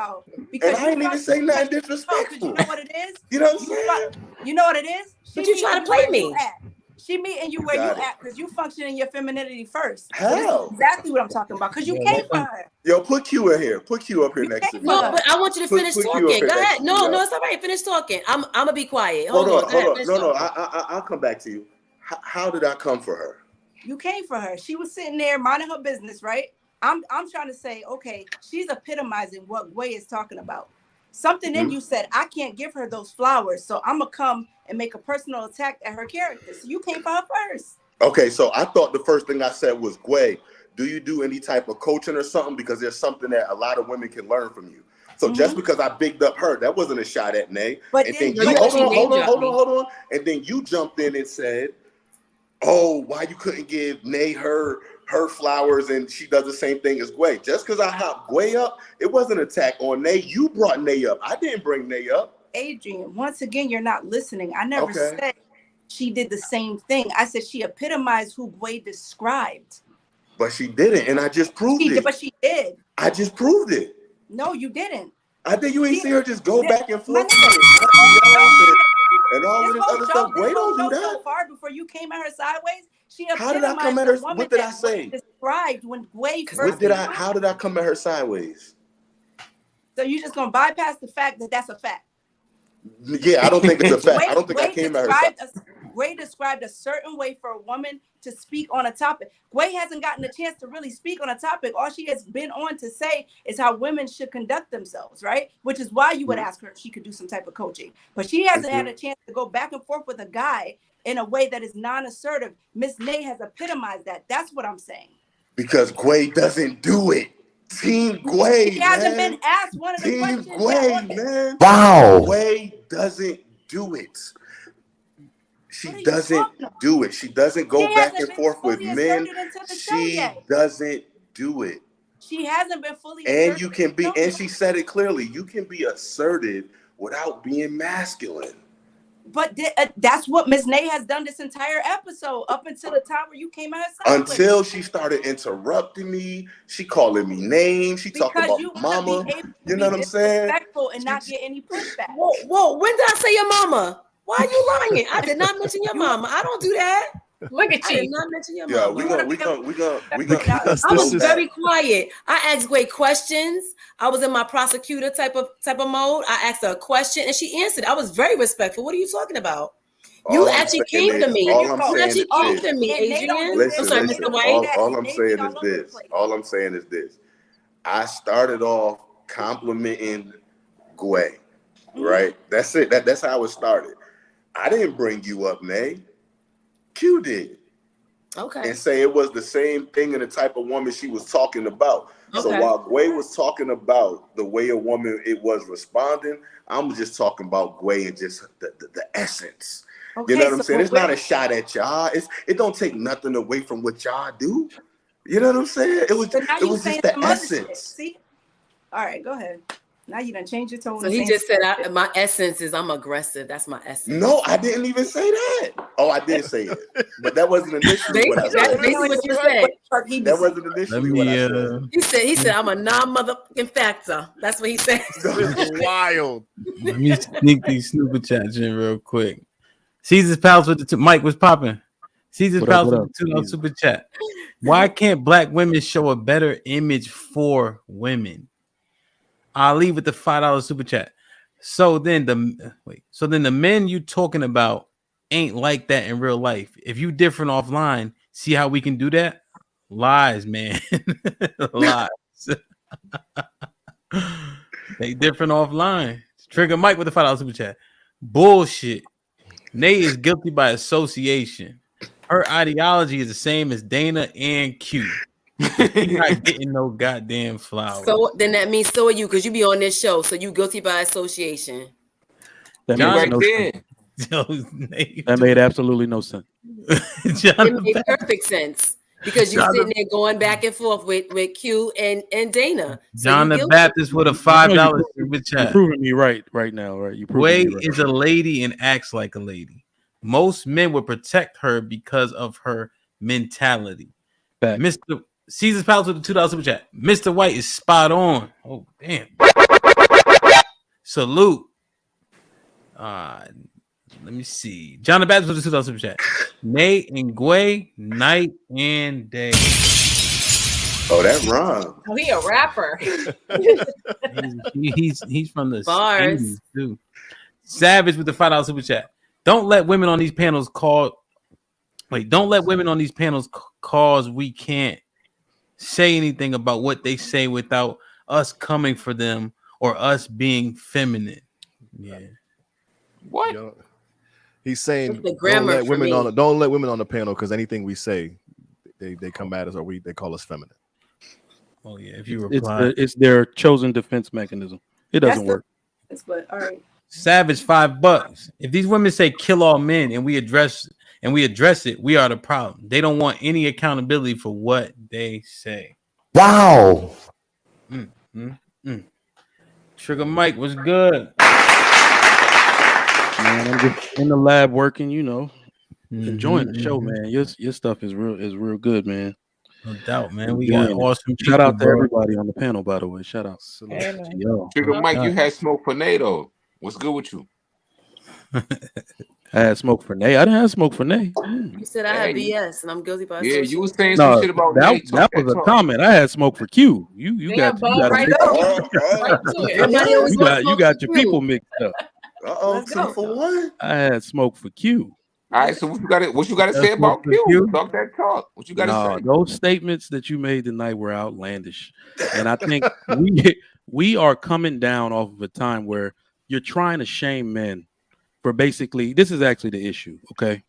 And I ain't even say nothing disrespectful.
You know what it is?
You know what I'm saying?
You know what it is?
But you trying to play me.
She meeting you where you at because you function in your femininity first.
How?
Exactly what I'm talking about. Because you came for her.
Yo, put Q in here. Put Q up here next to me.
No, but I want you to finish talking. Go ahead. No, it's all right. Finish talking. I'm gonna be quiet.
Hold on. No. I'll come back to you. How did I come for her?
You came for her. She was sitting there minding her business, right? I'm trying to say, okay, she's epitomizing what Gway is talking about. Something in you said, I can't give her those flowers, so I'm gonna come and make a personal attack at her character. So you came for her first.
Okay, so I thought the first thing I said was, Gway, do you do any type of coaching or something? Because there's something that a lot of women can learn from you. So just because I bigged up her, that wasn't a shot at Nay.
But
and then hold on. And then you jumped in and said, oh, why you couldn't give Nay her flowers and she does the same thing as Gway. Just because I hopped Gway up, it wasn't an attack on Nay. You brought Nay up. I didn't bring Nay up.
Adrian, once again, you're not listening. I never said she did the same thing. I said she epitomized who Gway described.
But she didn't, and I just proved it.
But she did.
I just proved it.
No, you didn't.
I think you ain't see her just go back and forth. And all this other stuff. Gway don't do that.
So far before you came at her sideways,
how did I come at her? What did I say?
Described when Gway first.
How did I come at her sideways?
So you're just gonna bypass the fact that that's a fact.
Yeah, I don't think it's a fact. I don't think I came at her sideways.
Gway described a certain way for a woman to speak on a topic. Gway hasn't gotten a chance to really speak on a topic. All she has been on to say is how women should conduct themselves, right? Which is why you would ask her if she could do some type of coaching. But she hasn't had a chance to go back and forth with a guy in a way that is non-assertive. Miss Nay has epitomized that. That's what I'm saying.
Because Gway doesn't do it. Team Gway,
She hasn't been asked one of the questions.
Team Gway, man.
Wow.
Gway doesn't do it. She doesn't do it. She doesn't go back and forth with men. She doesn't do it.
She hasn't been fully
assertive. And you can be, and she said it clearly, you can be assertive without being masculine.
But that's what Ms. Nay has done this entire episode up until the time where you came out.
Until she started interrupting me, she calling me names, she talking about mama. You know what I'm saying?
Respectful and not get any pushback.
Whoa! When did I say your mama? Why are you lying? I did not mention your mama. I don't do that.
Look at you.
I did not mention your mama.
Yeah, we gonna.
I was very quiet. I asked great questions. I was in my prosecutor type of mode. I asked her a question and she answered. I was very respectful. What are you talking about? You actually came to me. You actually came to me, Adrian.
Listen,
I'm sorry,
listen.
Mr. White.
All I'm saying is this. All I'm saying is this. I started off complimenting Gway, right? That's it. That's how it started. I didn't bring you up, Nay. Q did.
Okay.
And say it was the same thing and the type of woman she was talking about. Okay. So while Gway was talking about the way a woman it was responding, I'm just talking about Gway and just the essence. Okay, you know what I'm saying? It's not a shot at y'all. It don't take nothing away from what y'all do. You know what I'm saying? It was just the essence.
See? All right, go ahead. Now you done changed your tone.
So he just said, my essence is I'm aggressive. That's my essence.
No, I didn't even say that. Oh, I did say it. But that wasn't initially what I said.
That's basically what you said.
That wasn't initially what I said.
He said, I'm a non-motherfucking factor. That's what he said.
That's wild.
Let me sneak these super chats in real quick. Caesar's Palace with the Mike was popping. Caesar's Palace with the $2 super chat. Why can't black women show a better image for women? I'll leave with the $5 super chat. So then the men you talking about ain't like that in real life. If you different offline, see how we can do that? Lies, man. Lies. They different offline. Trigger Mike with the $5 super chat. Bullshit. Nay is guilty by association. Her ideology is the same as Dana and Q. You're not getting no goddamn flowers.
So then that means so are you, because you be on this show. So you guilty by association.
That made absolutely no sense.
It made perfect sense because you're sitting there going back and forth with Q and Dana. So
John the Baptist with a $5 super chat.
You're proving me right now, right? You
Way is a lady and acts like a lady. Most men would protect her because of her mentality. Mr. Caesar's Palace with the $2 super chat. Mr. White is spot on. Oh, damn. Salute. Let me see. John the Baptist with the $2 super chat. Nate and Gway, night and day.
Oh, that wrong.
Oh, he a rapper.
he's from the
bars
80s too. Savage with the $5 super chat. Don't let women on these panels cause we can't say anything about what they say without us coming for them or us being feminine. Yeah.
What?
You know, he's saying
the grammar
don't let women on the panel because anything we say, they come at us or they call us feminine.
Oh yeah, if you reply,
it's their chosen defense mechanism. It doesn't work.
All right.
Savage $5. If these women say kill all men and we address it, we are the problem. They don't want any accountability for what they say.
Wow.
Trigger Mike was good.
Man, I'm just in the lab working, enjoying the show, man. Your stuff is real good, man.
No doubt, man. We got awesome.
Shout out to everybody on the panel, by the way. Shout out.
Trigger Mike, you had smoke for NATO. What's good with you?
I had smoke for Nay. I didn't have smoke for Nay.
You said I had BS and I'm guilty by
association. Yeah, you was saying some shit about
that. That was a comment. I had smoke for Q. You got your people mixed up.
Two for one.
I had smoke for Q.
All right, so what you got to say about Q? Talk that talk. What you got to say?
Those statements that you made tonight were outlandish, and I think we are coming down off of a time where you're trying to shame men for basically. This is actually the issue. Okay,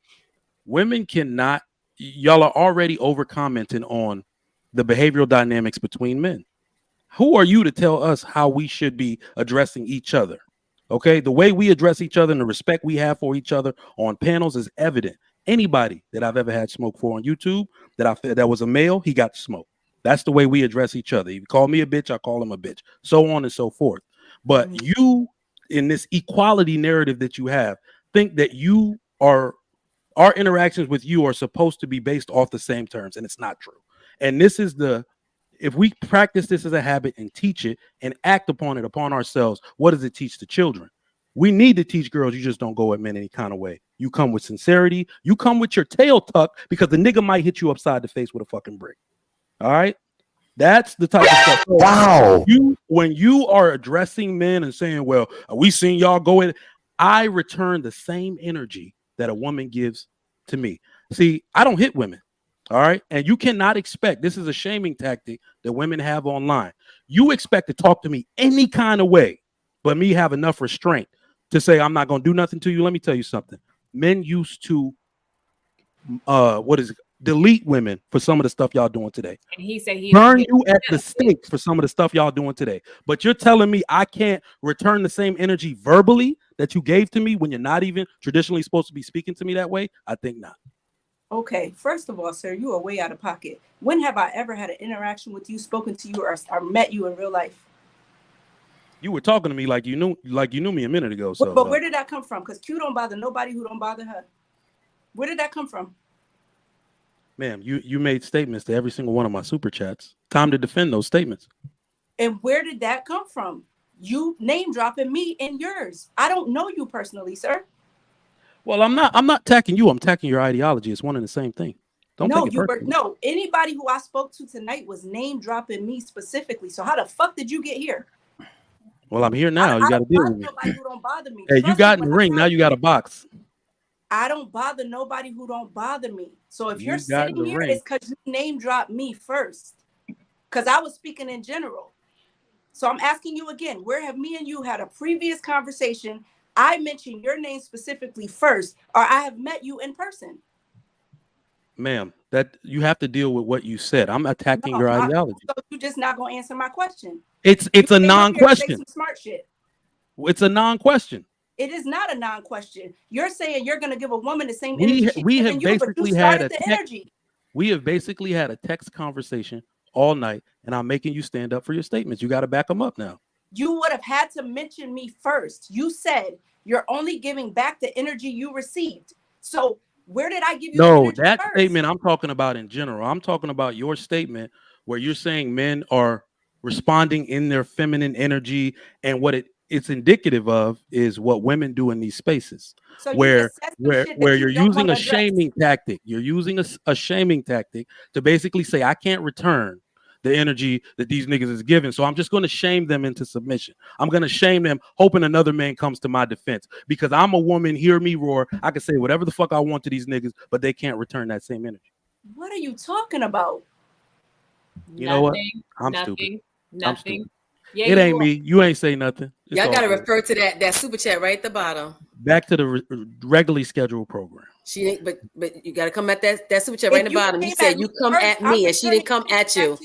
women cannot. Y'all are already over commenting on the behavioral dynamics between men. Who are you to tell us how we should be addressing each other? Okay, the way we address each other and the respect we have for each other on panels is evident. Anybody that I've ever had smoke for on YouTube that was a male, he got smoke. That's the way we address each other. You call me a bitch, I call him a bitch, so on and so forth. But you, in this equality narrative that you have, think that our interactions with you are supposed to be based off the same terms, and it's not true. And this is if we practice this as a habit and teach it and act upon it upon ourselves, what does it teach the children? We need to teach girls you just don't go at men any kind of way. You come with sincerity. You come with your tail tucked because the nigga might hit you upside the face with a fucking brick. All right? That's the type of stuff. Wow. When you are addressing men and saying, well, we seen y'all go in, I return the same energy that a woman gives to me. See, I don't hit women. All right. And you cannot expect, this is a shaming tactic that women have online. You expect to talk to me any kind of way, but me have enough restraint to say, I'm not going to do nothing to you. Let me tell you something. Men used to, delete women for some of the stuff y'all doing today.
And he said he
burn you at the stake for some of the stuff y'all doing today. But you're telling me I can't return the same energy verbally that you gave to me when you're not even traditionally supposed to be speaking to me that way? I think not.
Okay, first of all, sir, you are way out of pocket. When have I ever had an interaction with you, spoken to you, or met you in real life?
You were talking to me like you knew me a minute ago. So,
but where did that come from? Because Q don't bother nobody who don't bother her. Where did that come from?
Ma'am, you made statements to every single one of my super chats. Time to defend those statements.
And where did that come from? You name dropping me and yours. I don't know you personally, sir.
Well, I'm not attacking you. I'm attacking your ideology. It's one and the same thing.
No, anybody who I spoke to tonight was name dropping me specifically. So how the fuck did you get here?
Well, I'm here now. You got to deal with me.
Nobody who don't bother me.
Hey, you got in the ring. Now you got a box.
I don't bother nobody who don't bother me. So if you're sitting here, it's because you name dropped me first. Because I was speaking in general. So I'm asking you again, where have me and you had a previous conversation? I mentioned your name specifically first, or I have met you in person.
Ma'am, that you have to deal with what you said. I'm attacking your ideology.
So you're just not going to answer my question.
It's a non-question.
Some smart shit.
It's a non-question.
It is not a non-question. You're saying you're going to give a woman the same
energy. We have basically had a text conversation all night, and I'm making you stand up for your statements. You got to back them up now.
You would have had to mention me first. You said you're only giving back the energy you received. So where did I give you?
No, that statement I'm talking about in general. I'm talking about your statement where you're saying men are responding in their feminine energy, and what it's indicative of is what women do in these spaces. So where you're using a shaming tactic. You're using a shaming tactic to basically say, I can't return the energy that these niggas is giving. So I'm just going to shame them into submission. I'm going to shame them, hoping another man comes to my defense. Because I'm a woman, hear me roar. I can say whatever the fuck I want to these niggas, but they can't return that same energy.
What are you talking about?
You know what? I'm stupid. I'm stupid. Yeah, it ain't me. You ain't say nothing.
Y'all got to refer to that super chat right at the bottom.
Back to the regularly scheduled program.
She ain't, but you got to come at that super chat right in the bottom. You said you come at me, and she didn't come at you.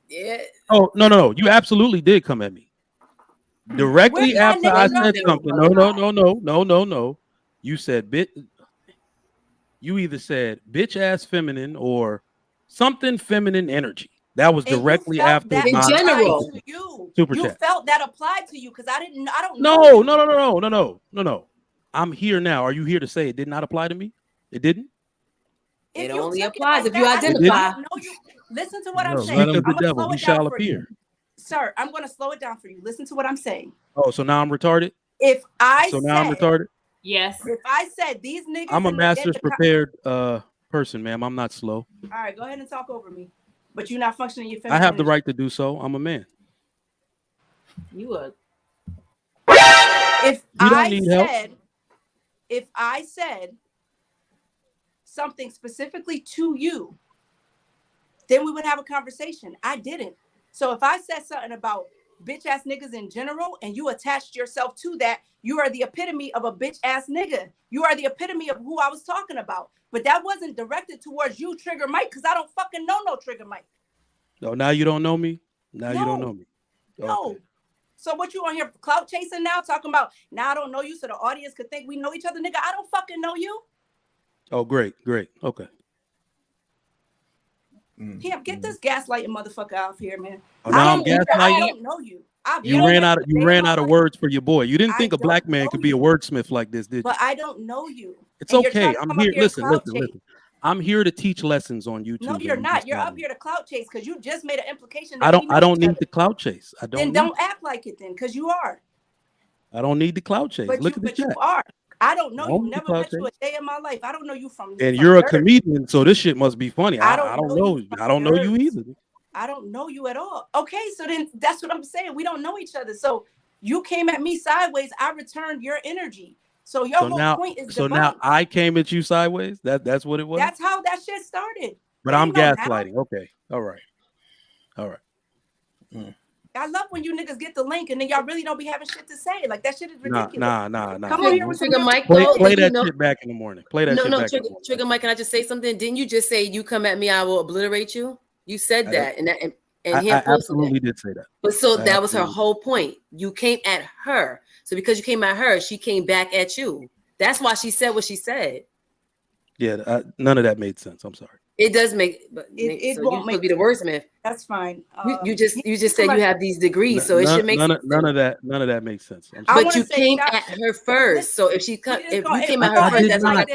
Yeah.
Oh no! You absolutely did come at me directly after I said something. No. You said You either said bitch ass feminine or something feminine energy. That was directly after
that in general.
Super
you
chat.
Felt that applied to you because I don't
know. No. I'm here now. Are you here to say it did not apply to me? It didn't?
It only applies if you identify.
Listen to what I'm saying.
Speak of the devil, he shall appear.
Sir, I'm going to slow it down for you. Listen to what I'm saying.
Oh, so now I'm retarded?
Now
I'm retarded?
Yes.
If I said these niggas...
I'm a master's prepared person, ma'am. I'm not slow.
All right, go ahead and talk over me. But you're not functioning your feminine.
I have the right to do so. I'm a man.
You would.
If I said something specifically to you, then we would have a conversation. I didn't. So if I said something about bitch ass niggas in general and you attached yourself to that, you are the epitome of a bitch ass nigga. You are the epitome of who I was talking about. But that wasn't directed towards you, Trigger Mike, because I don't fucking know no Trigger Mike.
No, now you don't know me? You don't know me.
No.
Okay.
So what you on here clout chasing now? Talking about now I don't know you, so the audience could think we know each other, nigga. I don't fucking know you.
Oh, great. Okay.
Damn, get this gaslighting motherfucker out here, man.
Oh, now I'm
I
gaslighting.
don't know you.
You ran out of words for your boy. You didn't think a black man could be a wordsmith like this, did you?
But I don't know you.
It's
and
okay. I'm here. Listen. I'm here to teach lessons on YouTube.
No, you're not. You're up here to clout chase because you just made an implication.
That I don't need the clout chase.
Don't act like it then, because you are.
I don't need the clout chase. Look at the chat.
You are. I don't know you. Never met you a day in my life. I don't know you from.
And you're a comedian, so this shit must be funny. I don't know. I don't know you either.
I don't know you at all. Okay, so then that's what I'm saying. We don't know each other. So you came at me sideways. I returned your energy. So your whole point is
so now I came at you sideways. That's what it was.
That's how that shit started.
But I'm gaslighting. Okay. All right.
I love when you niggas get the link and then y'all really don't be having shit to say. Like that shit is ridiculous.
Nah.
Come on here with
Trigger Mike.
Play that shit back in the morning.
Trigger Mike. Can I just say something? Didn't you just say you come at me, I will obliterate you? You said that, and
I absolutely did say that.
But so that was her whole point. You came at her. So because you came at her, she came back at you. That's why she said what she said.
Yeah, none of that made sense. I'm sorry.
It does make, but it so won't be the wordsmith.
That's fine.
You just said you have these degrees, so it should make sense.
None of that makes sense.
But you came at her first, so if you came at her first, that's like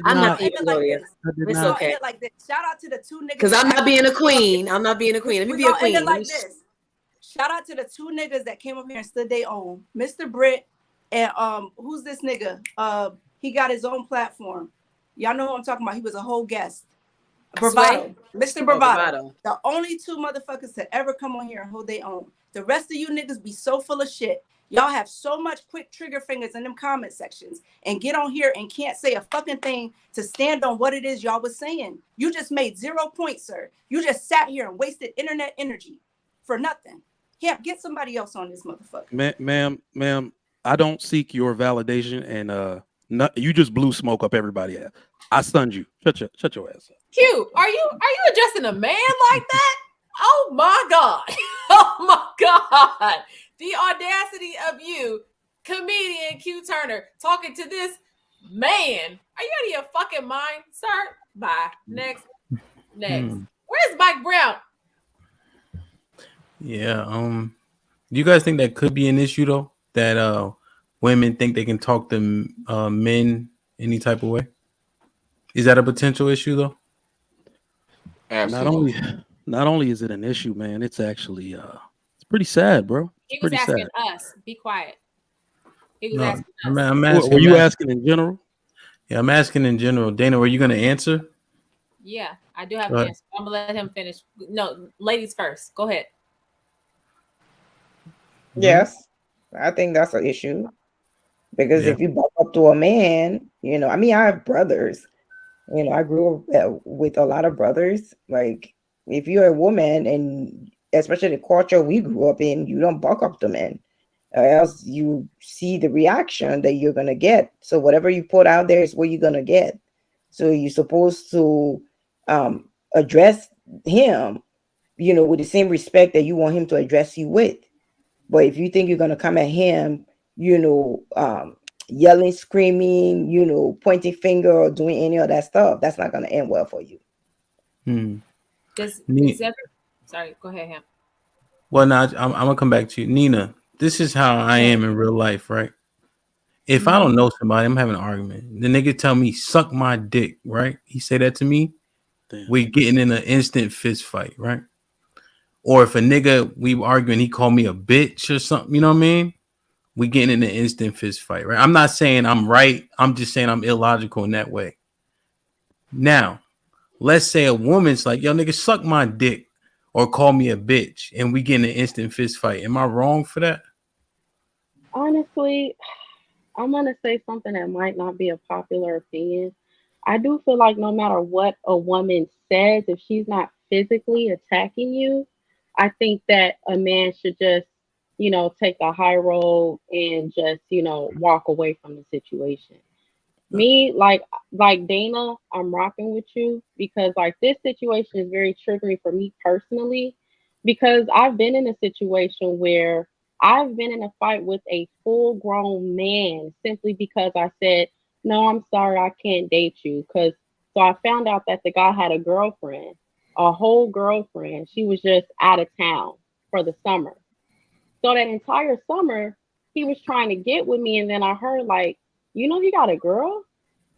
I'm not even going there. It's okay.
Like this. Shout out to the two niggas.
Because I'm not being a queen. I'm not being a queen. Let me be a queen.
Like this. Shout out to the two niggas that came up here and stood their own. Mr. Britt and who's this nigga? He got his own platform. Y'all know who I'm talking about. He was a whole guest. Bravado. Mr. Bravado. The only two motherfuckers to ever come on here and hold their own. The rest of you niggas be so full of shit. Y'all have so much quick trigger fingers in them comment sections and get on here and can't say a fucking thing to stand on what it is y'all was saying. You just made 0 points, sir. You just sat here and wasted internet energy for nothing. Yeah, get somebody else on this motherfucker.
Ma'am, I don't seek your validation, and you just blew smoke up everybody ass. I stunned you. Shut your ass up.
Q, are you addressing a man like that? Oh my God. Oh my God. The audacity of you, comedian Q Turner, talking to this man. Are you out of your fucking mind, sir? Bye. Next. Where's Mike Brown?
Yeah. Do you guys think that could be an issue though? That women think they can talk to men any type of way? Is that a potential issue though?
Absolutely.
Not only is it an issue, man, it's actually it's pretty sad, bro.
He was asking us. Be quiet. He was asking us.
I'm asking.
Were you asking in general?
Yeah, I'm asking in general. Dana, were you going to answer?
Yeah, I do have an answer. I'm gonna let him finish. No, ladies first. Go ahead.
Yes, I think that's an issue because if you buck up to a man, I mean, I have brothers. I grew up with a lot of brothers. Like, if you're a woman, and especially the culture we grew up in, you don't buck up to men, or else you see the reaction that you're gonna get. So whatever you put out there is what you're gonna get. So you're supposed to address him, with the same respect that you want him to address you with. But if you think you're gonna come at him, yelling, screaming, pointing finger or doing any of that stuff, that's not gonna end well for you.
Sorry, go ahead, Ham.
Well, now I'm gonna come back to you, Nina. This is how I am in real life, right? If I don't know somebody, I'm having an argument. The nigga tell me suck my dick, right? He say that to me. Damn. We getting in an instant fist fight, right? Or if a nigga we arguing, he called me a bitch or something, you know what I mean? We getting in an instant fist fight, right? I'm not saying I'm right. I'm just saying I'm illogical in that way. Now, let's say a woman's like, yo, nigga, suck my dick or call me a bitch, and we get in an instant fist fight. Am I wrong for that?
Honestly, I'm going to say something that might not be a popular opinion. I do feel like no matter what a woman says, if she's not physically attacking you, I think that a man should just, take the high road and just, walk away from the situation. Me, like Dana, I'm rocking with you because this situation is very triggering for me personally, because I've been in a situation where I've been in a fight with a full grown man simply because I said, no, I'm sorry, I can't date you. So I found out that the guy had a girlfriend, a whole girlfriend. She was just out of town for the summer. So that entire summer, he was trying to get with me. And then I heard, like, he got a girl?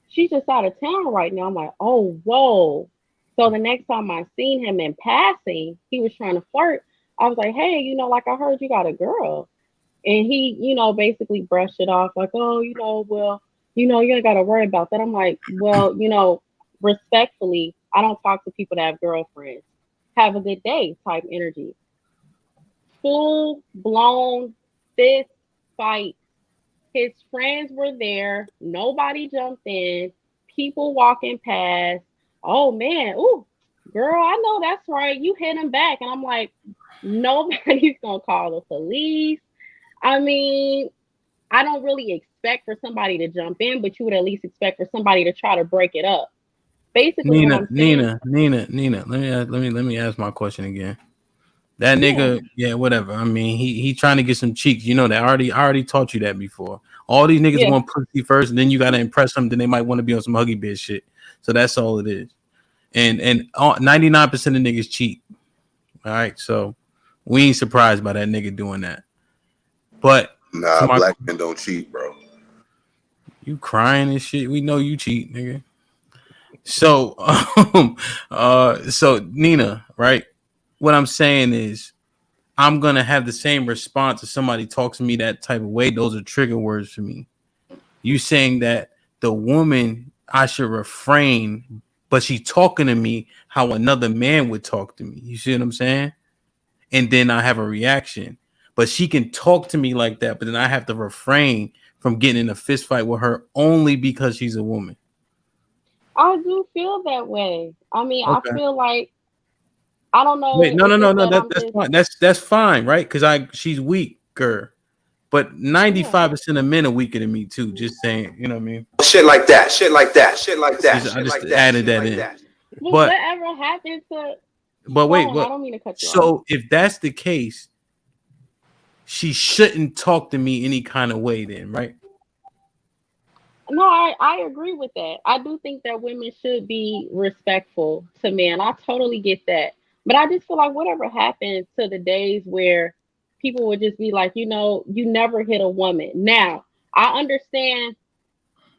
She's just out of town right now. I'm like, oh, whoa. So the next time I seen him in passing, he was trying to flirt. I was like, hey, like I heard you got a girl. And he, basically brushed it off like, oh, well, you ain't got to worry about that. I'm like, well, respectfully, I don't talk to people that have girlfriends. Have a good day type energy. Full blown fist fight. His friends were there. Nobody jumped in. People walking past. Oh, man. Ooh, girl, I know that's right. You hit him back. And I'm like, nobody's going to call the police. I mean, I don't really expect for somebody to jump in, but you would at least expect for somebody to try to break it up. Basically,
Nina,
what I'm saying,
Nina. Let me ask my question again. That nigga, yeah, whatever. I mean, he trying to get some cheeks. You know that. I already taught you that before. All these niggas want pussy first, and then you gotta impress them. Then they might want to be on some huggy bitch shit. So that's all it is. And 99% of niggas cheat. All right, so we ain't surprised by that nigga doing that. But
nah, black men don't cheat, bro.
You crying and shit. We know you cheat, nigga. So, so Nina, right? What I'm saying is, I'm gonna have the same response if somebody talks to me that type of way. Those are trigger words for me. You saying that the woman I should refrain, but she talking to me how another man would talk to me. You see what I'm saying? And then I have a reaction. But she can talk to me like that, but then I have to refrain from getting in a fist fight with her only because she's a woman.
I do feel that way. I mean,
Okay.
I feel like I don't know.
Wait, no.
That's
Fine. That's fine, right? Because she's weaker, but 95% of men are weaker than me too. Just saying, you know what I mean?
Shit like that. Shit like that. Shit like that.
I just added that in.
Well,
But
whatever happened to?
wait,
I don't mean to cut you off.
So if that's the case, she shouldn't talk to me any kind of way, then, right?
No, I agree with that. I do think that women should be respectful to men. I totally get that. But I just feel like whatever happened to the days where people would just be like, you never hit a woman. Now, I understand.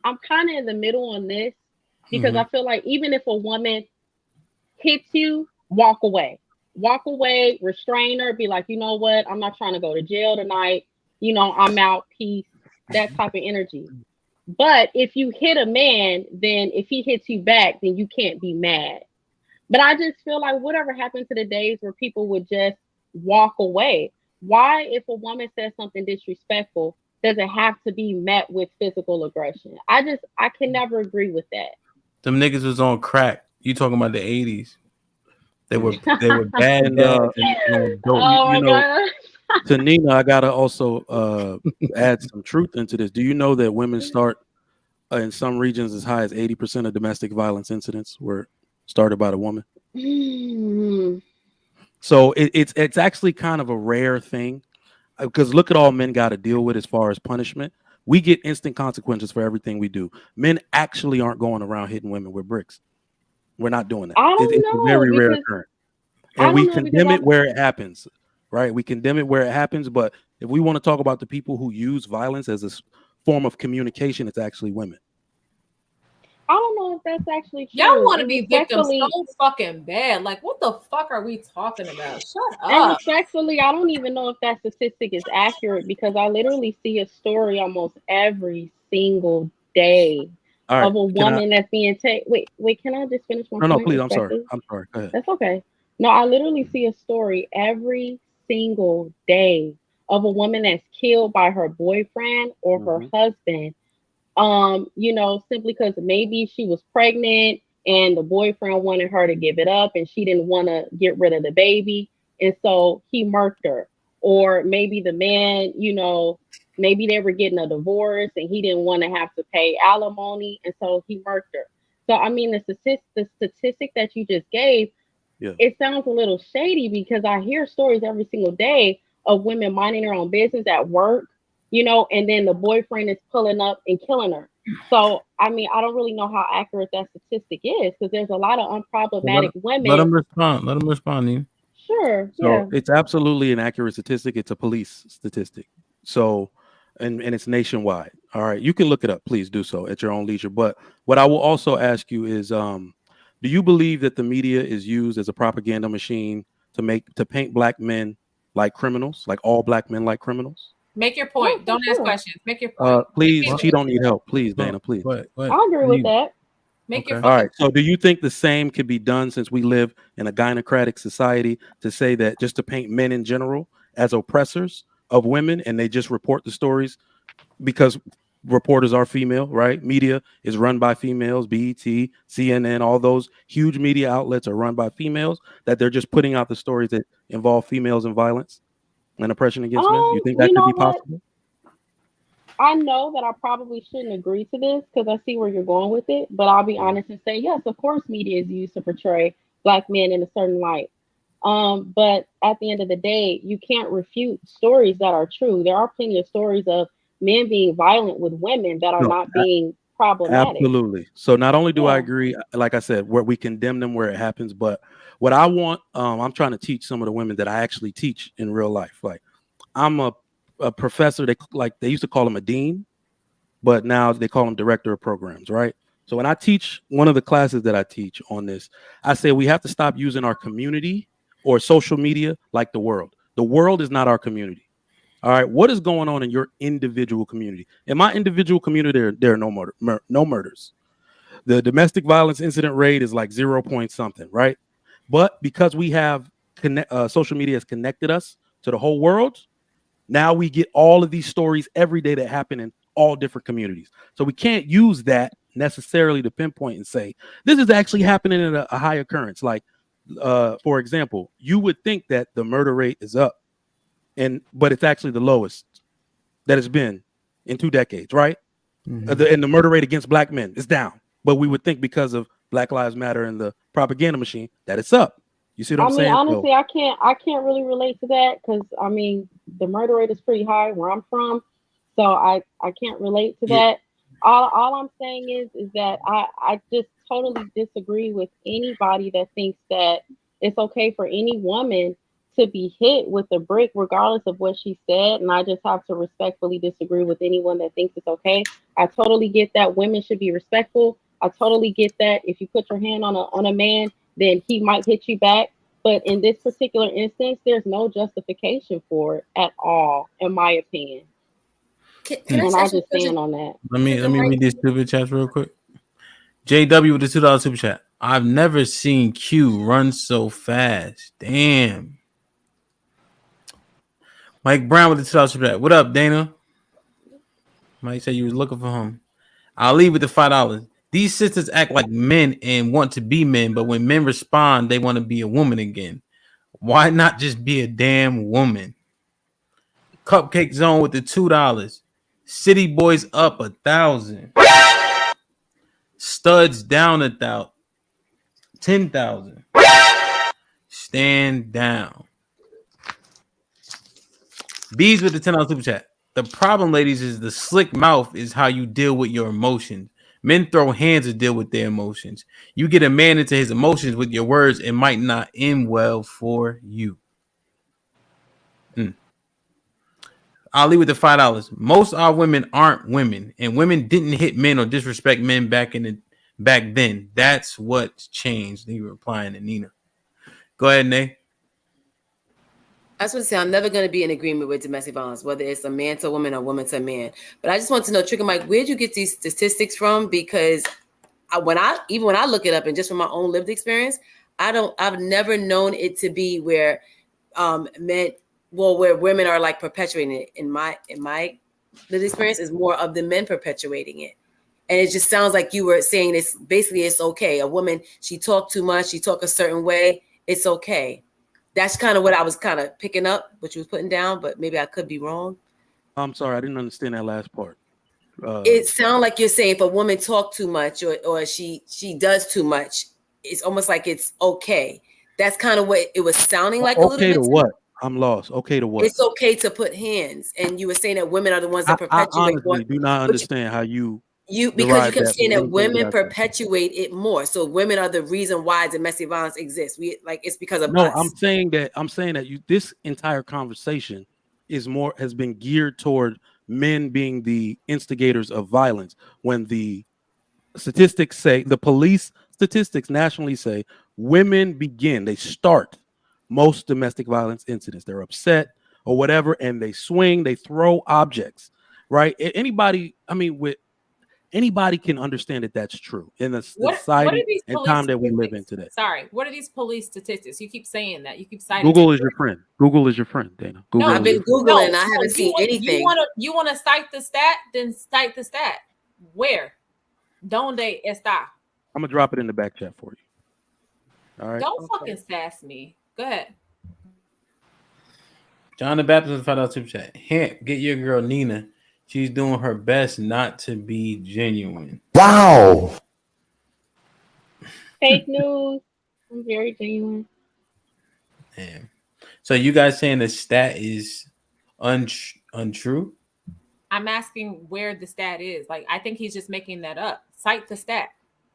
I'm kind of in the middle on this because I feel like even if a woman hits you, walk away. Walk away, restrain her, be like, you know what? I'm not trying to go to jail tonight. I'm out, peace, that type of energy. But if you hit a man, then if he hits you back, then you can't be mad. But I just feel like whatever happened to the days where people would just walk away. Why, if a woman says something disrespectful, does it have to be met with physical aggression? I can never agree with that.
Them niggas was on crack. You talking about the 80s. They were bad
And,
dads.
God.
To Nina, I gotta also add some truth into this. Do you know that women start in some regions as high as 80% of domestic violence incidents were started by the woman? So it's actually kind of a rare thing because look at all men got to deal with as far as punishment. We get instant consequences for everything we do. Men actually aren't going around hitting women with bricks. We're not doing that. It's a very rare occurrence. And we condemn it where it happens, right? We condemn it where it happens. But if we want to talk about the people who use violence as a form of communication, it's actually women.
I don't know if that's actually true.
Y'all want to be victims so fucking bad. Like, what the fuck are we talking about? Shut up.
And respectfully, I don't even know if that statistic is accurate because I literally see a story almost every single day of a woman that's being taken. Wait, can I just finish my point?
No, please. I'm sorry. Go ahead.
That's okay. No, I literally see a story every single day of a woman that's killed by her boyfriend or her husband. Simply because maybe she was pregnant and the boyfriend wanted her to give it up and she didn't want to get rid of the baby. And so he murked her. Or maybe the man, maybe they were getting a divorce and he didn't want to have to pay alimony. And so he murked her. So, I mean, the statistic that you just gave, it sounds a little shady because I hear stories every single day of women minding their own business at work, you know, and then the boyfriend is pulling up and killing her. So, I mean, I don't really know how accurate that statistic is because there's a lot of unproblematic women.
Let him respond. Let him respond, Nina.
Sure.
So
Yeah.
it's absolutely an accurate statistic. It's a police statistic. So, and it's nationwide. All right. You can look it up. Please do so at your own leisure. But what I will also ask you is, do you believe that the media is used as a propaganda machine to paint black men like criminals, like all black men like criminals?
Make your point. Don't ask questions. Make your point.
Please, she don't need help. Please, Dana, please.
I agree with that.
Make your
All right. So do you think the same could be done since we live in a gynocratic society to say that just to paint men in general as oppressors of women and they just report the stories because reporters are female, right? Media is run by females, BET, CNN, all those huge media outlets are run by females, that they're just putting out the stories that involve females and violence and oppression against men? You think that could be possible?
I know that I probably shouldn't agree to this because I see where you're going with it, but I'll be honest and say, yes, of course, media is used to portray black men in a certain light. But at the end of the day, you can't refute stories that are true. There are plenty of stories of men being violent with women that are not being problematic.
Absolutely. So not only do I agree, like I said, where we condemn them where it happens, but what I want, I'm trying to teach some of the women that I actually teach in real life. Like I'm a professor, they used to call him a dean, but now they call him director of programs, right? So when I teach one of the classes that I teach on this, I say we have to stop using our community or social media like the world. The world is not our community. All right, what is going on in your individual community? In my individual community, there are no murders. The domestic violence incident rate is like 0 point something, right? But because we have social media has connected us to the whole world, now we get all of these stories every day that happen in all different communities. So we can't use that necessarily to pinpoint and say, this is actually happening at a high occurrence. Like, for example, you would think that the murder rate is up, but it's actually the lowest that it's been in 2 decades, right?
Mm-hmm.
And the murder rate against black men is down. But we would think because of Black Lives Matter and the propaganda machine that it's up. You see what I'm saying?
Honestly, I can't really relate to that because I mean the murder rate is pretty high where I'm from, so I can't relate to that. All I'm saying is that I just totally disagree with anybody that thinks that it's okay for any woman to be hit with a brick regardless of what she said, and I just have to respectfully disagree with anyone that thinks it's okay. I totally get that women should be respectful. I totally get that if you put your hand on a man, then he might hit you back. But in this particular instance, there's no justification for it at all, in my opinion.
Can
and I just stand on that.
Let me read these super chats real quick. JW with the $2 super chat. I've never seen Q run so fast. Damn. Mike Brown with the $2 super chat. What up, Dana? Mike said you was looking for him. I'll leave with the $5. These sisters act like men and want to be men, but when men respond, they want to be a woman again. Why not just be a damn woman? Cupcake Zone with the $2. City Boys up 1,000. Studs down 1,000. 10,000. Stand down. Bees with the $10 super chat. The problem, ladies, is the slick mouth is how you deal with your emotions. Men throw hands to deal with their emotions. You get a man into his emotions with your words, it might not end well for you. I'll leave with the $5. Most of our women aren't women, and women didn't hit men or disrespect men back then. That's what's changed. You were replying to Nina. Go ahead, Nay.
I just want to say I'm never going to be in agreement with domestic violence, whether it's a man to a woman or a woman to a man. But I just want to know, Trigger Mike, where'd you get these statistics from? Because when I look it up and just from my own lived experience, I've never known it to be where where women are like perpetuating it. In my lived experience is more of the men perpetuating it. And it just sounds like you were saying it's okay. A woman, she talked too much, she talked a certain way, it's okay. That's kind of what I was kind of picking up, what you was putting down, but maybe I could be wrong.
I'm sorry, I didn't understand that last part.
It sounds like you're saying if a woman talks too much or she does too much, it's almost like it's okay. That's kind of what it was sounding like.
Okay to what? I'm lost. Okay to what?
It's okay to put hands, and you were saying that women are the ones that
I
perpetuate.
honestly do not understand how you
because you
derive
kept
that
saying
from
that
anything
women
that I said.
perpetuate it more. So women are the reason why domestic violence exists. It's because of
No,
us.
I'm saying that this entire conversation has been geared toward men being the instigators of violence, when the statistics say, the police statistics nationally say, women they start most domestic violence incidents. They're upset or whatever, and they swing, they throw objects, right? Anybody can understand that that's true in the
What
society
are these
and
police
time that we live in
statistics?
today.
Sorry, what are these police statistics? You keep saying that. You keep citing.
Google is your friend. Google is your friend, Dana. Google
I've been Googling. I haven't seen anything.
You want to cite the stat? Then cite the stat. Where? Donde está?
I'm gonna drop it in the back chat for you. All right.
Don't fucking sass me. Go ahead.
John the Baptist found out super chat. Hint, get your girl Nina. She's doing her best not to be genuine.
Wow.
Fake news. I'm very genuine.
Damn. So you guys saying the stat is untrue?
I'm asking where the stat is. Like, I think he's just making that up. Cite the stat.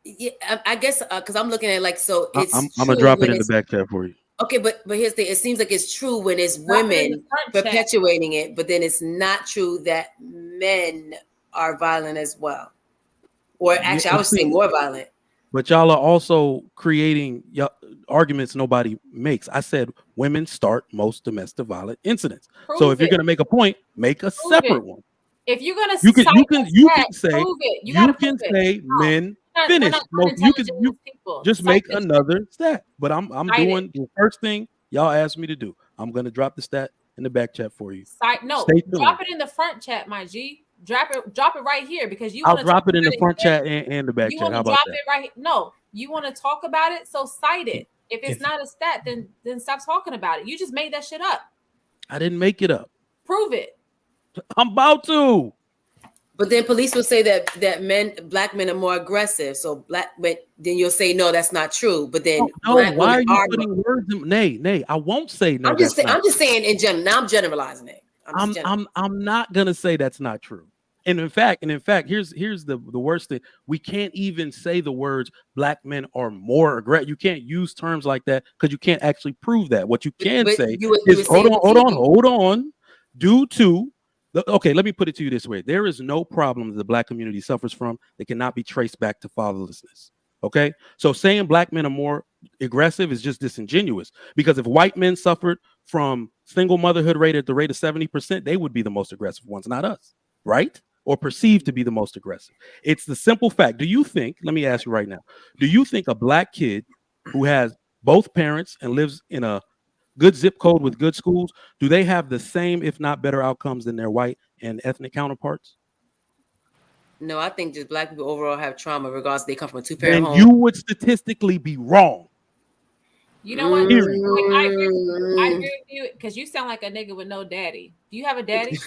Yeah, I guess because I'm looking at it's.
I'm gonna drop it in the back chat for you.
Okay, but here's the thing. It seems like it's true when it's women perpetuating it, but then it's not true that men are violent as well. Or actually, I would say more violent.
But y'all are also creating arguments nobody makes. I said women start most domestic violent incidents. So if you're gonna make a point, make a separate one.
If you're gonna,
you can say men finish. You can just make another stat. But I'm doing the first thing y'all asked me to do. I'm gonna drop the stat in the back chat for you.
Drop it in the front chat, my G. Drop it right here because you.
I'll drop it in the front chat and the back chat. How about that?
It right here? No, you want to talk about it, so cite it. If it's not a stat, then stop talking about it. You just made that shit up.
I didn't make it up.
Prove it.
I'm about to.
But then police will say that black men are more aggressive. So but then you'll say no, that's not true. But then
why are you putting words in? Nay, I won't say no.
I'm just saying in general. Now I'm generalizing it.
I'm not gonna say that's not true. And in fact, here's the worst thing. We can't even say the words black men are more aggressive. You can't use terms like that because you can't actually prove that. What you can say is hold on. Due to okay, let me put it to you this way. There is no problem that the black community suffers from that cannot be traced back to fatherlessness. Okay, so saying black men are more aggressive is just disingenuous, because if white men suffered from single motherhood rate at the rate of 70%, they would be the most aggressive ones, not us, right? Or perceived to be the most aggressive. It's the simple fact. Do you think, let me ask you right now, do you think a black kid who has both parents and lives in a good zip code with good schools, do they have the same, if not better outcomes than their white and ethnic counterparts?
No, I think just black people overall have trauma regardless if they come from a two-parent home.
And you would statistically be wrong.
You know what? I agree with you because you sound like a nigga with no daddy. Do you have a daddy?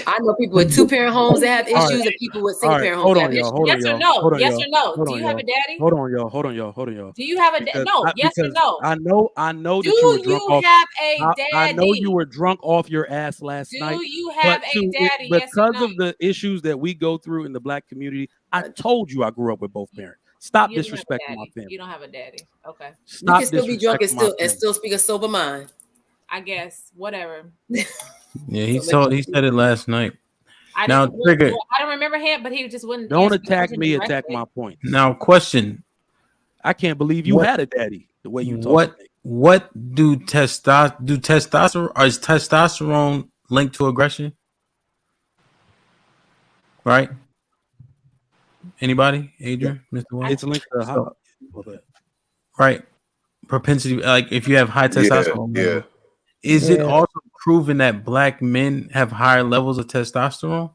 I know people with two-parent homes that have issues, and people with single-parent homes that have issues.
Yes or no? Yes or no? Do you have a daddy?
Hold on, y'all.
Do you have a daddy? No. Yes or no?
I know that you were drunk off.
Have a daddy?
I know you were drunk off your ass last night.
Do you have a daddy?
Because of the issues that we go through in the black community, I told you I grew up with both parents. Stop disrespecting my family.
You don't have a daddy. Okay.
You can still be drunk and still speak a sober mind.
I guess. Whatever.
Yeah, he said it last night.
I don't remember him, but he just wouldn't.
Don't attack me. Attack my point.
Now, question.
I can't believe you had a daddy the way you
talk. What do testosterone? Is testosterone linked to aggression? Right. Anybody? Adrian, Mr. White?
It's linked to how?
Right. Propensity, like if you have high testosterone.
Yeah.
Is it also proven that black men have higher levels of testosterone?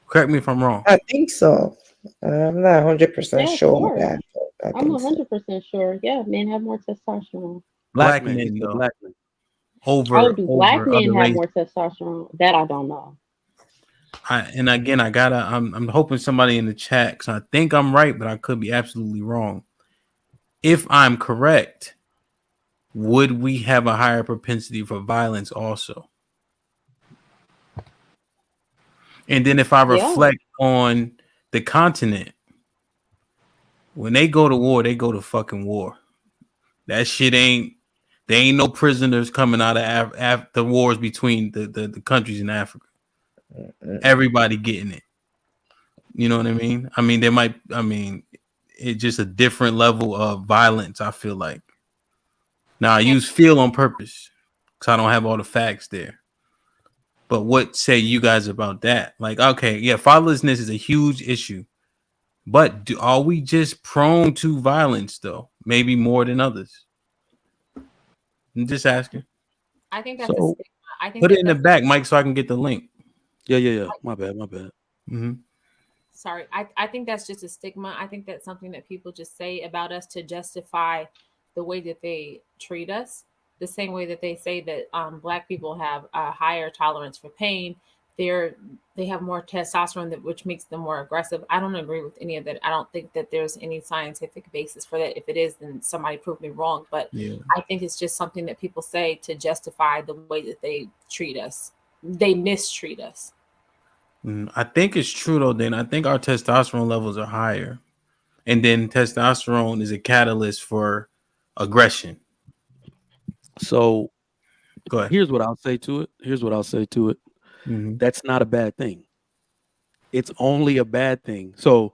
Correct me if I'm wrong.
I think so. I'm not 100% sure of that.
I'm 100% sure. Yeah, men have more testosterone.
Black men.
Black men.
Black men have more testosterone? That I don't know.
I'm hoping somebody in the chat, because I think I'm right, but I could be absolutely wrong. If I'm correct, would we have a higher propensity for violence also? And then if I reflect on the continent, when they go to war, they go to fucking war. That shit there ain't no prisoners coming out of the wars between the countries in Africa. Everybody getting it. You know what I mean? I mean, it's just a different level of violence, I feel like. Now, I use feel on purpose because I don't have all the facts there. But what say you guys about that? Like, okay, yeah, fatherlessness is a huge issue. But are we just prone to violence, though? Maybe more than others. I'm just asking.
I think that's a stigma. I think
put it in the back, Mike, so I can get the link.
Yeah. My bad.
Mm-hmm.
Sorry, I think that's just a stigma. I think that's something that people just say about us to justify the way that they treat us. The same way that they say that Black people have a higher tolerance for pain. They have more testosterone, which makes them more aggressive. I don't agree with any of that. I don't think that there's any scientific basis for that. If it is, then somebody prove me wrong. But I think it's just something that people say to justify the way that they treat us. They mistreat us.
I think it's true though. Then I think our testosterone levels are higher, and then testosterone is a catalyst for aggression.
So,
go ahead.
Here's what I'll say to it.
Mm-hmm.
That's not a bad thing. It's only a bad thing. So,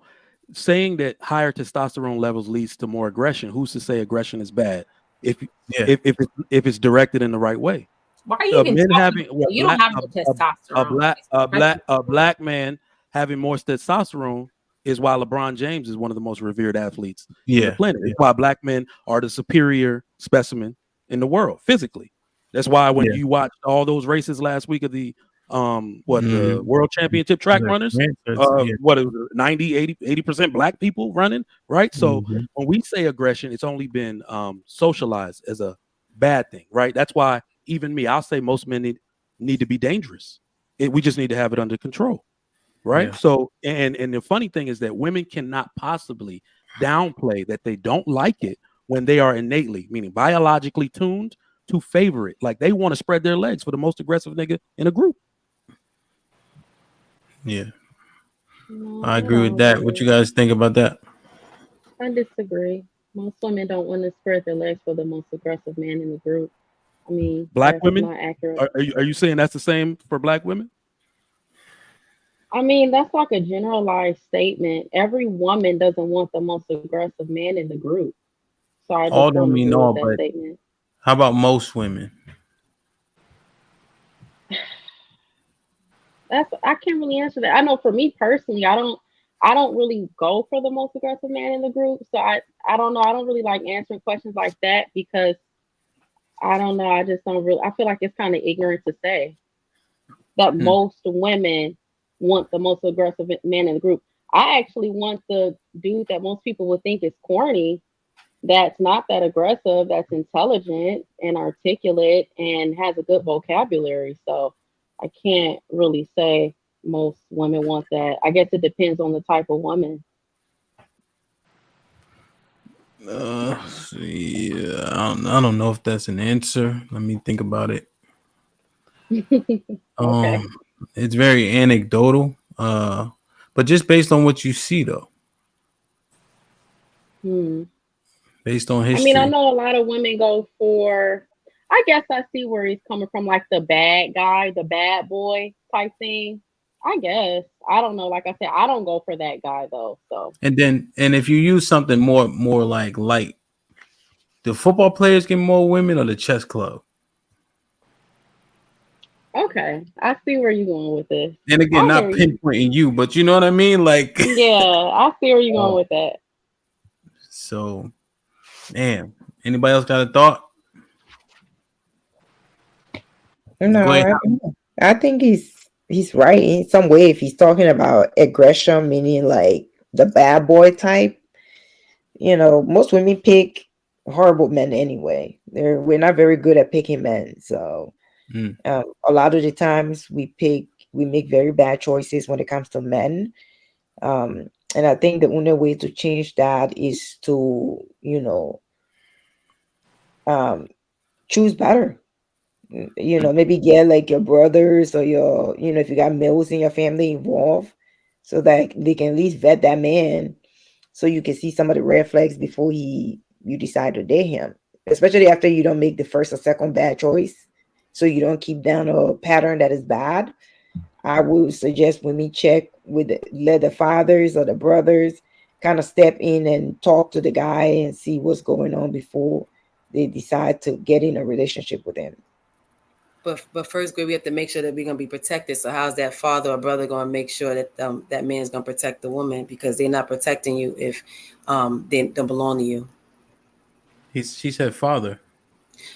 saying that higher testosterone levels leads to more aggression, who's to say aggression is bad? If it's directed in the right way.
Why are you even talking? You don't have no testosterone.
A black man having more testosterone is why LeBron James is one of the most revered athletes in the planet. It's why black men are the superior specimen in the world physically. That's why when you watched all those races last week of the the world championship track runners, what it was 80% black people running, right? So when we say aggression, it's only been socialized as a bad thing, right? That's why even me, I'll say most men need to be dangerous. We just need to have it under control, right?
Yeah.
So and the funny thing is that women cannot possibly downplay that they don't like it when they are innately, meaning biologically tuned to favor it. Like they want to spread their legs for the most aggressive nigga in a group.
Yeah. I agree with that. What you guys think about that?
I disagree. Most women don't want to spread their legs for the most aggressive man in the group. I mean,
black women,
not accurate.
Are you saying that's the same for black women?
I mean, that's like a generalized statement. Every woman doesn't want the most aggressive man in the group. So I just don't agree with that statement.
How about most women?
I can't really answer that. I know for me personally, I don't really go for the most aggressive man in the group. So I don't know. I don't really like answering questions like that because I don't know. I just don't really. I feel like it's kind of ignorant to say that most women want the most aggressive man in the group. I actually want the dude that most people would think is corny, that's not that aggressive, that's intelligent and articulate and has a good vocabulary. So I can't really say most women want that. I guess it depends on the type of woman.
I don't know if that's an answer. Let me think about it.
Okay.
It's very anecdotal, but just based on what you see, though. Based on history.
I mean, I know a lot of women go for. I guess I see where he's coming from, like the bad guy, the bad boy type thing. I guess. I don't know. Like I said, I don't go for that guy though. So.
And if you use something more like light, the football players get more women or the chess club?
Okay, I see where you're going with this.
And again, not pinpointing you, but you know what I mean? Like,
yeah, I see where you're going with that.
So, damn. Anybody else got a thought?
No, I think he's right in some way. If he's talking about aggression, meaning like the bad boy type, most women pick horrible men anyway. We're not very good at picking men, so a lot of the times we make very bad choices when it comes to men. And I think the only way to change that is to choose better. You know, maybe get like your brothers or your, you know, if you got males in your family involved, so that they can at least vet that man, so you can see some of the red flags before you decide to date him, especially after you don't make the first or second bad choice, so you don't keep down a pattern that is bad. I would suggest when we check with let the fathers or the brothers kind of step in and talk to the guy and see what's going on before they decide to get in a relationship with him.
But first grade, we have to make sure that we're gonna be protected. So how's that father or brother gonna make sure that that man's gonna protect the woman, because they're not protecting you if they don't belong to you?
She said father.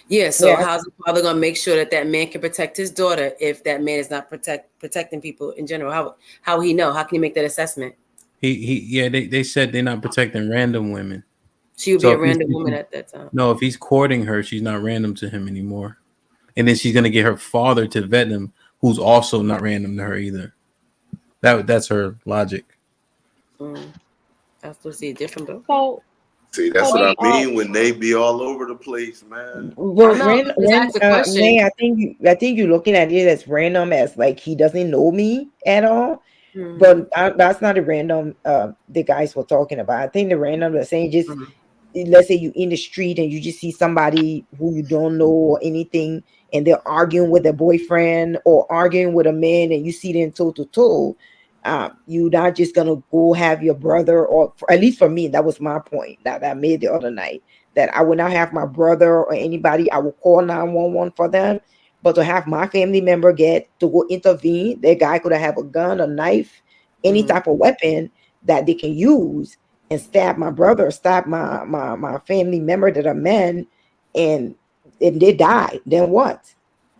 Yeah. So how's the father gonna make sure that that man can protect his daughter if that man is not protecting people in general? How he know? How can he make that assessment?
They said they're not protecting random women.
She would be a random woman at that time.
No, if he's courting her, she's not random to him anymore. And then she's gonna get her father to vet him, who's also not random to her either. That's her logic.
I still see it different though.
So
see, that's what I mean when they be all over the place, man.
Well, May, I think you're looking at it as random, as like he doesn't know me at all. But that's not a random the guys were talking about. I think the random they're saying just let's say you in the street and you just see somebody who you don't know or anything, and they're arguing with their boyfriend or arguing with a man, and you see them toe to toe. You're not just gonna go have your brother, or at least for me, that was my point that I made the other night, that I would not have my brother or anybody. I will call 911 for them, but to have my family member get to go intervene, that guy could have a gun, a knife, any type of weapon that they can use and stab my brother, stab my family member that are men, and they die. Then what?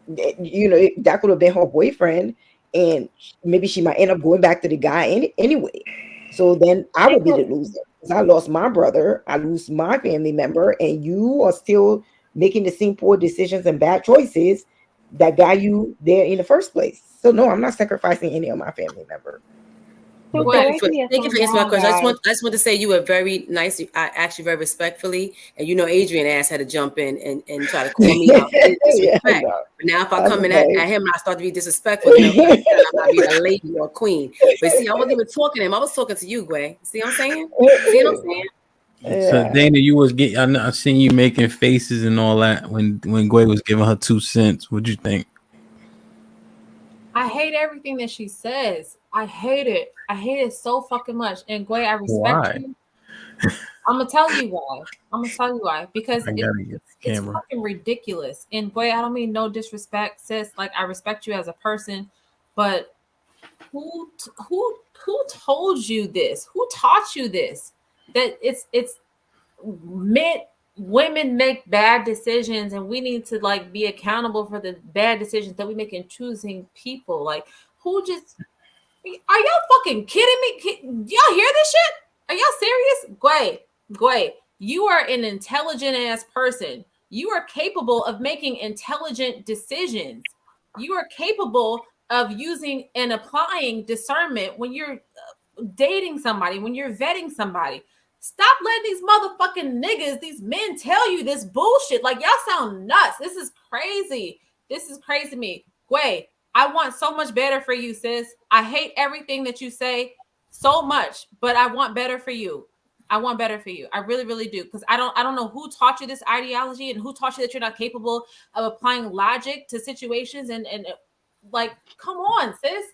You know, that could have been her boyfriend, and maybe she might end up going back to the guy anyway. So then I would be the loser, because I lost my brother, I lose my family member, and you are still making the same poor decisions and bad choices that got you there in the first place. So no, I'm not sacrificing any of my family members.
Well, thank you for answering my question. I just want to say you were very nice. I actually very respectfully, and you know, Adrian ass had to jump in and try to call me out. Disrespect. But now if I come in at him and I start to be disrespectful, then I'm not being a lady or a queen. But see, I wasn't even talking to him. I was talking to you, Gway. See what I'm saying? See what I'm saying?
So Dana, you was getting. I seen you making faces and all that when Gway was giving her 2 cents. What'd you think?
I hate everything that she says. I hate it. I hate it so fucking much. And Gway, I respect you. I'm gonna tell you why. Because it's fucking ridiculous. And Gway, I don't mean no disrespect, sis. Like, I respect you as a person, but who told you this? Who taught you this? That it's women make bad decisions, and we need to like be accountable for the bad decisions that we make in choosing people. Like, who just are y'all fucking kidding me? Y'all hear this shit? Are y'all serious? Gway, you are an intelligent ass person. You are capable of making intelligent decisions. You are capable of using and applying discernment when you're dating somebody, when you're vetting somebody. Stop letting these motherfucking niggas, these men, tell you this bullshit. Like, y'all sound nuts. This is crazy. This is crazy to me. Gway, I want so much better for you, sis. I hate everything that you say so much, but I want better for you. I want better for you. I really, really do. Because I don't know who taught you this ideology and who taught you that you're not capable of applying logic to situations and like, come on, sis.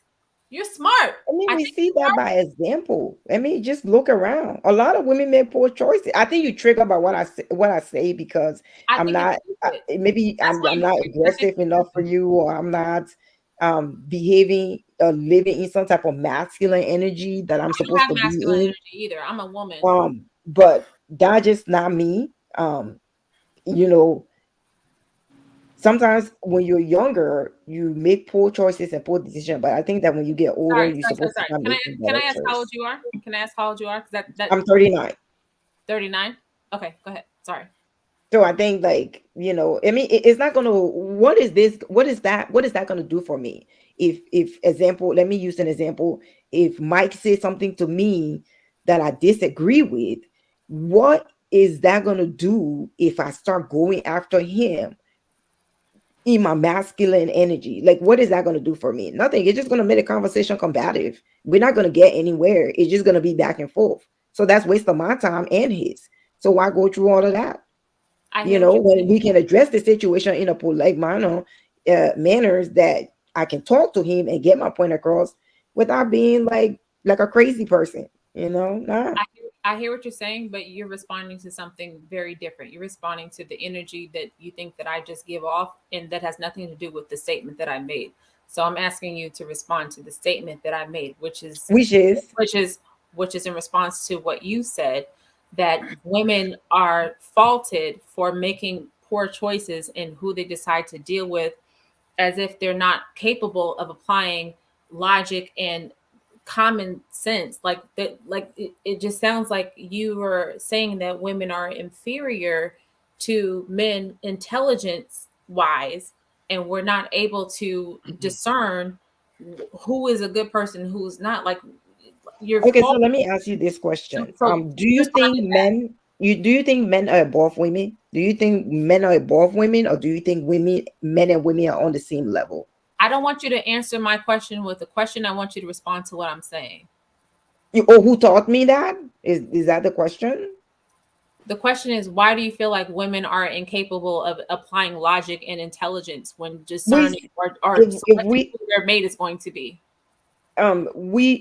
You're smart.
I mean, we see that by example. I mean, just look around. A lot of women make poor choices. I think you trigger by what I say because I'm not aggressive enough for you, or I'm not behaving living in some type of masculine energy that I'm supposed to be in.
Energy either. I'm a woman.
But that's just not me. You know, sometimes when you're younger, you make poor choices and poor decisions. But I think that when you get older, you're supposed to start making better
Can I ask how old you are? Can I ask how old you are?
I'm 39.
39? Okay, go ahead. Sorry.
So I think, like, you know, I mean, it's not gonna. What is that gonna do for me? If example, let me use an example. If Mike says something to me that I disagree with, what is that gonna do if I start going after him in my masculine energy. Like, what is that going to do for me? Nothing. It's just going to make the conversation combative. We're not going to get anywhere. It's just going to be back and forth. So that's waste of my time and his. So why go through all of that? You know, when we can address the situation in a polite manner, manners that I can talk to him and get my point across without being like a crazy person. You know, nah.
I hear what you're saying, but you're responding to something very different. You're responding to the energy that you think that I just give off, and that has nothing to do with the statement that I made. So I'm asking you to respond to the statement that I made, which is in response to what you said, that women are faulted for making poor choices in who they decide to deal with, as if they're not capable of applying logic and common sense. Like that, like it just sounds like you were saying that women are inferior to men intelligence wise, and we're not able to discern who is a good person, who's not. Like, you're
Okay, so let me ask you this question. Do you think men are above women? Do you think men are above women, or do you think men and women are on the same level?
I don't want you to answer my question with a question. I want you to respond to what I'm saying.
Who taught me that? Is that the question?
The question is, why do you feel like women are incapable of applying logic and intelligence when discerning or selecting who their mate is going to be?
We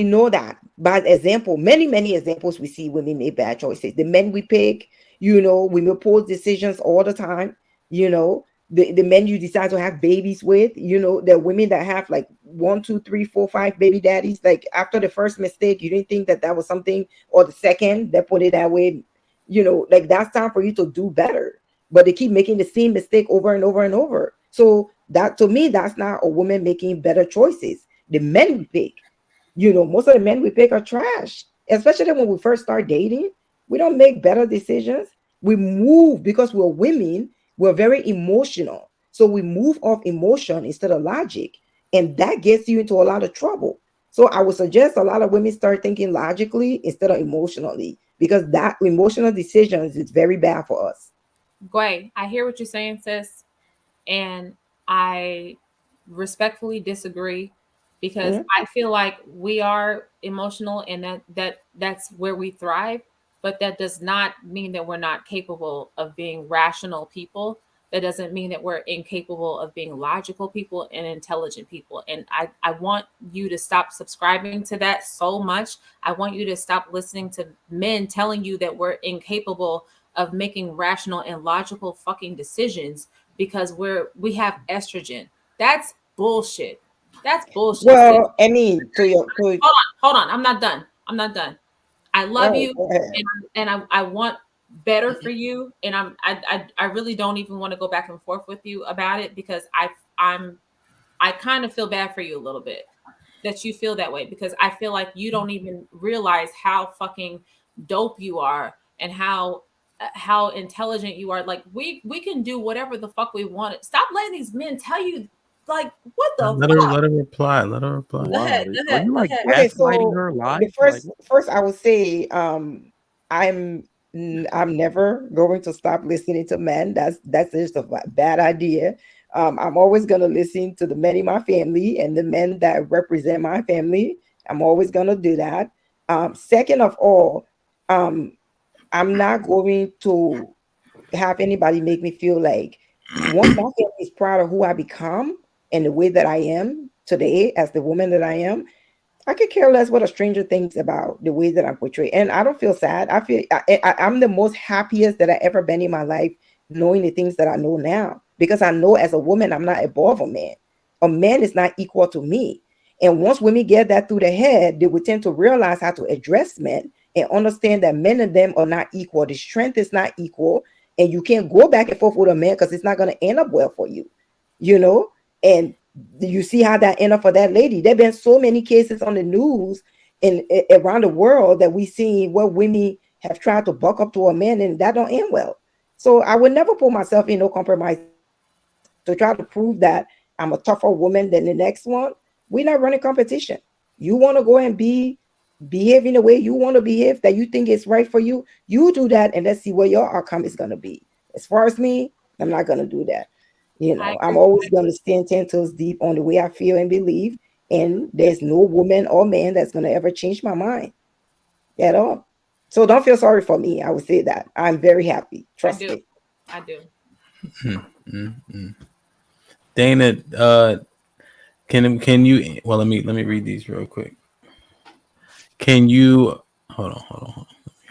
know that by example, many examples we see women make bad choices. The men we pick, you know, we make poor decisions all the time. You know, the men you decide to have babies with, you know, the women that have like 1, 2, 3, 4, 5 baby daddies. Like after the first mistake, you didn't think that was something, or the second, they put it that way. You know, like that's time for you to do better. But they keep making the same mistake over and over and over. So that, to me, that's not a woman making better choices. The men we pick, you know, most of the men we pick are trash, especially when we first start dating. We don't make better decisions. We move because we're women, we're very emotional. So we move off emotion instead of logic. And that gets you into a lot of trouble. So I would suggest a lot of women start thinking logically instead of emotionally, because that emotional decisions is very bad for us.
Gway, I hear what you're saying, sis. And I respectfully disagree, because I feel like we are emotional, and that's where we thrive. But that does not mean that we're not capable of being rational people. That doesn't mean that we're incapable of being logical people and intelligent people. And I want you to stop subscribing to that so much. I want you to stop listening to men telling you that we're incapable of making rational and logical fucking decisions because we have estrogen. That's bullshit. That's bullshit.
Well, I mean,
hold on. I'm not done. I love you, and I want better for you, and I really don't even want to go back and forth with you about it, because I kind of feel bad for you a little bit that you feel that way, because I feel like you don't even realize how fucking dope you are and how intelligent you are. Like, we can do whatever the fuck we want. Stop letting these men tell you, like, what the
Let
fuck?
her reply. Let her reply.
Go ahead.
Are you like
Okay,
gaslighting
so
her live?
the first I would say, I'm never going to stop listening to men. That's just a bad idea. I'm always gonna listen to the men in my family and the men that represent my family. I'm always gonna do that. Second of all, I'm not going to have anybody make me feel like, once my family is proud of who I become and the way that I am today as the woman that I am, I could care less what a stranger thinks about the way that I'm portrayed. And I don't feel sad. I feel I'm the most happiest that I ever been in my life, knowing the things that I know now, because I know as a woman, I'm not above a man. A man is not equal to me. And once women get that through their head, they would tend to realize how to address men and understand that men and them are not equal. The strength is not equal. And you can't go back and forth with a man, because it's not going to end up well for you, you know? And you see how that ended up for that lady. There have been so many cases on the news and around the world that we see where women have tried to buck up to a man, and that don't end well. So I would never put myself in no compromise to try to prove that I'm a tougher woman than the next one. We're not running competition. You want to go and behave in the way you want to behave, that you think is right for you, you do that, and let's see where your outcome is going to be. As far as me, I'm not going to do that. You know, I'm always going to stand 10 toes deep on the way I feel and believe. And there's no woman or man that's going to ever change my mind at all. So don't feel sorry for me. I would say that. I'm very happy. Trust me.
I do.
Dana, can you? Well, let me read these real quick. Can you hold on? Let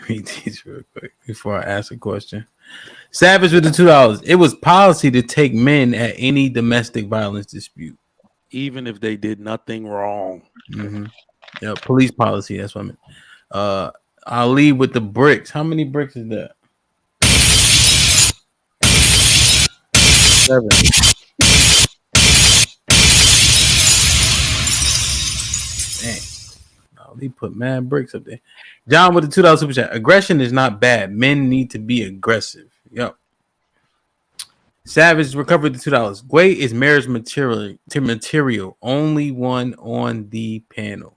me read these real quick before I ask a question. Savage with the $2. It was policy to take men at any domestic violence dispute,
even if they did nothing wrong.
Mm-hmm. Yeah, police policy. That's what I meant. I'll lead with the bricks. How many bricks is that? 7. Dang. Ali put mad bricks up there. John with the $2 super chat. Aggression is not bad. Men need to be aggressive. Yep. Savage recovered the $2. Gway is marriage material. Only one on the panel.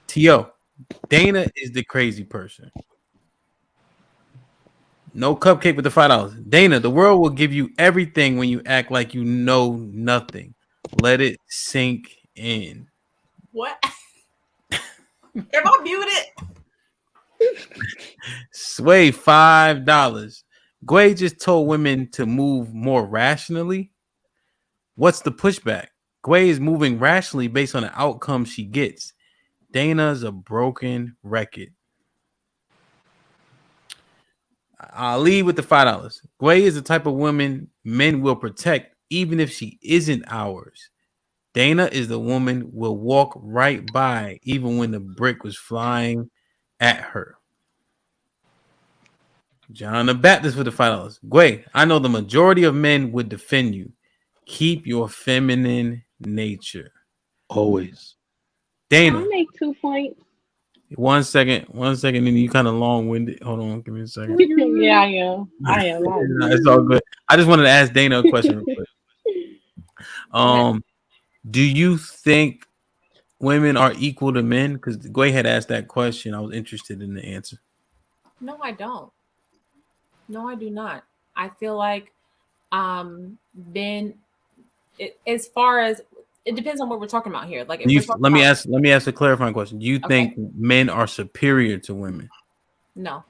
T.O. Dana is the crazy person. No cupcake with the $5. Dana, the world will give you everything when you act like you know nothing. Let it sink in.
What? Am I muted?
Sway $5. Gway just told women to move more rationally. What's the pushback? Gway is moving rationally based on the outcome she gets. Dana's a broken record. I'll lead with the $5. Gway is the type of woman men will protect even if she isn't ours. Dana is the woman will walk right by even when the brick was flying at her. John the Baptist with the $5. Gway, I know the majority of men would defend you. Keep your feminine nature.
Always.
Dana.
I'll make 2 points.
1 second, and you kind of long-winded. Hold on, give me a second.
Yeah, I am.
It's all good. I just wanted to ask Dana a question real quick. Do you think women are equal to men? Because Gway had asked that question. I was interested in the answer.
No, I don't. No, I do not. I feel like men, as far as it depends on what we're talking about here. Like, if
Let me ask a clarifying question. Do you think men are superior to women?
No.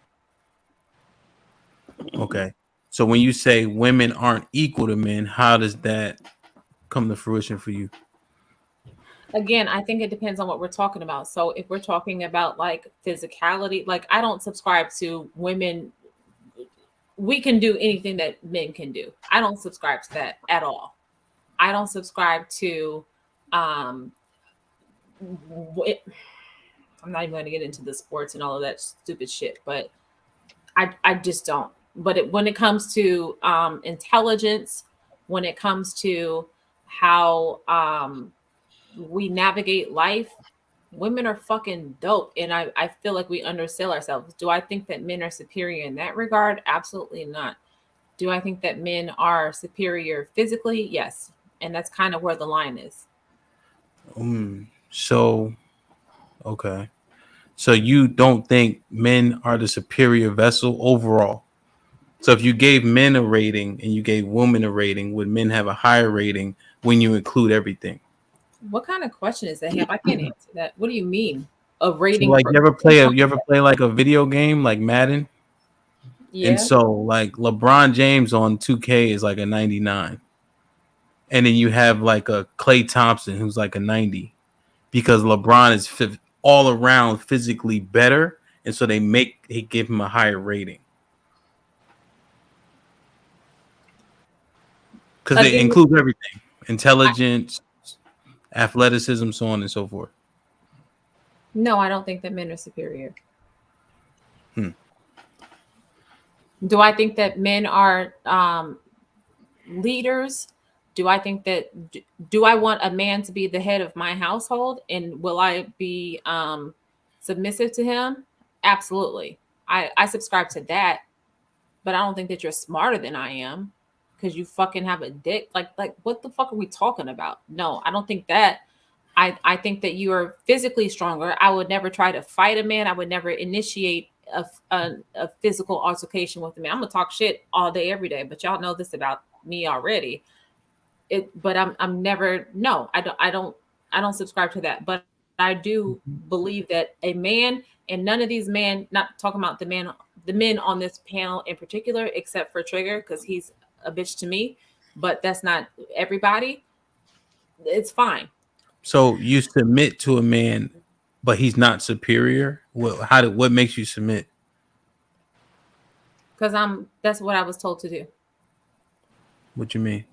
Okay. So when you say women aren't equal to men, how does that come to fruition for you?
Again, I think it depends on what we're talking about. So if we're talking about like physicality, like I don't subscribe to women. We can do anything that men can do. I don't subscribe to that at all. I don't subscribe to I'm not even going to get into the sports and all of that stupid shit, but I just don't. But when it comes to intelligence, when it comes to how we navigate life, women are fucking dope. And I feel like we undersell ourselves. Do I think that men are superior in that regard? Absolutely not. Do I think that men are superior physically? Yes. And that's kind of where the line is.
So, okay. So you don't think men are the superior vessel overall? So if you gave men a rating and you gave women a rating, would men have a higher rating when you include everything?
What kind of question is that? I can't answer that. What do you mean? A rating?
So like you ever play like a video game like Madden?
Yeah.
And so like LeBron James on 2K is like a 99. And then you have like a Klay Thompson who's like a 90 because LeBron is all around physically better. And so they give him a higher rating. Because it includes everything. Intelligence, athleticism, so on and so forth.
No, I don't think that men are superior. Do I think that men are leaders? Do I think that do I want a man to be the head of my household, and will I be submissive to him? Absolutely. I subscribe to that, but I don't think that you're smarter than I am because you fucking have a dick. Like what the fuck are we talking about? No, I don't think that. I think that you are physically stronger. I would never try to fight a man. I would never initiate a physical altercation with a man. I'm gonna talk shit all day, every day, but y'all know this about me already. But I'm never, no, I don't subscribe to that. But I do believe that a man, and none of these men, not talking about the men on this panel in particular, except for Trigger, because he's a bitch to me, but that's not everybody. It's fine.
So you submit to a man, but he's not superior. What makes you submit?
Because that's what I was told to do.
What you mean?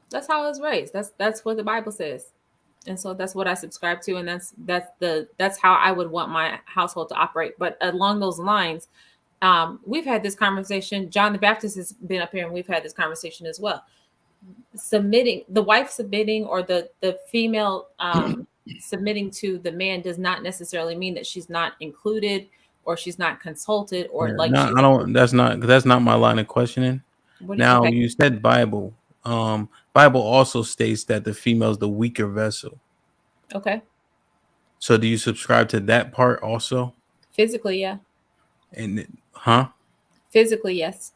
That's how I was raised. That's what the Bible says. And so that's what I subscribe to, and that's how I would want my household to operate. But along those lines, we've had this conversation. John the Baptist has been up here, and we've had this conversation as well. The wife submitting, or the female submitting to the man, does not necessarily mean that she's not included or she's not consulted, or like.
No, I don't. That's not my line of questioning. Now
okay.
You said Bible. Bible also states that the female is the weaker vessel.
Okay.
So do you subscribe to that part also?
Physically, yeah.
And
Physically, yes.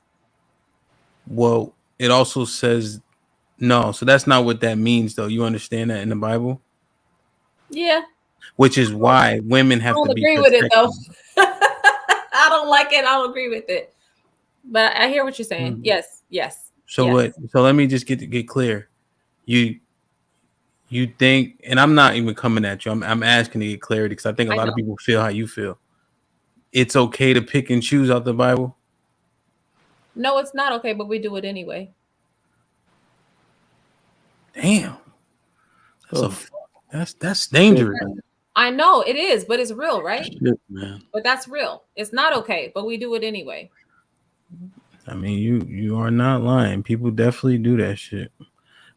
Well, it also says no. So that's not what that means, though. You understand that in the Bible?
Yeah.
Which is why women have to be
agree with it, though. I don't like it. I don't agree with it. But I hear what you're saying.
Mm-hmm.
Yes.
So
yes.
So let me just get clear. You think, and I'm not even coming at you. I'm asking to get clarity, because I think a lot of people feel how you feel. It's okay to pick and choose out the Bible?
No, it's not okay, but we do it anyway.
Damn. That's dangerous.
I know it is, but it's real, right?
Shit, man.
But that's real. It's not okay, but we do it anyway.
I mean, you are not lying. People definitely do that shit.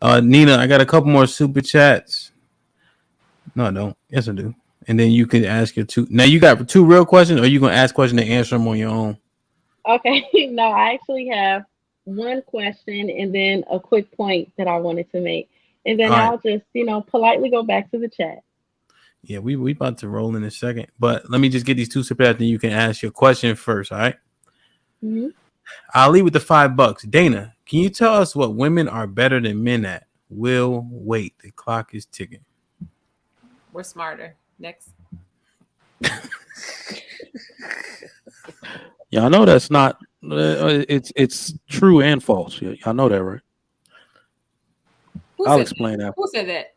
Nina, I got a couple more super chats. No, I don't. Yes, I do. And then you can ask your two. Now you got two real questions, or are you gonna ask questions and answer them on your own?
Okay. No, I actually have one question and then a quick point that I wanted to make. And then I'll just, politely go back to the chat.
Yeah, we about to roll in a second. But let me just get these two super chats, and you can ask your question first, all right?
Mm-hmm.
I'll leave with the $5. Dana, can you tell us what women are better than men at? Will wait. The clock is ticking.
We're smarter. Next.
Yeah, I know that's not. It's true and false. Yeah, I know that, right? I'll explain that.
Who said that?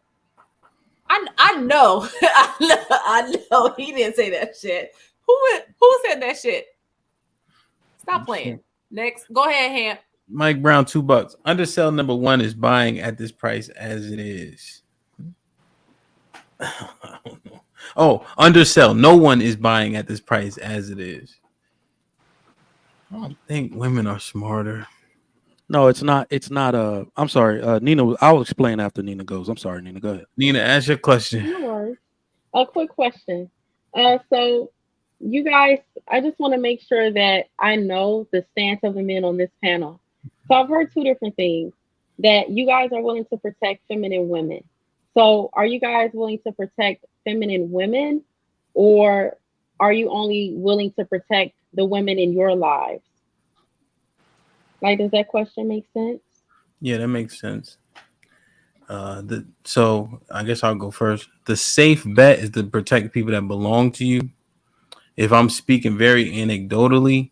I know. I know. He didn't say that shit. Who said that shit? Stop playing. Next. Go ahead, Ham.
Mike Brown, $2. Undersell number 1 is buying at this price as it is. I don't know. Oh, undersell. No one is buying at this price as it is. I don't think women are smarter.
No, it's not. It's not. I'm sorry, Nina. I'll explain after Nina goes. I'm sorry, Nina. Go ahead.
Nina, ask your question.
No worries. A quick question. So you guys, I just want to make sure that I know the stance of the men on this panel. So I've heard two different things, that you guys are willing to protect feminine women. So are you guys willing to protect feminine women, or are you only willing to protect the women in your lives? Like, does that question make sense?
Yeah, that makes sense. So I guess I'll go first. The safe bet is to protect people that belong to you. If I'm speaking very anecdotally,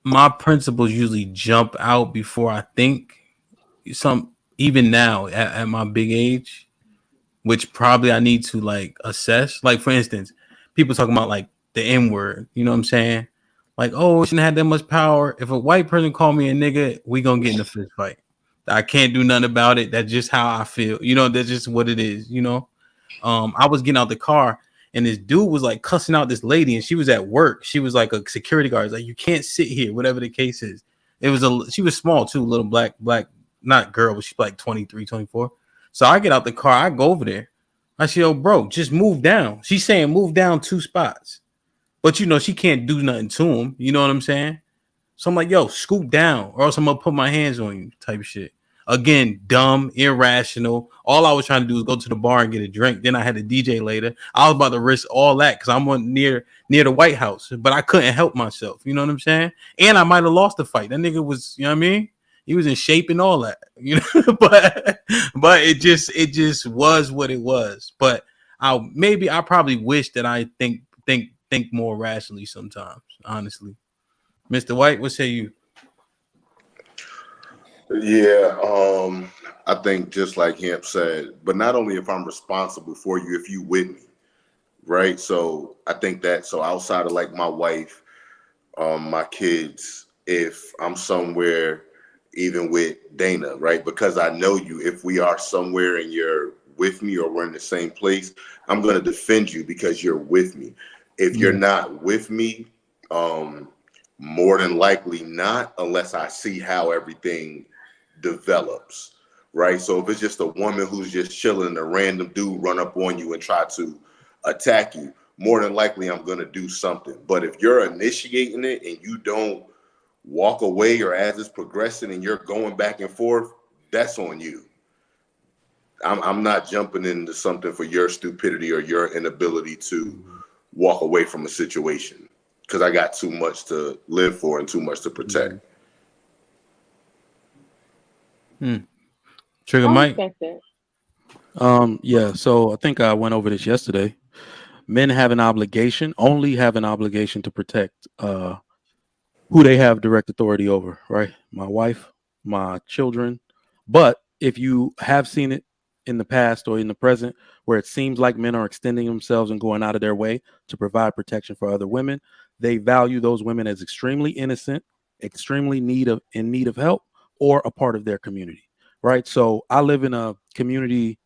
my principles usually jump out before I think. Even now at my big age, which probably I need to like assess. Like, for instance, people talking about like the N-word, you know what I'm saying? Like, oh, it shouldn't have that much power. If a white person call me a nigga, we gonna get in a fist fight. I can't do nothing about it. That's just how I feel. That's just what it is, I was getting out the car, and this dude was like cussing out this lady, and she was at work. She was like a security guard. Like, you can't sit here, whatever the case is. She was small too, little black, not girl, but she's like 23, 24. So I get out the car, I go over there. I say, yo, bro, just move down. She's saying move down 2 spots. But she can't do nothing to him. You know what I'm saying? So I'm like, yo, scoop down, or else I'm gonna put my hands on you, type shit. Again, dumb, irrational. All I was trying to do was go to the bar and get a drink. Then I had a DJ later. I was about to risk all that because I'm near the White House, but I couldn't help myself. You know what I'm saying? And I might have lost the fight. That nigga was, you know what I mean? He was in shape and all that, you know. but it just was what it was. But I probably wish that I think more rationally sometimes. Honestly, Mr. White, what say you?
Yeah, I think just like Hemp said, but not only if I'm responsible for you, if you with me, right? So I think that, so outside of like my wife, my kids, if I'm somewhere, even with Dana, right? Because I know you, if we are somewhere and you're with me or we're in the same place, I'm going to defend you because you're with me. If you're not with me, more than likely not, unless I see how everything develops, right? So if it's just a woman who's just chilling and a random dude run up on you and try to attack you, more than likely I'm going to do something. But if you're initiating it and you don't walk away, or as it's progressing and you're going back and forth, that's on you. I'm not jumping into something for your stupidity or your inability to walk away from a situation, because I got too much to live for and too much to protect.
Trigger Mike.
Yeah, so I think I went over this yesterday. Men have an obligation, only have an obligation to protect who they have direct authority over, right? My wife, my children. But if you have seen it in the past or in the present where it seems like men are extending themselves and going out of their way to provide protection for other women, they value those women as extremely innocent, extremely in need of help, or a part of their community, right? So I live in a community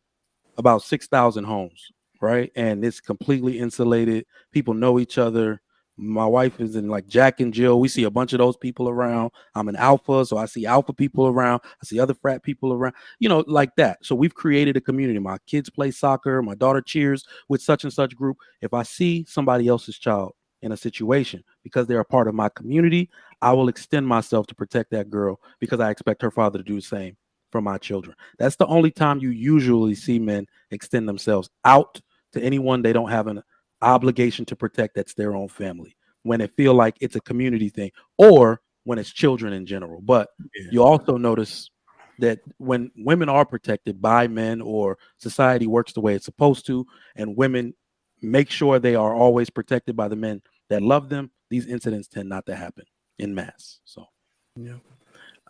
about 6,000 homes, right? And it's completely insulated. People know each other. My wife is in like Jack and Jill. We see a bunch of those people around. I'm an alpha, so I see alpha people around. I see other frat people around, you know, like that. So we've created a community. My kids play soccer. My daughter cheers with such and such group. If I see somebody else's child in a situation because they're a part of my community, I will extend myself to protect that girl because I expect her father to do the same for my children. That's the only time you usually see men extend themselves out to anyone they don't have an obligation to protect that's their own family, when it feel like it's a community thing, or when it's children in general. But you also notice that when women are protected by men, or society works the way it's supposed to, and women make sure they are always protected by the men that love them, these incidents tend not to happen in mass. So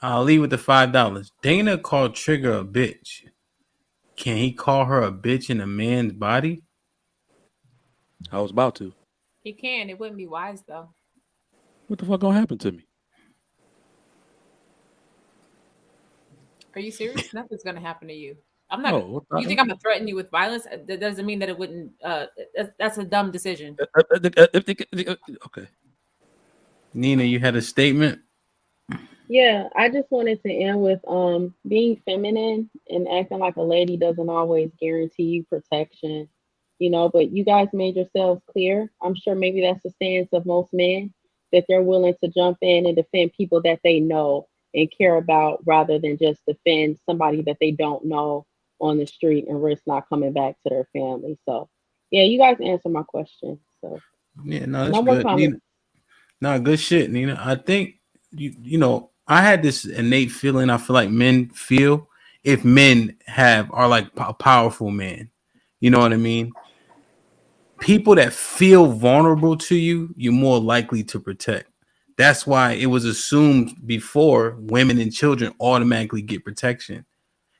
I'll leave with the $5. Dana called Trigger a bitch. Can he call her a bitch in a man's body?
I was about to.
He can. It wouldn't be wise though.
What the fuck gonna happen to me?
Are you serious? Nothing's gonna happen to you. I'm not.
No,
You think I'm gonna threaten you with violence? That doesn't mean that it wouldn't. That's a dumb decision.
Okay.
Nina, you had a statement?
Yeah, I just wanted to end with being feminine and acting like a lady doesn't always guarantee you protection, you know, but you guys made yourselves clear. I'm sure maybe that's the stance of most men, that they're willing to jump in and defend people that they know and care about rather than just defend somebody that they don't know on the street and risk not coming back to their family. So yeah, you guys answered my question. So
Yeah, no, that's
no more
good.
comments.
Nina, no, good shit, Nina. I think you know, I had this innate feeling. I feel like men feel if men are like a powerful man. You know what I mean? People that feel vulnerable to you, you're more likely to protect. That's why it was assumed before women and children automatically get protection,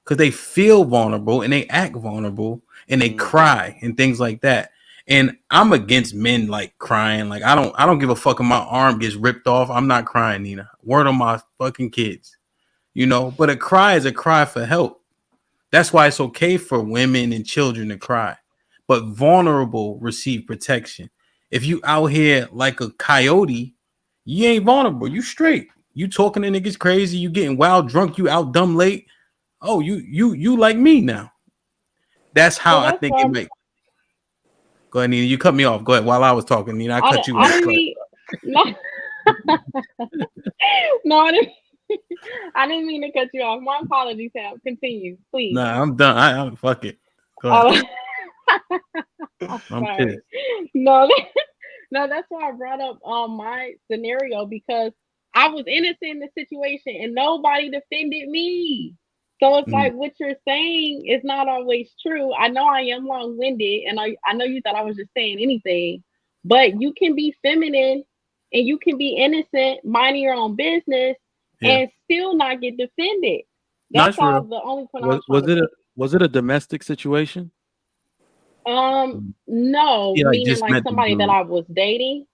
because they feel vulnerable and they act vulnerable and they cry and things like that. And I'm against men like crying. Like I don't give a fuck if my arm gets ripped off. I'm not crying, Nina. Word on my fucking kids. You know, but a cry is a cry for help. That's why it's okay for women and children to cry. But vulnerable receive protection. If you out here like a coyote, you ain't vulnerable. You straight. You talking to niggas crazy. You getting wild drunk. You out dumb late. Oh, you like me now. That's how I think it makes. Go ahead, Nina. You cut me off. Go ahead. While I was talking, Nina, I cut you off.
I didn't mean, no, no, I didn't mean to cut you off. My apologies, Sam. Continue, please.
Nah, I'm done. I'm fuck it. Go ahead.
I'm
I'm
sorry.
pissed.
No, no, that's why I brought up my scenario because I was innocent in the situation and nobody defended me. So it's like what you're saying is not always true. I know I am long-winded and I know you thought I was just saying anything, but you can be feminine and you can be innocent, minding your own business,
Yeah.
and still not get defended.
Not
That's all
true.
the only point I was
Was
trying to make.
was it a domestic situation?
No,
He like
meaning
just
like
met the
somebody that
dude.
I was dating.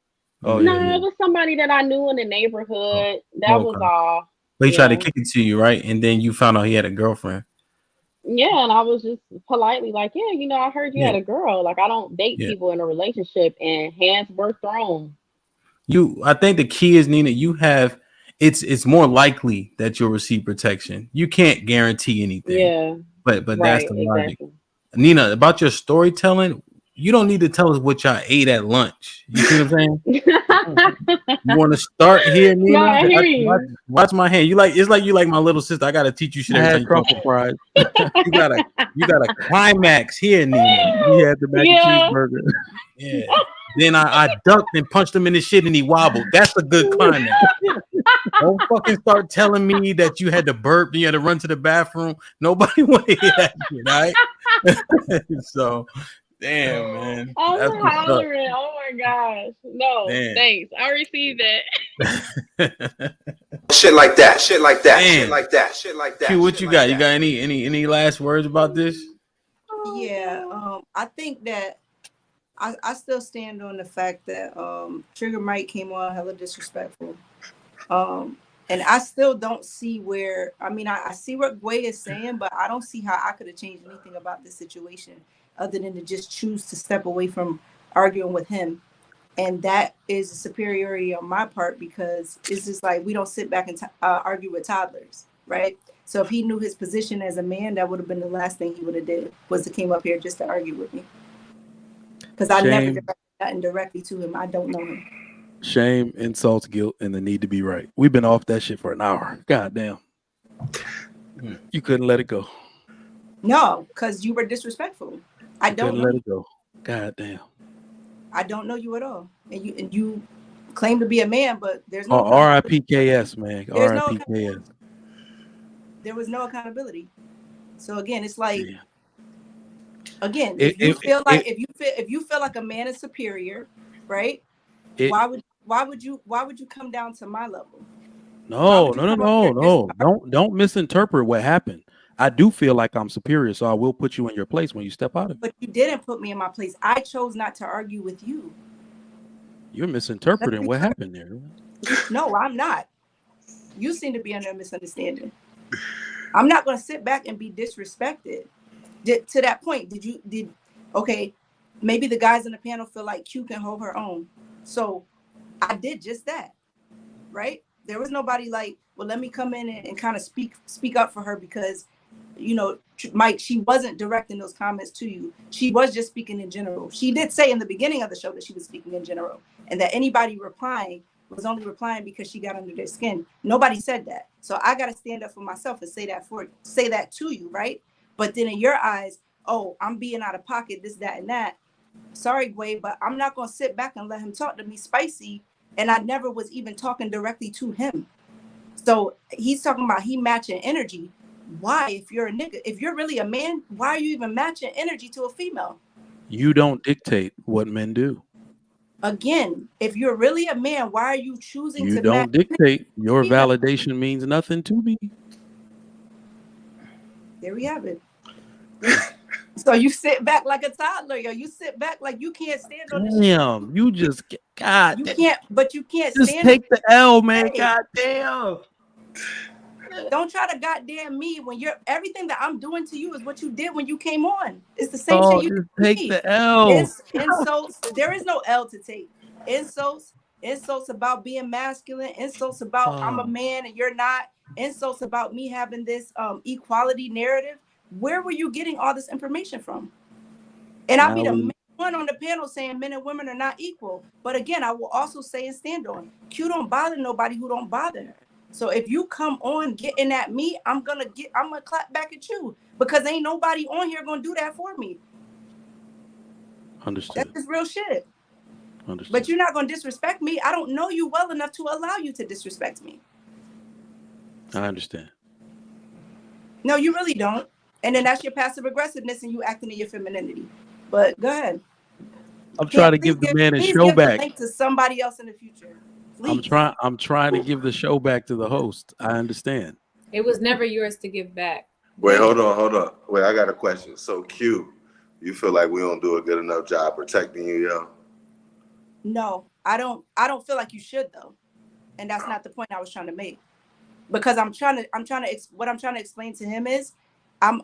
Oh
No,
yeah,
it was somebody that I knew in the neighborhood. That was
Okay.
all.
But he tried to
Yeah.
kick it to you, right? And then you found out he had a girlfriend.
Yeah, and I was just politely like, yeah, I heard you
Yeah.
had a girl. Like, I don't date
Yeah.
people in a relationship, and hands were thrown.
I think the key is, Nina, you have it's more likely that you'll receive protection. You can't guarantee anything.
Yeah.
But that's
Right.
the logic.
Exactly.
Nina, about your storytelling, you don't need to tell us what y'all ate at lunch. You see what I'm saying? You want to start here,
No,
Nina?
I hear you.
Watch my hand. It's like you like my little sister. I gotta teach you shit
I
every
had
time you
truffle
talk.
fries.
You got a climax here, Nina.
He had the mac and
Yeah.
cheeseburger.
Yeah. Then I ducked and punched him in the shit and he wobbled. That's a good climax. Don't fucking start telling me that you had to burp and you had to run to the bathroom. Nobody want to hear that shit, all right? So, damn, man.
I'm
That's what's up.
hollering. Oh my gosh. No,
Damn.
thanks. I received that.
Shit like that. Shit like that.
Damn.
Shit like that. Shit like that.
Q, what
shit
you
like
got?
that.
You got any last words about this?
Yeah, I think that I still stand on the fact that Trigger Mike came on hella disrespectful. And I still don't see where, I see what Gway is saying, but I don't see how I could have changed anything about this situation other than to just choose to step away from arguing with him. And that is a superiority on my part because it's just like we don't sit back and argue with toddlers, right? So if he knew his position as a man, that would have been the last thing he would have did was to came up here just to argue with me. Because I never directed nothing directly to him. I don't know him.
Shame, insults, guilt, and the need to be right. We've been off that shit for an hour. God damn. You couldn't let it go.
No, because you were disrespectful. I don't know.
Let it go. God damn.
I don't know you at all. And you claim to be a man, but there's no
RIPKS, man.
There's no
RIPKS.
There was no accountability. So again, it's like
Damn.
if you feel like a man is superior, right? Why would you come down to my level?
No. Don't misinterpret what happened. I do feel like I'm superior, so I will put you in your place when you step out of it.
But you didn't put me in my place. I chose not to argue with you.
You're misinterpreting what happened there.
No, I'm not. You seem to be under a misunderstanding. I'm not going to sit back and be disrespected. To that point, okay, maybe the guys in the panel feel like Q can hold her own. So I did just that, right? There was nobody like, well, let me come in and kind of speak up for her because, Mike, she wasn't directing those comments to you. She was just speaking in general. She did say in the beginning of the show that she was speaking in general and that anybody replying was only replying because she got under their skin. Nobody said that. So I got to stand up for myself and say that to you, right? But then in your eyes, oh, I'm being out of pocket, this, that, and that. Sorry, Gway, but I'm not going to sit back and let him talk to me spicy. And I never was even talking directly to him. So he's talking about he matching energy. Why, if you're a nigga, if you're really a man, why are you even matching energy to a female?
You don't dictate what men do.
Again, if you're really a man, why are you choosing
You
to
don't
match
dictate. Your
female?
validation means nothing to me.
There we have it. So you sit back like a toddler, yo. You sit back like you can't stand on this shit.
Damn, you just God.
You can't, but you can't
Just
stand.
take the L, man.
Hey.
God damn.
Don't try to goddamn me when you're everything that I'm doing to you is what you did when you came on. It's the same shit you
just
did to
take
me.
the L.
Insults. There is no L to take. Insults about being masculine. Insults about I'm a man and you're not. Insults about me having this equality narrative. Where were you getting all this information from? And I'll be the main one on the panel saying men and women are not equal. But again, I will also say and stand on Q don't bother nobody who don't bother her. So if you come on getting at me, I'm gonna clap back at you, because ain't nobody on here gonna do that for me.
Understood.
That's just real shit.
Understood.
But you're not gonna disrespect me. I don't know you well enough to allow you to disrespect me.
I understand.
No, you really don't. And then that's your passive aggressiveness and you acting in your femininity. But go ahead.
I'm trying to give the man his show back.
The link to somebody else in the future. Please.
I'm trying to give the show back to the host. I understand.
It was never yours to give back.
Wait, hold on. Wait, I got a question. So Q, you feel like we don't do a good enough job protecting you, yo?
No, I don't feel like you should though. And that's not the point I was trying to make. Because what I'm trying to explain to him is I'm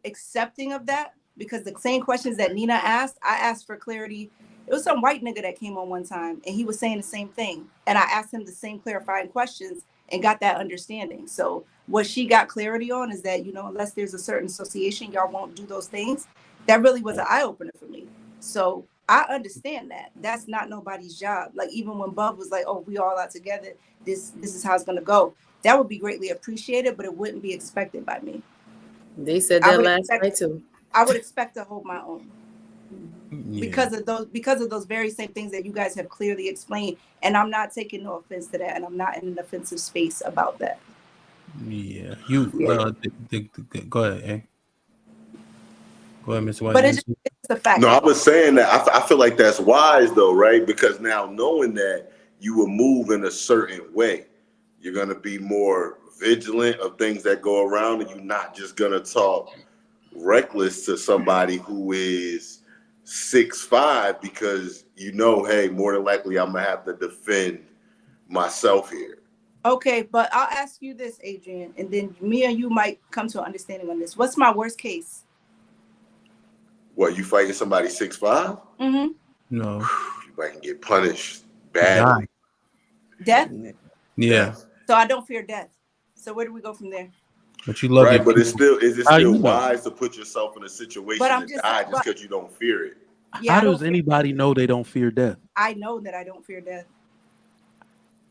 accepting of that, because the same questions that Nina asked, I asked for clarity. It was some white nigga that came on one time and he was saying the same thing. And I asked him the same clarifying questions and got that understanding. So what she got clarity on is that, unless there's a certain association, y'all won't do those things. That really was an eye opener for me. So I understand that. That's not nobody's job. Like even when Bub was like, oh, we all out together, this is how it's gonna go. That would be greatly appreciated, but it wouldn't be expected by me.
They said that last night too.
I would expect to hold my own.
Yeah.
Because of those very same things that you guys have clearly explained, and I'm not taking no offense to that, and I'm not in an offensive space about that.
Yeah, go ahead, eh? Go ahead, Mr. White.
But it's the fact.
No, I was saying that I feel like that's wise though, right? Because now knowing that you will move in a certain way, you're gonna be more vigilant of things that go around, and you're not just gonna talk reckless to somebody who is 6'5", because hey, more than likely I'm gonna have to defend myself here.
Okay, but I'll ask you this, Adrian, and then me and you might come to an understanding on this. What's my worst case?
What, you fighting somebody 6'5"?
Mm-hmm.
No.
You might get punished badly.
Death?
Yeah.
So I don't fear death. So where do we go from there?
But you love
right,
your
but is it still
know?
wise to put yourself in a situation to die just because you don't fear it?
Yeah,
How does anybody know they don't fear death?
I know that I don't fear death.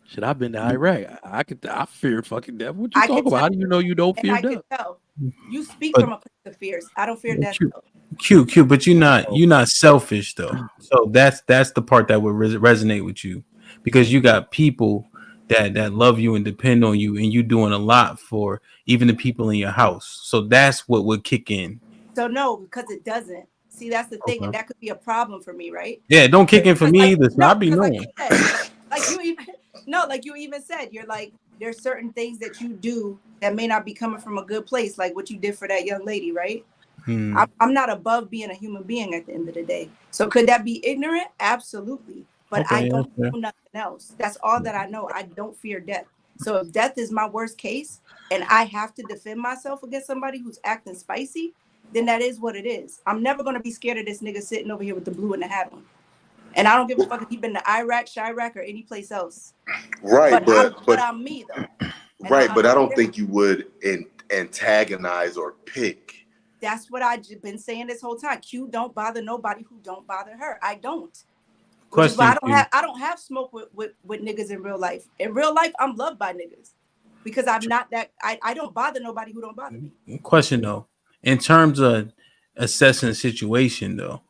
Shit, I've been to Iraq. I fear fucking death. What you talking about? How do you know you don't fear death?
I can tell. You speak from a place of fears. I don't fear death.
Q, but you're not selfish though. So that's the part that would resonate with you, because you got people that love you and depend on you, and you doing a lot for even the people in your house. So that's what would kick in.
So no, because it doesn't. See, that's the thing, and that could be a problem for me, right?
Yeah, don't kick in for me either. So I'll be knowing.
Like you even said, you're like, there's certain things that you do that may not be coming from a good place, like what you did for that young lady, right? I'm not above being a human being at the end of the day. So could that be ignorant? Absolutely. But I don't know nothing else. That's all that I know. I don't fear death. So if death is my worst case and I have to defend myself against somebody who's acting spicy, then that is what it is. I'm never going to be scared of this nigga sitting over here with the blue and the hat on. And I don't give a fuck if you've been to Iraq, Chirac, or any place else.
Right,
but I'm me though.
Right, but I don't think you would antagonize or pick.
That's what I've been saying this whole time. Q don't bother nobody who don't bother her. I don't.
Question.
I don't have smoke with niggas in real life. In real life, I'm loved by niggas because I'm not that. I don't bother nobody who don't bother me.
Question though, in terms of assessing the situation though,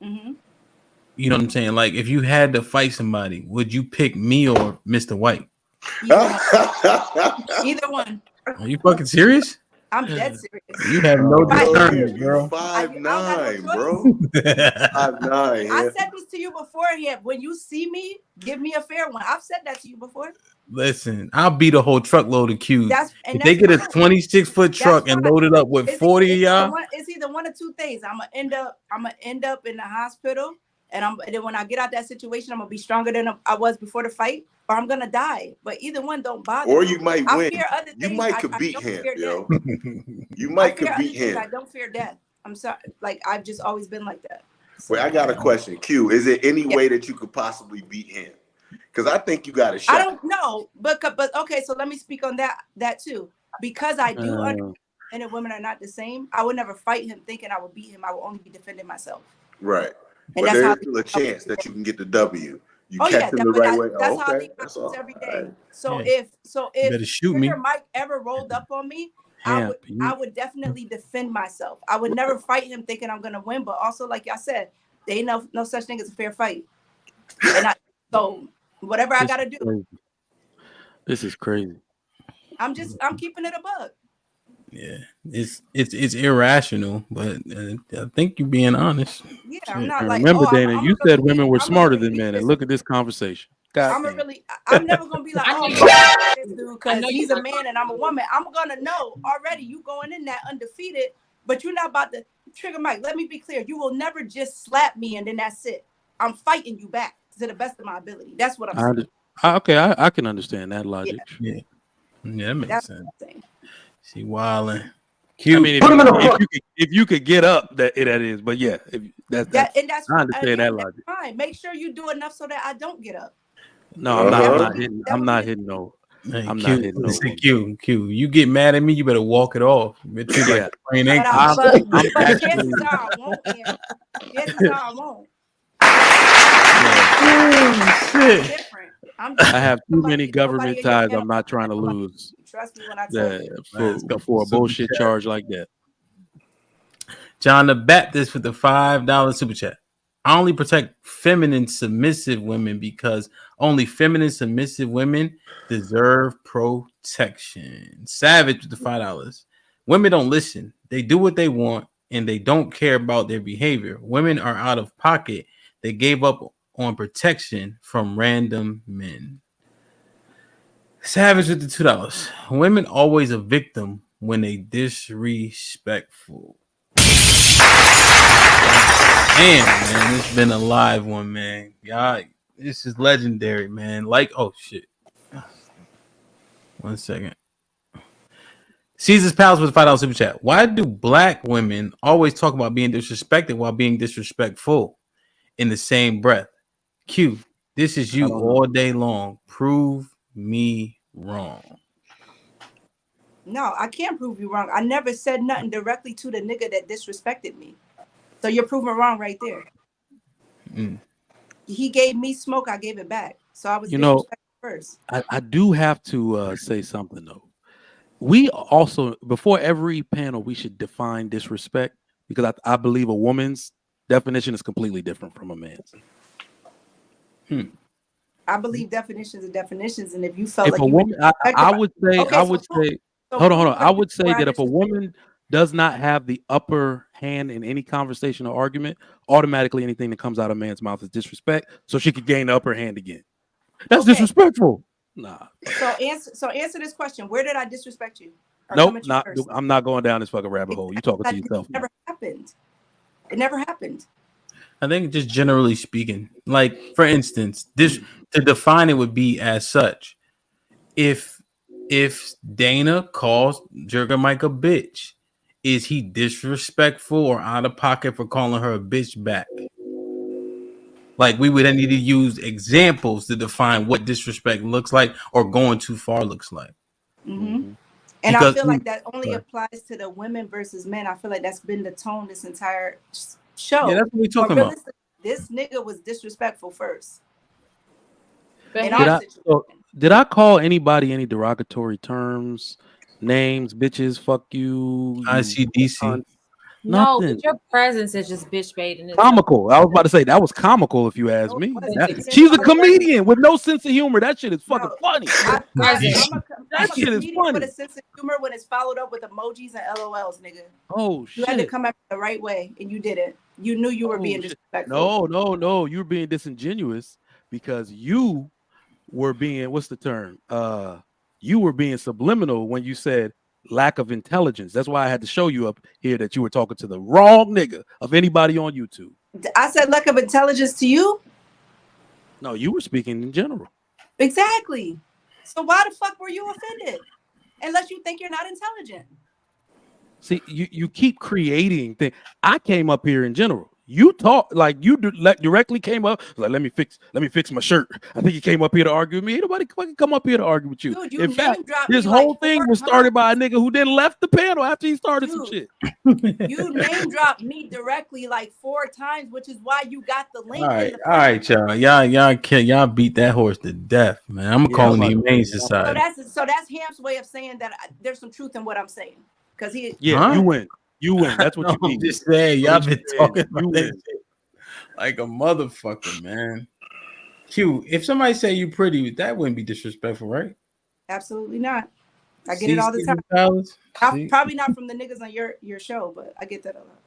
you know what I'm saying? Like if you had to fight somebody, would you pick me or Mr. White?
Either one.
Are you fucking serious?
I'm dead serious.
You have no discernment, bro.
5'9", bro. 5'9".
I said this to you beforehand. When you see me, give me a fair one. I've said that to you before.
Listen, I'll beat a whole truckload of Qs. If they get a 26-foot truck and load it up with 40 of y'all,
it's either one or two things. I'm gonna end up in the hospital, and then when I get out that situation, I'm gonna be stronger than I was before the fight, or I'm gonna die. But either one don't bother.
Or you might win.
You
might could beat him, yo. You might could beat him.
I don't fear death. I'm sorry. Like I've just always been like that.
Wait, I got a question. Q, is there any way that you could possibly beat him? Because I think you got a shot.
I don't know, but okay. So let me speak on that too. Because I do understand men and women are not the same. I would never fight him thinking I would beat him. I will only be defending myself.
Right.
And
but there's still a chance that you can get the W You
Oh
catch
yeah,
him the right way.
that's
Oh,
how I
okay,
leave my
that's
house
all.
every
All
day.
right.
So
Yeah.
if
Better shoot me.
Trigger Mike ever rolled up on me, I
Hamp,
would definitely defend myself. I would never fight him thinking I'm gonna win, but also like y'all said, there ain't no such thing as a fair fight. And so whatever I
this
gotta
is
do,
crazy. This is crazy.
I'm keeping it a bug.
Yeah, it's irrational, but I think you're being honest.
Yeah,
Shit.
I'm not
And
like,
remember,
oh,
Dana,
I'm
you
really
said women were
I'm gonna
smarter
really
than
beat
men, and
this.
look at this conversation. God damn.
I'm never gonna be like,
I
oh,
know
I'm gonna beat this dude
I
because
know
he's
you're
a man and I'm a woman. I'm gonna know already you going in that undefeated, but you're not about to Trigger Mike. Let me be clear. You will never just slap me and then that's it. I'm fighting you back to the best of my ability. That's what I'm saying.
Okay, I can understand that logic.
Yeah, that makes
That's
sense.
what I'm saying.
See, wildin'.
I mean, if you could get up, that is. But yeah, that's
And that's
I understand
again,
that
that's
logic.
fine. Make sure you do enough so that I don't get up.
No, I'm not hitting. I'm not hitting no.
Hey,
I'm
Q,
not hitting no.
listen, Q. You get mad at me, you better walk it off. You treat like
Yeah.
a sprained
But
ankle.
chances are I won't. Chances are I won't.
Shit.
Different.
I have too many government ties. I'm not trying to lose.
Trust me when I tell you.
For a bullshit charge like that.
John the Baptist with the $5 super chat. I only protect feminine submissive women because only feminine submissive women deserve protection. Savage with the $5. Women don't listen. They do what they want and they don't care about their behavior. Women are out of pocket. They gave up on protection from random men. Savage with the $2. Women always a victim when they disrespectful. Damn, man, it's been a live one, man. Y'all, this is legendary, man. Like, oh shit. 1 second. Caesar's Palace with $5 super chat. Why do black women always talk about being disrespected while being disrespectful in the same breath? Q, this is you all day long. Prove me wrong.
No, I can't prove you wrong. I never said nothing directly to the nigga that disrespected me. So you're proving wrong right there. He gave me smoke, I gave it back. So I was disrespectful first.
I do have to say something though. We also, before every panel, we should define disrespect because I believe a woman's definition is completely different from a man's.
I believe definitions are definitions, and if you felt
If
like
a
you
woman, I would say, hold on. I would say that if a woman does not have the upper hand in any conversation or argument, automatically anything that comes out of a man's mouth is disrespect. So she could gain the upper hand again. That's disrespectful. Nah.
So answer this question: where did I disrespect you?
Nope. I'm not going down this fucking rabbit hole. You talking to yourself.
It never happened. It never happened.
I think just generally speaking, like for instance, this to define it would be as such. If Dana calls Jurgen Mike a bitch, is he disrespectful or out of pocket for calling her a bitch back? Like we would need to use examples to define what disrespect looks like or going too far looks like.
Mm-hmm. And I feel like that only applies to the women versus men. I feel like that's been the tone this entire show.
Yeah, that's what we're talking about.
This nigga was disrespectful first.
Did I call anybody any derogatory terms, names, bitches, fuck you?
ICDC.
No,
Nothing.
but your presence is just bitch baiting.
Comical. I was about to say that was comical if you ask me. She's a comedian with no sense of humor. That shit is fucking funny.
That
shit is funny.
With a sense of humor when it's followed up with emojis and LOLs, nigga.
Oh shit!
You had to come at the right way, and you didn't. You knew you were being disrespectful.
No. You were being disingenuous because you were being what's the term? You were being subliminal when you said lack of intelligence. That's why I had to show you up here that you were talking to the wrong nigga of anybody on YouTube.
I said lack of intelligence to you?
No, you were speaking in general.
Exactly. So why the fuck were you offended? Unless you think you're not intelligent.
See, you keep creating things. I came up here in general. You talk like you directly came up like let me fix my shirt. I think he came up here to argue with me. Ain't nobody fucking come up here to argue with you.
Dude, you
In fact,
name dropped
this
me
whole
like
thing
4
was
times.
started by a nigga who then left the panel after he started some shit.
You name dropped me directly like 4 times, which is why you got the link.
All right, y'all beat that horse to death, man. I'm calling the Humane Society.
So that's Ham's way of saying that there's some truth in what I'm saying, because he.
Yeah, you win. You win. That's what you mean.
I'm just saying, y'all been talking
you
about that
win.
shit like a motherfucker, man. Q, if somebody say you pretty, that wouldn't be disrespectful, right?
Absolutely not. I get it all the time. Probably not from the niggas on your show, but I get that a lot.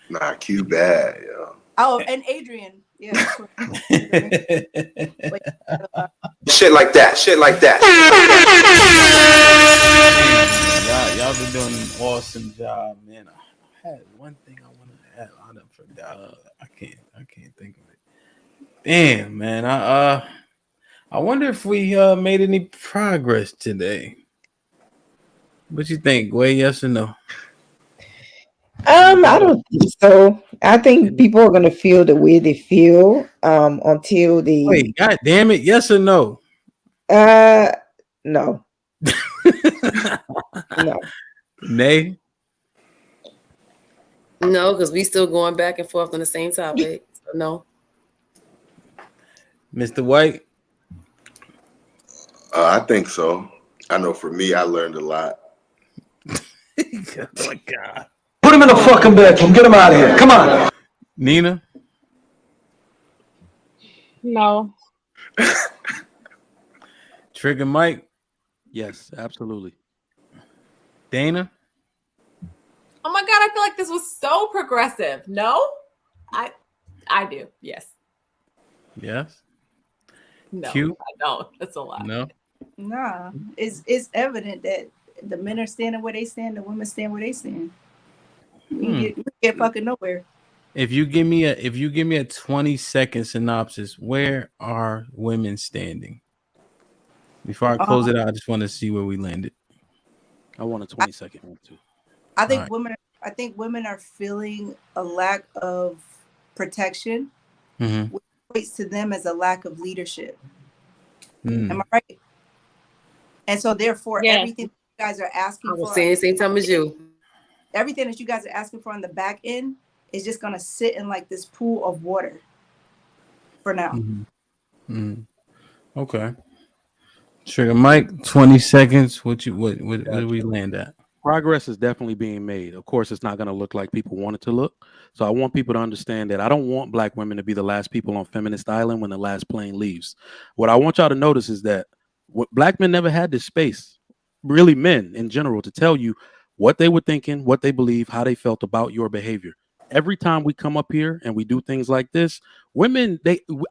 Nah, Q bad, yo.
Oh, and Adrian, yeah.
Shit like that. Shit like that.
Y'all been doing an awesome job, man. I had one thing I want to add. I done forgot. I can't think of it. Damn, man. I wonder if we made any progress today. What you think, Gway? Yes or no?
I don't think so. I think people are gonna feel the way they feel until they.
Wait, god damn it! Yes or no?
No. No.
Nay.
No, because we still going back and forth on the same topic. So no.
Mr. White.
I think so. I know for me, I learned a lot.
Oh my god.
Put him in the fucking bedroom. Get him out of here. Come on.
Nina?
No.
Trigger Mike?
Yes, absolutely.
Dana?
Oh my god, I feel like this was so progressive. No? I do. Yes.
Yes.
No,
Q?
I don't. That's a lie.
No.
Nah, it's evident that the men are standing where they stand, the women stand where they stand. We get fucking nowhere.
If you give me a 20-second synopsis, where are women standing? Before I close it out, I just want to see where we landed.
I want a 20-second one too.
I think women are feeling a lack of protection, which equates to them as a lack of leadership. Am I right? And so therefore, everything you guys are asking for,
saying the same time as you.
Everything that you guys are asking for on the back end is just gonna sit in like this pool of water for now.
Okay. Trigger Mike, 20 seconds. What do we land at?
Progress is definitely being made. Of course, it's not going to look like people want it to look. So I want people to understand that I don't want black women to be the last people on Feminist Island when the last plane leaves. What I want y'all to notice is that black men never had this space, really men in general, to tell you what they were thinking, what they believe, how they felt about your behavior. Every time we come up here and we do things like this, women,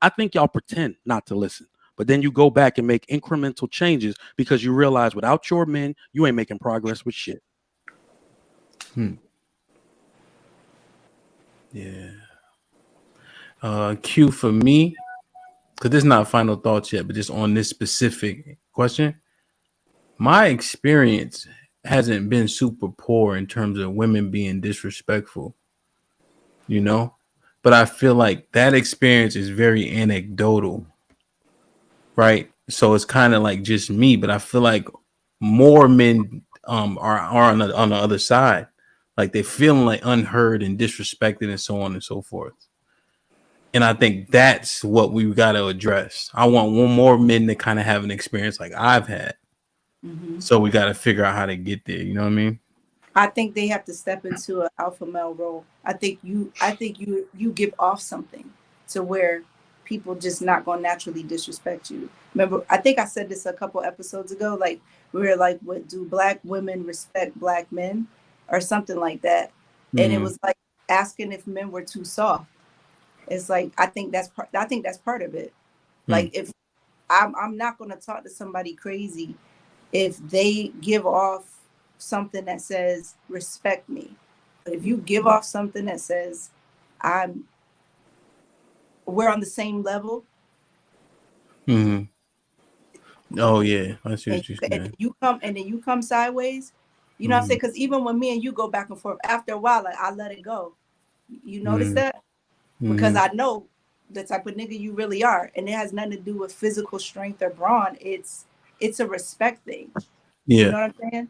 I think y'all pretend not to listen. But then you go back and make incremental changes because you realize without your men, you ain't making progress with shit.
Yeah. Q for me, because this is not final thoughts yet, but just on this specific question, my experience hasn't been super poor in terms of women being disrespectful, but I feel like that experience is very anecdotal. Right. So it's kind of like just me, but I feel like more men are on the other side. Like they're feeling like unheard and disrespected and so on and so forth. And I think that's what we've got to address. I want more men to kind of have an experience like I've had. So we got to figure out how to get there. You know what I mean?
I think they have to step into an alpha male role. I think you give off something to where people just not gonna naturally disrespect you. Remember, I think I said this a couple episodes ago. Like we were like, "What do black women respect black men?" or something like that. And it was like asking if men were too soft. It's like I think that's part of it. Like if I'm not gonna talk to somebody crazy if they give off something that says respect me. But if you give off something that says we're on the same level.
Oh yeah, I see what you're saying.
And you come sideways. You know what I'm saying? Because even when me and you go back and forth, after a while, like I let it go. You notice that? because I know the type of nigga you really are, and it has nothing to do with physical strength or brawn. It's a respect thing.
Yeah.
You know what I'm saying?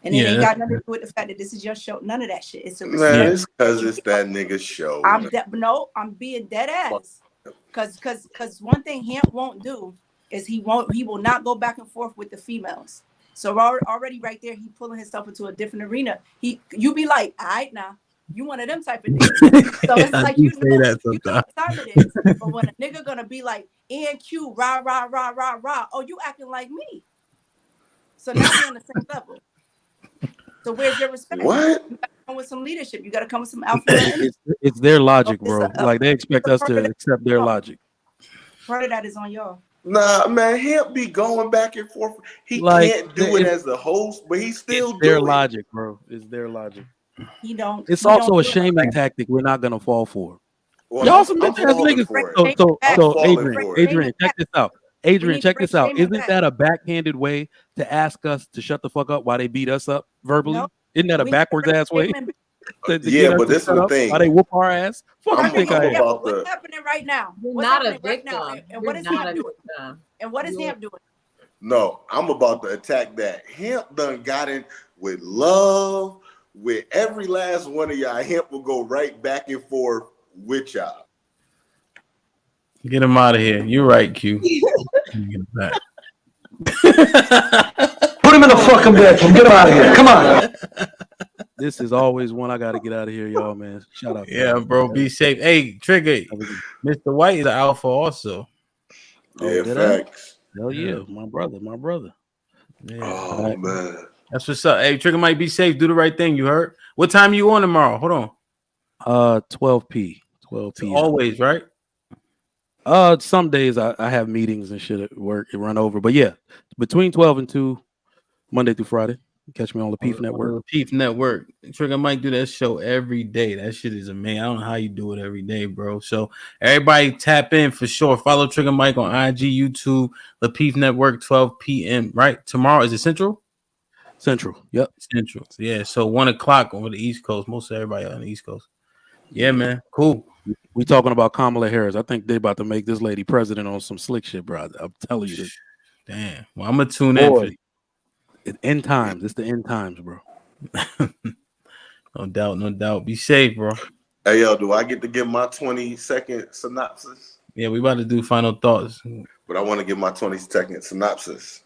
And it ain't got nothing to do with the fact that this is your show. None of that shit. It's a respect.
Man, it's because it's that nigga's show.
I'm being dead ass. Cause one thing Hemp won't do is he will not go back and forth with the females. So already right there, he pulling himself into a different arena. You be like, all right now, you one of them type of niggas. So it's like you know what time it is. But when a nigga gonna be like NQ, rah, rah, rah, rah, rah, oh, you acting like me. So now we're on the same level. So where's your respect?
What?
You gotta come with some leadership. You gotta come with some alpha.
It's their logic, bro. Like they expect us to accept their logic.
Part of that is on y'all.
Nah, man, he'll be going back and forth. He can't do it as the host, but he still do
their
it.
logic, bro. It's their logic.
He don't.
It's also a shaming tactic we're not gonna fall for.
Well,
Y'all some
I'm
bitch ass
falling
niggas.
for it.
So
Adrian,
Adrian, check this out. Adrian,
need
check
to
this out.
bring
Isn't that a backhanded way to ask us to shut the fuck up while they beat us up verbally?
No.
Isn't that a backwards ass way?
Yeah, but this is the thing.
Why they whoop our ass? Fuck you think I am?
What's happening right now? What's
not a
happening right now?
victim.
And what is Hemp doing? And what is Hemp doing?
No, I'm about to attack that. Hemp done got in with love. With every last one of y'all, Hemp will go right back and forth with y'all.
Get him out of here. You're right, Q. Get him back.
Put him in the fucking bedroom. Get him out of here. Come on.
This is always one I got to get out of here, y'all, man. Shout out.
Yeah, bro. Be safe. Hey, Trigger. Mr. White is an alpha also.
Yeah, facts.
Hell yeah, my brother.
Yeah.
Oh man,
that's what's up. Hey, Trigger might be safe. Do the right thing. You heard? What time you on tomorrow? Hold on.
12 p.
Always, right?
Some days I have meetings and shit at work. It run over, but yeah, between 12 and 2, Monday through Friday. Catch me on the Peef Network.
The Peef Network. Trigger might do that show every day. That shit is amazing. I don't know how you do it every day, bro. So everybody tap in for sure. Follow Trigger Mike on IG, YouTube, the Peef Network, 12 p.m. Right? Tomorrow, is it Central?
Central. Yep.
Central. Yeah. So 1 o'clock over the East Coast. Most of everybody on the East Coast. Yeah, man. Cool.
We talking about Kamala Harris. I think they about to make this lady president on some slick shit, bro. I'm telling you.
Damn. Well, I'm gonna tune in for
end times. It's the end times, bro.
No doubt. Be safe, bro.
Hey, yo, do I get to give my 20-second synopsis?
Yeah, we about to do final thoughts.
But I want to give my 20-second synopsis.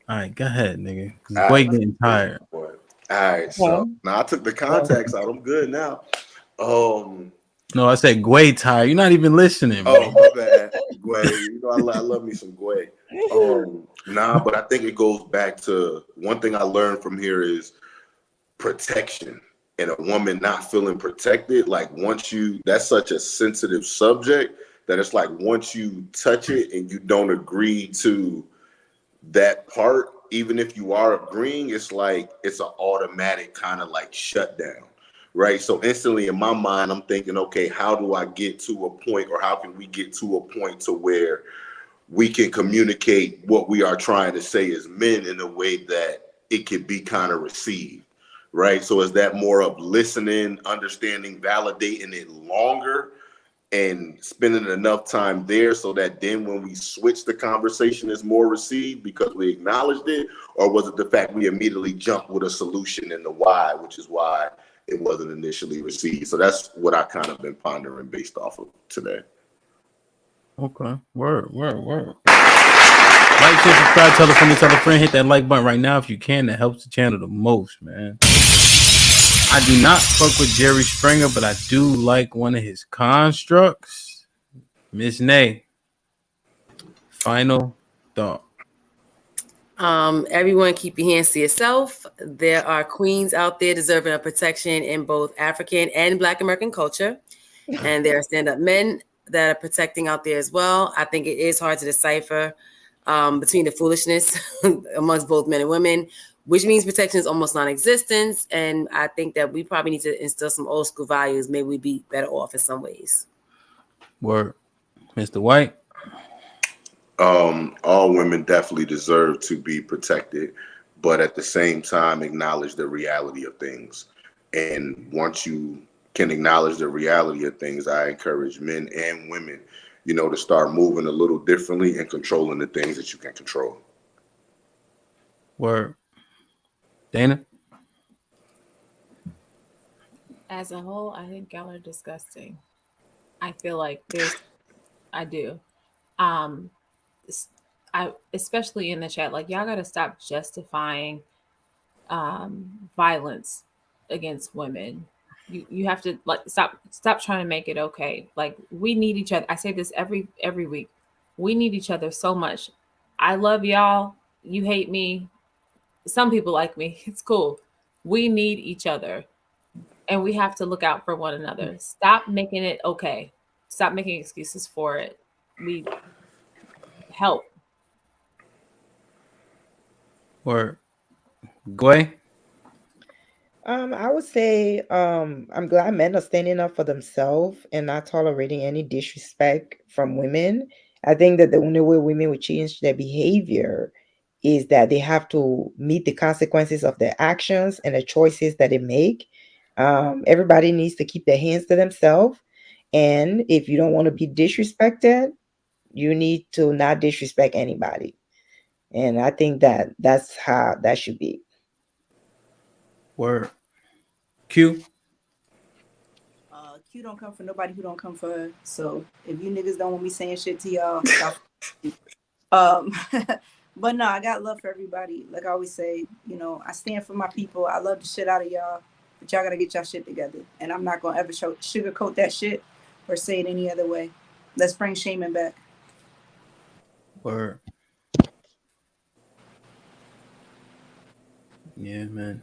All right, go ahead, nigga. Boy, getting tired.
All right, so now I took the contacts out. I'm good now.
No, I said Gway tired. You're not even listening.
Oh, my bad. Gway. You know, I love me some Gway. But I think it goes back to one thing I learned from here is protection. And a woman not feeling protected, like that's such a sensitive subject that it's like once you touch it and you don't agree to that part, even if you are agreeing, it's like it's an automatic kind of like shutdown, right? So instantly in my mind, I'm thinking, okay, how do I get to a point, or how can we get to a point to where we can communicate what we are trying to say as men in a way that it can be kind of received, right? So is that more of listening, understanding, validating it longer, and spending enough time there so that then when we switch the conversation is more received because we acknowledged it? Or was it the fact we immediately jumped with a solution in the why, which is why it wasn't initially received? So that's what I kind of been pondering based off of today.
Okay. Word. Like, share, subscribe, tell a friend, hit that like button right now if you can. That helps the channel the most, man. I do not fuck with Jerry Springer, but I do like one of his constructs. Miss Nay, final thought.
Everyone keep your hands to yourself. There are queens out there deserving of protection in both African and Black American culture. And there are stand-up men that are protecting out there as well. I think it is hard to decipher between the foolishness amongst both men and women, which means protection is almost non-existent. And I think that we probably need to instill some old school values. Maybe we'd be better off in some ways.
Word. Mr. White?
All women definitely deserve to be protected, but at the same time, acknowledge the reality of things. And once you can acknowledge the reality of things, I encourage men and women, to start moving a little differently and controlling the things that you can control.
Word. Dana?
As a whole, I think y'all are disgusting. I feel like I do. I especially in the chat, like y'all gotta stop justifying violence against women. You have to like stop trying to make it okay. Like we need each other. I say this every week. We need each other so much. I love y'all. You hate me. Some people like me. It's cool. We need each other. And we have to look out for one another. Stop making it okay. Stop making excuses for it. We help.
Or Gway?
I would say I'm glad men are standing up for themselves and not tolerating any disrespect from women. I think that the only way women will change their behavior is that they have to meet the consequences of their actions and the choices that they make. Everybody needs to keep their hands to themselves. And if you don't want to be disrespected, you need to not disrespect anybody. And I think that that's how that should be.
Word. Q?
Q don't come for nobody who don't come for her. So if you niggas don't want me saying shit to y'all, but no, I got love for everybody. Like I always say, I stand for my people. I love the shit out of y'all, but y'all gotta get y'all shit together. And I'm not gonna ever sugarcoat that shit or say it any other way. Let's bring shaming back.
Word. Yeah, man.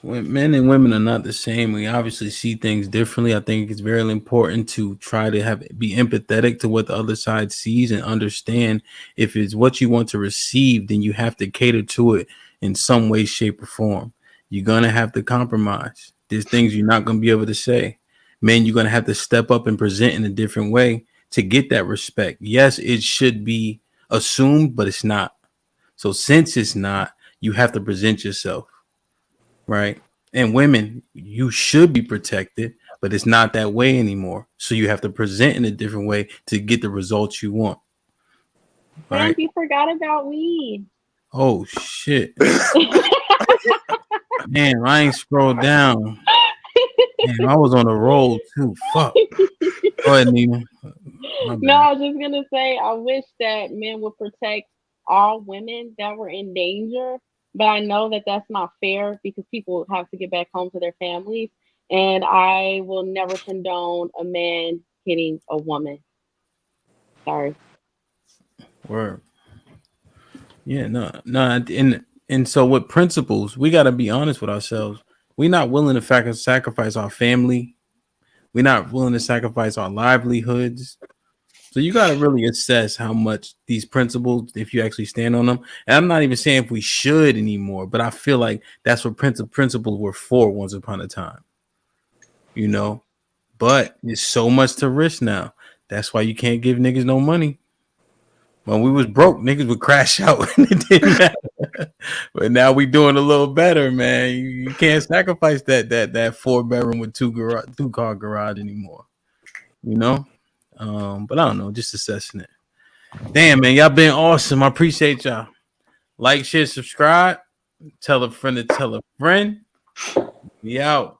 When men and women are not the same, we obviously see things differently. I think it's very important to try to be empathetic to what the other side sees and understand if it's what you want to receive, then you have to cater to it in some way, shape, or form. You're going to have to compromise. There's things you're not going to be able to say. Men, you're going to have to step up and present in a different way to get that respect. Yes, it should be assumed, but it's not. So since it's not, you have to present yourself. Right. And women, you should be protected, but it's not that way anymore. So you have to present in a different way to get the results you want.
Right? You forgot about me.
Oh, shit. Man, I ain't scrolled down. Man, I was on a roll too. Fuck. Go ahead, Nina.
No, I was just going to say, I wish that men would protect all women that were in danger. But I know that that's not fair because people have to get back home to their families. And I will never condone a man hitting a woman. Sorry.
Word. Yeah, no. And so with principles, we got to be honest with ourselves. We're not willing to sacrifice our family. We're not willing to sacrifice our livelihoods. So you got to really assess how much these principles, if you actually stand on them. And I'm not even saying if we should anymore, but I feel like that's what principles were for once upon a time. But there's so much to risk now. That's why you can't give niggas no money. When we was broke, niggas would crash out and it didn't matter. But now we doing a little better, man. You can't sacrifice that 4-bedroom with 2-car garage anymore. But I don't know, just assessing it. Damn, man, y'all been awesome. I appreciate y'all. Like, share, subscribe. Tell a friend to tell a friend. We out.